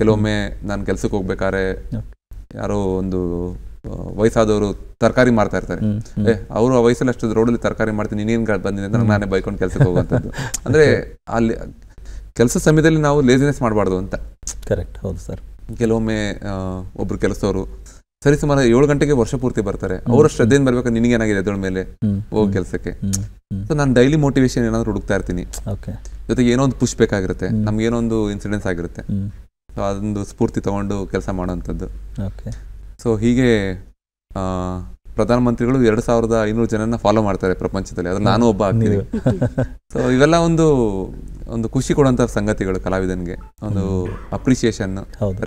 ಕೆಲವೊಮ್ಮೆ ನಾನು ಕೆಲ್ಸಕ್ಕೆ ಹೋಗ್ಬೇಕಾದ್ರೆ ಯಾರೋ ಒಂದು ವಯಸ್ಸಾದವರು ತರಕಾರಿ ಮಾರ್ತಾ ಇರ್ತಾರೆ. ಅವರು ಆ ವಯಸ್ಸಲ್ಲಿ ಅಷ್ಟು ರೋಡಲ್ಲಿ ತರಕಾರಿ ಮಾಡ್ತೀನಿ, ನೀನೇನ್ ಬಂದಿದೆ ಅಂತ ನಾನೇ ಬೈಕೊಂಡು ಕೆಲ್ಸಕ್ಕೆ ಹೋಗುವಂಥದ್ದು. ಅಂದ್ರೆ ಅಲ್ಲಿ ಕೆಲಸ ಸಮಯದಲ್ಲಿ ನಾವು ಲೇಜಿನೆಸ್ ಮಾಡಬಾರ್ದು ಅಂತ. ಕರೆಕ್ಟ್. ಹೌದು ಸರ್. ಕೆಲವೊಮ್ಮೆ ಒಬ್ರು ಕೆಲಸದವರು ಸರಿ ಸುಮಾರು 7 ಗಂಟೆಗೆ ವರ್ಷ ಪೂರ್ತಿ ಬರ್ತಾರೆ. ಅವರ ಶ್ರದ್ಧೆಯಿಂದ ಬರ್ಬೇಕು, ನಿನಗೇನಾಗಿದೆ ಅದ್ರ ಮೇಲೆ ಹೋಗೋ ಕೆಲಸಕ್ಕೆ. ಸೊ ನಾನು ಡೈಲಿ ಮೋಟಿವೇಶನ್ ಏನಾದ್ರು ಹುಡುಕ್ತಾ ಇರ್ತೀನಿ. ಜೊತೆಗೆ ಏನೋ ಒಂದು ಪುಷ್ ಬೇಕಾಗಿರುತ್ತೆ, ನಮ್ಗೆ ಏನೋ ಒಂದು ಇನ್ಸಿಡೆನ್ಸ್ ಆಗಿರುತ್ತೆ. ಸೊ ಅದೊಂದು ಸ್ಫೂರ್ತಿ ತಗೊಂಡು ಕೆಲಸ ಮಾಡೋವಂಥದ್ದು. ಸೊ ಹೀಗೆ ಪ್ರಧಾನಮಂತ್ರಿಗಳು 2500 ಜನನ ಫಾಲೋ ಮಾಡ್ತಾರೆ ಪ್ರಪಂಚದಲ್ಲಿ, ಅದ್ರಲ್ಲಿ ನಾನು ಒಬ್ಬ ಆಗ್ತೀನಿ. ಸೊ ಇವೆಲ್ಲ ಒಂದು ಖುಷಿ ಕೊಡುವಂಥ ಸಂಗತಿಗಳು ಕಲಾವಿದನಿಗೆ. ಒಂದು ಅಪ್ರಿಸಿಯೇಷನ್,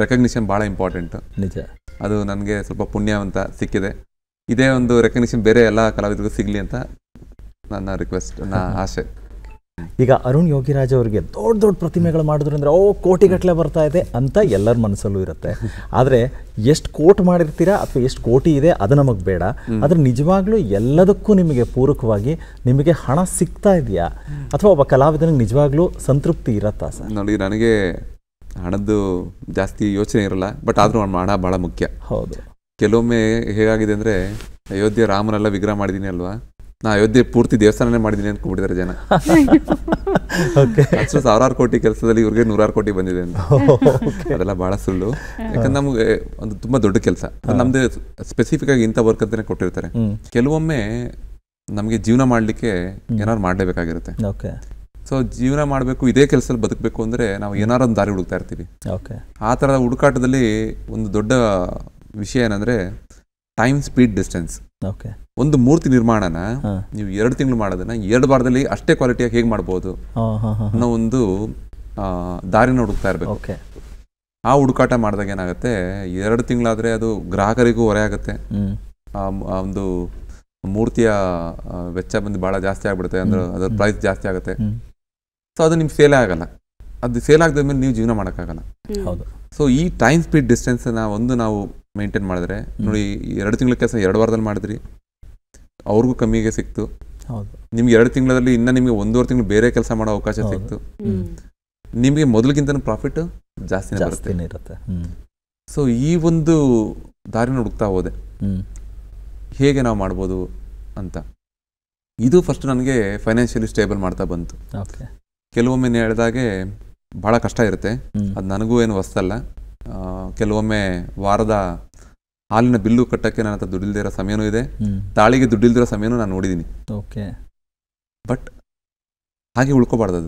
ರೆಕಗ್ನಿಷನ್ ಭಾಳ ಇಂಪಾರ್ಟೆಂಟ್. ನಿಜ. ಅದು ನನಗೆ ಸ್ವಲ್ಪ ಪುಣ್ಯ ಅಂತ ಸಿಕ್ಕಿದೆ. ಇದೇ ಒಂದು ರೆಕಗ್ನಿಷನ್ ಬೇರೆ ಎಲ್ಲ ಕಲಾವಿದರಿಗೂ ಸಿಗಲಿ ಅಂತ ನನ್ನ ರಿಕ್ವೆಸ್ಟ್, ನನ್ನ ಆಸೆ. ಈಗ ಅರುಣ್ ಯೋಗಿರಾಜ್ ಅವರಿಗೆ ದೊಡ್ಡ ಪ್ರತಿಮೆಗಳು ಮಾಡಿದ್ರಂದ್ರೆ ಕೋಟಿಗಟ್ಟಲೆ ಬರ್ತಾ ಇದೆ ಅಂತ ಎಲ್ಲರ ಮನಸ್ಸಲ್ಲೂ ಇರುತ್ತೆ. ಆದರೆ ಎಷ್ಟು ಕೋಟಿ ಮಾಡಿರ್ತೀರಾ ಅಥವಾ ಎಷ್ಟು ಕೋಟಿ ಇದೆ ಅದು ನಮಗೆ ಬೇಡ. ಆದರೆ ನಿಜವಾಗ್ಲೂ ಎಲ್ಲದಕ್ಕೂ ನಿಮಗೆ ಪೂರಕವಾಗಿ ನಿಮಗೆ ಹಣ ಸಿಗ್ತಾ ಇದೆಯಾ, ಅಥವಾ ಒಬ್ಬ ಕಲಾವಿದನಿಗೆ ನಿಜವಾಗ್ಲೂ ಸಂತೃಪ್ತಿ ಇರತ್ತಾ ಸರ್? ನೋಡಿ, ನನಗೆ ಹಣದ್ದು ಜಾಸ್ತಿ ಯೋಚನೆ ಇರಲ್ಲ, ಬಟ್ ಆದರೂ ಹಣ ಭಾಳ ಮುಖ್ಯ. ಹೌದು. ಕೆಲವೊಮ್ಮೆ ಹೇಗಾಗಿದೆ ಅಂದರೆ, ಅಯೋಧ್ಯೆ ರಾಮನೆಲ್ಲ ವಿಗ್ರಹ ಮಾಡಿದ್ದೀನಿ ಅಲ್ವಾ, ನಾ ಅಯೋಧ್ಯೆ ಪೂರ್ತಿ ದೇವಸ್ಥಾನನೇ ಮಾಡಿದ್ದೀನಿ ಅನ್ಕೊಂಡ್ಬಿಟ್ಟಿದ್ದಾರೆ ಜನ. ಅಷ್ಟು 1000 ಕೋಟಿ ಕೆಲಸದಲ್ಲಿ ಇವ್ರಿಗೆ 100 ಕೋಟಿ ಬಂದಿದೆ ಅಂತ. ಅದೆಲ್ಲ ಬಹಳ ಸುಳ್ಳು. ಯಾಕಂದ್ರೆ ನಮ್ಗೆ ಒಂದು ತುಂಬಾ ದೊಡ್ಡ ಕೆಲಸ, ನಮ್ದು ಸ್ಪೆಸಿಫಿಕ್ ಆಗಿ ಇಂಥ ವರ್ಕ್ ಅಂತಾನೆ ಕೊಟ್ಟಿರ್ತಾರೆ. ಕೆಲವೊಮ್ಮೆ ನಮಗೆ ಜೀವನ ಮಾಡ್ಲಿಕ್ಕೆ ಏನಾದ್ರು ಮಾಡ್ಲೇಬೇಕಾಗಿರುತ್ತೆ. ಸೊ ಜೀವನ ಮಾಡಬೇಕು, ಇದೇ ಕೆಲಸದಲ್ಲಿ ಬದುಕಬೇಕು ಅಂದ್ರೆ ನಾವು ಏನಾರು ಒಂದು ದಾರಿ ಹುಡುಕ್ತಾ ಇರ್ತೀವಿ. ಆ ಥರದ ಹುಡುಕಾಟದಲ್ಲಿ ಒಂದು ದೊಡ್ಡ ವಿಷಯ ಏನಂದ್ರೆ ಟೈಮ್, ಸ್ಪೀಡ್, ಡಿಸ್ಟೆನ್ಸ್. ಒಂದು ಮೂರ್ತಿ ನಿರ್ಮಾಣನ ನೀವು 2 ತಿಂಗಳು ಮಾಡೋದನ್ನ 2 ವಾರದಲ್ಲಿ ಅಷ್ಟೇ ಕ್ವಾಲಿಟಿಯಾಗಿ ಹೇಗೆ ಮಾಡ್ಬೋದು ಅನ್ನೋ ಒಂದು ದಾರಿನ ಹುಡುಕ್ತಾ ಇರಬೇಕು. ಆ ಹುಡುಕಾಟ ಮಾಡಿದಾಗ ಏನಾಗುತ್ತೆ, 2 ತಿಂಗಳಾದ್ರೆ ಅದು ಗ್ರಾಹಕರಿಗೂ ಹೊರೆ ಆಗುತ್ತೆ. ಒಂದು ಮೂರ್ತಿಯ ವೆಚ್ಚ ಬಂದು ಬಹಳ ಜಾಸ್ತಿ ಆಗ್ಬಿಡುತ್ತೆ, ಅಂದ್ರೆ ಅದ್ರ ಪ್ರೈಸ್ ಜಾಸ್ತಿ ಆಗುತ್ತೆ. ಸೊ ಅದು ನಿಮ್ಗೆ ಸೇಲ್ ಆಗಲ್ಲ. ಅದು ಸೇಲ್ ಆಗದ್ಮೇಲೆ ನೀವು ಜೀವನ ಮಾಡೋಕ್ಕಾಗಲ್ಲ. ಸೊ ಈ ಟೈಮ್, ಸ್ಪೀಡ್, ಡಿಸ್ಟೆನ್ಸ್ ನಾವು ಮೇಂಟೈನ್ ಮಾಡಿದ್ರೆ, ನೋಡಿ 2 ತಿಂಗಳ ಕೆಲಸ 2 ವಾರದಲ್ಲಿ ಮಾಡಿದ್ರಿ, ಅವ್ರಿಗೂ ಕಮ್ಮಿಗೆ ಸಿಕ್ತು. ನಿಮ್ಗೆ 2 ತಿಂಗಳಲ್ಲಿ ಇನ್ನ ನಿಮ್ಗೆ 1.5 ತಿಂಗಳು ಬೇರೆ ಕೆಲಸ ಮಾಡೋ ಅವಕಾಶ ಸಿಕ್ತು. ನಿಮಗೆ ಮೊದಲಿಗಿಂತ ಪ್ರಾಫಿಟ್ ಜಾಸ್ತಿನೇ ಬರುತ್ತೆ. ಸೊ ಈ ಒಂದು ದಾರಿನ ಹುಡುಕ್ತಾ ಹೋದೆ, ಹೇಗೆ ನಾವು ಮಾಡ್ಬೋದು ಅಂತ. ಇದು ಫಸ್ಟ್ ನನಗೆ ಫೈನಾನ್ಷಿಯಲಿ ಸ್ಟೇಬಲ್ ಮಾಡ್ತಾ ಬಂತು. ಕೆಲವೊಮ್ಮೆ ಹೇಳಿದಾಗೆ ಬಹಳ ಕಷ್ಟ ಇರುತ್ತೆ, ಅದು ನನಗೂ ಏನು ಹೊಸದಲ್ಲ. ಕೆಲವೊಮ್ಮೆ ವಾರದ ಹಾಲಿನ ಬಿಲ್ಲು ಕಟ್ಟಕ್ಕೆ ನನ್ನ ಹತ್ರ ದುಡ್ಡಿಲ್ದಿರೋ ಸಮಯನೂ ಇದೆ, ತಾಳಿಗೆ ದುಡ್ಡಿಲ್ದಿರೋ ಸಮಯನೂ ನಾನು ನೋಡಿದ್ದೀನಿ. ಬಟ್ ಹಾಗೆ ಉಳ್ಕೋಬಾರ್ದು.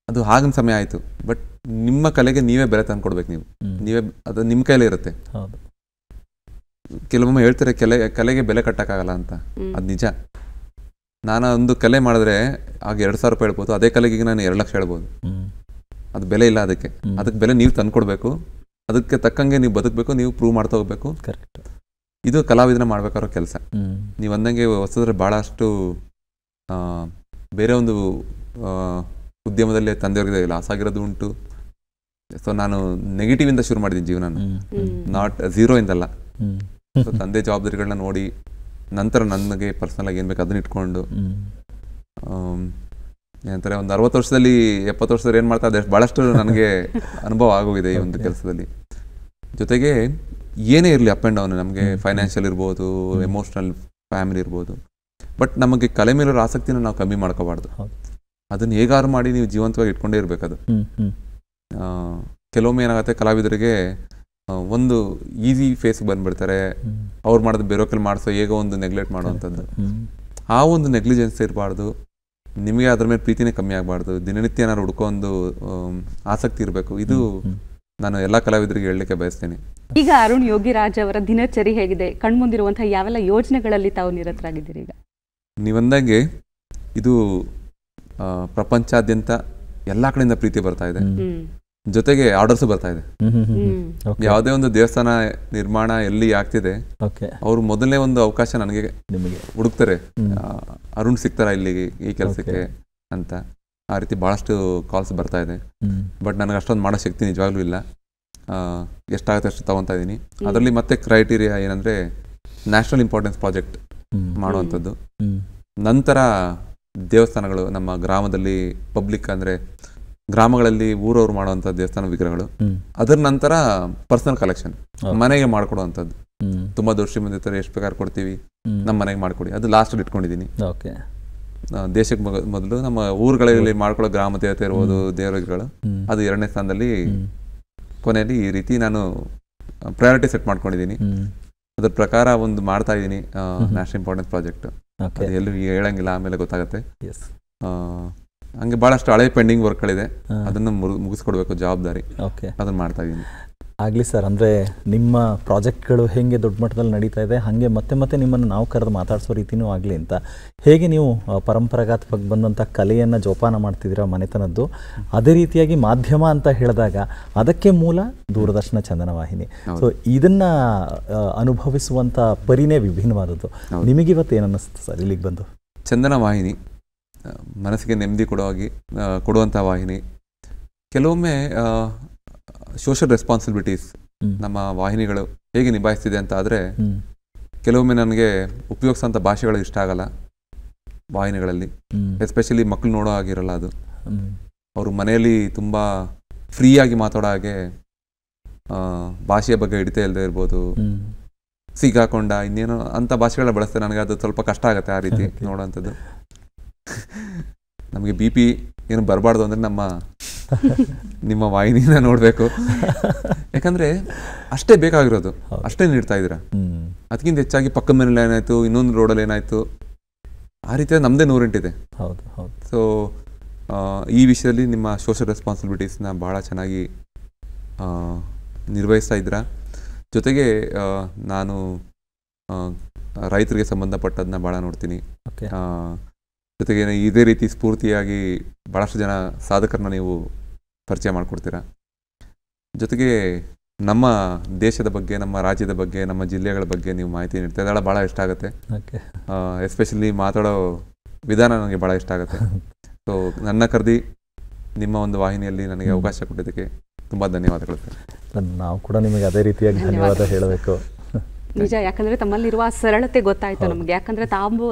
ಅದು ಹಾಗಿನ ಸಮಯ ಆಯಿತು. ಬಟ್ ನಿಮ್ಮ ಕಲೆಗೆ ನೀವೇ ಬೆಲೆ ತಂದ್ಕೊಡ್ಬೇಕು. ನೀವೇ ಅದು ನಿಮ್ಮ ಕೈಲೇ ಇರುತ್ತೆ. ಕೆಲವೊಮ್ಮೆ ಹೇಳ್ತಾರೆ ಕಲೆಗೆ ಬೆಲೆ ಕಟ್ಟಕ್ಕಾಗಲ್ಲ ಅಂತ. ಅದು ನಿಜ. ನಾನು ಒಂದು ಕಲೆ ಮಾಡಿದ್ರೆ ಆಗ 2,000 ರೂಪಾಯಿ ಹೇಳ್ಬೋದು, ಅದೇ ಕಲೆಗೆ ನಾನು 2 ಲಕ್ಷ ಹೇಳ್ಬೋದು. ಅದು ಬೆಲೆ ಇಲ್ಲ. ಅದಕ್ಕೆ ಬೆಲೆ ನೀವು ತಂದ್ಕೊಡ್ಬೇಕು, ಅದಕ್ಕೆ ತಕ್ಕಂಗೆ ನೀವು ಬದುಕಬೇಕು, ನೀವು ಪ್ರೂವ್ ಮಾಡ್ತಾ ಹೋಗ್ಬೇಕು. ಇದು ಕಲಾವಿದನ ಮಾಡ್ಬೇಕಾರೋ ಕೆಲಸ. ನೀವು ಅಂದಂಗೆ ಹೊಸದ್ರೆ ಭಾಳಷ್ಟು ಬೇರೆ ಒಂದು ಉದ್ಯಮದಲ್ಲಿ ತಂದೆಯವ್ರಿಗೆ ಲಾಸ್ ಆಗಿರೋದು ಉಂಟು, ಸೊ ನಾನು ನೆಗೆಟಿವ್ ಇಂದ ಶುರು ಮಾಡಿದ್ದೀನಿ ಜೀವನ, ನಾಟ್ ಝೀರೋ ಇಂದಲ್ಲ. ಸೊ ತಂದೆ ಜವಾಬ್ದಾರಿಗಳನ್ನ ನೋಡಿ ನಂತರ ನನಗೆ ಪರ್ಸನಲ್ ಆಗಿ ಏನು ಬೇಕು ಅದನ್ನ ಇಟ್ಕೊಂಡು ಏನಂತಾರೆ ಒಂದು 60 ವರ್ಷದಲ್ಲಿ 70 ವರ್ಷದಲ್ಲಿ ಏನು ಮಾಡ್ತಾ ಇದ್ದೆ ಭಾಳಷ್ಟು ನನಗೆ ಅನುಭವ ಆಗೋಗಿದೆ ಈ ಒಂದು ಕೆಲಸದಲ್ಲಿ. ಜೊತೆಗೆ ಏನೇ ಇರಲಿ ಅಪ್ ಆ್ಯಂಡ್ ಡೌನ್, ನಮಗೆ ಫೈನಾನ್ಷಿಯಲ್ ಇರ್ಬೋದು, ಎಮೋಷ್ನಲ್, ಫ್ಯಾಮಿಲಿ ಇರ್ಬೋದು, ಬಟ್ ನಮಗೆ ಕಲೆ ಮೇಲಿರೋ ಆಸಕ್ತಿನ ನಾವು ಕಮ್ಮಿ ಮಾಡ್ಕೋಬಾರ್ದು. ಅದನ್ನು ಹೇಗಾರು ಮಾಡಿ ನೀವು ಜೀವಂತವಾಗಿ ಇಟ್ಕೊಂಡೇ ಇರಬೇಕದು. ಕೆಲವೊಮ್ಮೆ ಏನಾಗುತ್ತೆ, ಕಲಾವಿದರಿಗೆ ಒಂದು ಈಸಿ ಫೇಸ್ ಬಂದ್ಬಿಡ್ತಾರೆ, ಅವ್ರು ಮಾಡೋದು ಬೇರೊಕ್ಕಲ್ಲಿ ಮಾಡಿಸೋ ಹೇಗೋ ಒಂದು ನೆಗ್ಲೆಕ್ಟ್ ಮಾಡುವಂಥದ್ದು. ಆ ಒಂದು ನೆಗ್ಲಿಜೆನ್ಸ್ ಇರಬಾರ್ದು, ನಿಮಗೆ ಅದ್ರ ಮೇಲೆ ಪ್ರೀತಿನೇ ಕಮ್ಮಿ ಆಗಬಾರ್ದು, ದಿನನಿತ್ಯ ಏನಾದ್ರು ಹುಡ್ಕೋ ಒಂದು ಆಸಕ್ತಿ ಇರಬೇಕು. ಇದು ನಾನು ಎಲ್ಲ ಕಲಾವಿದರಿಗೆ ಹೇಳಲಿಕ್ಕೆ ಬಯಸ್ತೇನೆ. ಈಗ ಅರುಣ್ ಯೋಗಿರಾಜ್ ಅವರ ದಿನಚರಿ ಹೇಗಿದೆ? ಕಣ್ಮುಂದಿರುವಂತಹ ಯಾವೆಲ್ಲ ಯೋಜನೆಗಳಲ್ಲಿ ತಾವು ನಿರತರಾಗಿದ್ದೀರಿ? ಈಗ ನೀವಂದಾಗೆ ಇದು ಪ್ರಪಂಚಾದ್ಯಂತ ಎಲ್ಲ ಕಡೆಯಿಂದ ಪ್ರೀತಿ ಬರ್ತಾ ಇದೆ, ಜೊತೆಗೆ ಆರ್ಡರ್ಸ್ ಬರ್ತಾ ಇದೆ. ಯಾವುದೇ ಒಂದು ದೇವಸ್ಥಾನ ನಿರ್ಮಾಣ ಎಲ್ಲಿ ಆಗ್ತಿದೆ, ಅವ್ರು ಮೊದಲನೇ ಒಂದು ಅವಕಾಶ ನನಗೆ ಹುಡುಕ್ತಾರೆ, ಅರುಣ್ ಸಿಗ್ತಾರ ಇಲ್ಲಿಗೆ ಈ ಕೆಲಸಕ್ಕೆ ಅಂತ. ಆ ರೀತಿ ಭಾಳಷ್ಟು ಕಾಲ್ಸ್ ಬರ್ತಾ ಇದೆ. ಬಟ್ ನನಗೆ ಅಷ್ಟೊಂದು ಮಾಡೋ ಶಕ್ತಿ ನಿಜವಾಗ್ಲೂ ಇಲ್ಲ. ಎಷ್ಟಾಗುತ್ತೆ ಅಷ್ಟು ತಗೊತಾ ಇದ್ದೀನಿ. ಅದರಲ್ಲಿ ಮತ್ತೆ ಕ್ರೈಟೀರಿಯಾ ಏನಂದರೆ ನ್ಯಾಷನಲ್ ಇಂಪಾರ್ಟೆನ್ಸ್ ಪ್ರಾಜೆಕ್ಟ್ ಮಾಡುವಂಥದ್ದು. ನಂತರ ದೇವಸ್ಥಾನಗಳು ನಮ್ಮ ಗ್ರಾಮದಲ್ಲಿ ಪಬ್ಲಿಕ್ ಅಂದರೆ ಗ್ರಾಮಗಳಲ್ಲಿ ಊರವ್ರು ಮಾಡುವಂಥ ದೇವಸ್ಥಾನ ವಿಗ್ರಹಗಳು, ಅದರ ನಂತರ ಪರ್ಸನಲ್ ಕಲೆಕ್ಷನ್ ಮನೆಗೆ ಮಾಡಿಕೊಡುವಂಥದ್ದು. ತುಂಬ ದೊಡ್ಡ ಶ್ರೀಮಂತ ಎಷ್ಟು ಬೇಕಾದ್ರೆ ಕೊಡ್ತೀವಿ, ನಮ್ಮ ಮನೆಗೆ ಮಾಡಿಕೊಡಿ, ಅದು ಲಾಸ್ಟಲ್ಲಿ ಇಟ್ಕೊಂಡಿದ್ದೀನಿ. ದೇಶಕ್ಕೆ ಮೊದಲು ನಮ್ಮ ಊರುಗಳಲ್ಲಿ ಮಾಡ್ಕೊಳ್ಳೋ ಗ್ರಾಮ ದೇವತೆ ಇರ್ಬೋದು, ದೇವರ ವಿಗ್ರಹಗಳು, ಅದು 2ನೇ ಸ್ಥಾನದಲ್ಲಿ. ಕೊನೆಯಲ್ಲಿ ಈ ರೀತಿ ನಾನು ಪ್ರಯಾರಿಟಿ ಸೆಟ್ ಮಾಡ್ಕೊಂಡಿದ್ದೀನಿ. ಅದ್ರ ಪ್ರಕಾರ ಒಂದು ಮಾಡ್ತಾ ಇದ್ದೀನಿ ನ್ಯಾಷನಲ್ ಇಂಪಾರ್ಟೆನ್ಸ್ ಪ್ರಾಜೆಕ್ಟ್. ಅದು ಎಲ್ಲೂ ಹೇಳಂಗಿಲ್ಲ, ಆಮೇಲೆ ಗೊತ್ತಾಗುತ್ತೆ. ಹಂಗೆ ಭಾಳಷ್ಟು ಹಳೆ ಪೆಂಡಿಂಗ್ ವರ್ಕ್ಗಳಿದೆ, ಅದನ್ನು ಮುಗಿಸ್ಕೊಡ್ಬೇಕು ಜವಾಬ್ದಾರಿ, ಅದನ್ನು ಮಾಡ್ತಾ ಇದ್ದೀನಿ. ಆಗಲಿ ಸರ್. ಅಂದರೆ ನಿಮ್ಮ ಪ್ರಾಜೆಕ್ಟ್ಗಳು ಹೇಗೆ ದೊಡ್ಡ ಮಟ್ಟದಲ್ಲಿ ನಡೀತಾ ಇದೆ, ಹಾಗೆ ಮತ್ತೆ ಮತ್ತೆ ನಿಮ್ಮನ್ನು ನಾವು ಕರೆದು ಮಾತಾಡಿಸೋ ರೀತಿಯೂ ಆಗಲಿ ಅಂತ, ಹೇಗೆ ನೀವು ಪರಂಪರಾಗತವಾಗಿ ಬಂದಂಥ ಕಲೆಯನ್ನು ಜೋಪಾನ ಮಾಡ್ತಿದ್ದೀರಾ ಮನೆತನದ್ದು, ಅದೇ ರೀತಿಯಾಗಿ ಮಾಧ್ಯಮ ಅಂತ ಹೇಳಿದಾಗ ಅದಕ್ಕೆ ಮೂಲ ದೂರದರ್ಶನ ಚಂದನ ವಾಹಿನಿ. ಸೊ ಇದನ್ನು ಅನುಭವಿಸುವಂಥ ಪರಿನೇ ವಿಭಿನ್ನವಾದದ್ದು. ನಿಮಗಿವತ್ತು ಏನು ಅನ್ನಿಸ್ತು ಸರ್ ಇಲ್ಲಿಗೆ ಬಂದು? ಚಂದನ ವಾಹಿನಿ ಮನಸ್ಸಿಗೆ ನೆಮ್ಮದಿ ಕೊಡುವಂಥ ವಾಹಿನಿ. ಕೆಲವೊಮ್ಮೆ ಸೋಷಿಯಲ್ ರೆಸ್ಪಾನ್ಸಿಬಿಲಿಟೀಸ್ ನಮ್ಮ ವಾಹಿನಿಗಳು ಹೇಗೆ ನಿಭಾಯಿಸ್ತಿದೆ ಅಂತ ಆದರೆ, ಕೆಲವೊಮ್ಮೆ ನನಗೆ ಉಪಯೋಗಿಸೋಂಥ ಭಾಷೆಗಳು ಇಷ್ಟ ಆಗಲ್ಲ ವಾಹಿನಿಗಳಲ್ಲಿ. ಎಸ್ಪೆಷಲಿ ಮಕ್ಕಳು ನೋಡೋ ಆಗಿರಲ್ಲ ಅದು. ಅವರು ಮನೆಯಲ್ಲಿ ತುಂಬ ಫ್ರೀಯಾಗಿ ಮಾತಾಡೋ ಹಾಗೆ ಭಾಷೆಯ ಬಗ್ಗೆ ಹಿಡಿತಾ ಇಲ್ಲದೆ ಇರ್ಬೋದು, ಸಿಗಾಕೊಂಡ ಇನ್ನೇನೋ ಅಂಥ ಭಾಷೆಗಳ ಬಳಸ್ತಾರೆ. ನನಗೆ ಅದು ಸ್ವಲ್ಪ ಕಷ್ಟ ಆಗುತ್ತೆ ಆ ರೀತಿ ನೋಡೋವಂಥದ್ದು. ನಮಗೆ BP ಏನು ಬರಬಾರ್ದು ಅಂದರೆ ನಿಮ್ಮ ವಾಹಿನಿನ ನೋಡಬೇಕು. ಯಾಕಂದರೆ ಅಷ್ಟೇ ಬೇಕಾಗಿರೋದು, ಅಷ್ಟೇ ನೀಡ್ತಾ ಇದ್ದೀರಾ. ಅದಕ್ಕಿಂತ ಹೆಚ್ಚಾಗಿ ಪಕ್ಕದ ಮನೇಲಿ ಏನಾಯಿತು, ಇನ್ನೊಂದು ರೋಡಲ್ಲಿ ಏನಾಯಿತು, ಆ ರೀತಿಯ ನಮ್ಮದೇ 108 ಇದೆ. ಸೊ ಈ ವಿಷಯದಲ್ಲಿ ನಿಮ್ಮ ಸೋಷಿಯಲ್ ರೆಸ್ಪಾನ್ಸಿಬಿಲಿಟೀಸ್ನ ಭಾಳ ಚೆನ್ನಾಗಿ ನಿರ್ವಹಿಸ್ತಾ ಇದ್ದೀರಾ. ಜೊತೆಗೆ ನಾನು ರೈತರಿಗೆ ಸಂಬಂಧಪಟ್ಟದನ್ನ ಭಾಳ ನೋಡ್ತೀನಿ. ಜೊತೆಗೆ ಇದೇ ರೀತಿ ಸ್ಫೂರ್ತಿಯಾಗಿ ಭಾಳಷ್ಟು ಜನ ಸಾಧಕರನ್ನ ನೀವು ಪರಿಚಯ ಮಾಡಿಕೊಡ್ತೀರಾ. ಜೊತೆಗೆ ನಮ್ಮ ದೇಶದ ಬಗ್ಗೆ, ನಮ್ಮ ರಾಜ್ಯದ ಬಗ್ಗೆ, ನಮ್ಮ ಜಿಲ್ಲೆಗಳ ಬಗ್ಗೆ ನೀವು ಮಾಹಿತಿ ನೀಡ್ತಾ ಇದ್ದಾಳೆ, ಭಾಳ ಇಷ್ಟ ಆಗುತ್ತೆ. ಎಸ್ಪೆಷಲಿ ಮಾತಾಡೋ ವಿಧಾನ ನನಗೆ ಭಾಳ ಇಷ್ಟ ಆಗುತ್ತೆ. ಸೊ ನನ್ನ ಕರೆದಿ ನಿಮ್ಮ ಒಂದು ವಾಹಿನಿಯಲ್ಲಿ ನನಗೆ ಅವಕಾಶ ಕೊಟ್ಟಿದ್ದಕ್ಕೆ ತುಂಬ ಧನ್ಯವಾದಗಳು ಸರ್. ನಾವು ಕೂಡ ನಿಮಗೆ ಅದೇ ರೀತಿಯಾಗಿ ಧನ್ಯವಾದ ಹೇಳಬೇಕು. ನಿಜ, ಯಾಕಂದ್ರೆ ತಮ್ಮಲ್ಲಿರುವ ಸರಳತೆ ಗೊತ್ತಾಯ್ತು ನಮಗೆ. ಯಾಕಂದ್ರೆ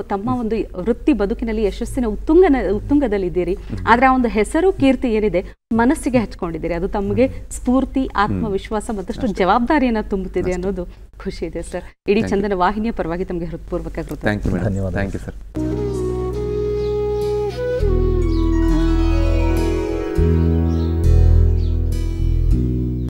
ತಮ್ಮ ಒಂದು ವೃತ್ತಿ ಬದುಕಿನಲ್ಲಿ ಯಶಸ್ಸಿನ ಉತ್ತುಂಗದಲ್ಲಿದ್ದೀರಿ, ಆದ್ರೆ ಆ ಒಂದು ಹೆಸರು ಕೀರ್ತಿ ಏನಿದೆ ಮನಸ್ಸಿಗೆ ಹಚ್ಕೊಂಡಿದ್ದೀರಿ. ಅದು ತಮಗೆ ಸ್ಫೂರ್ತಿ, ಆತ್ಮವಿಶ್ವಾಸ ಮತ್ತಷ್ಟು ಜವಾಬ್ದಾರಿಯನ್ನ ತುಂಬುತ್ತಿದೆ ಅನ್ನೋದು ಖುಷಿ ಇದೆ ಸರ್. ಇಡೀ ಚಂದನ ವಾಹಿನಿಯ ಪರವಾಗಿ ತಮಗೆ ಹೃತ್ಪೂರ್ವಕ ಧನ್ಯವಾದ. Thank you sir.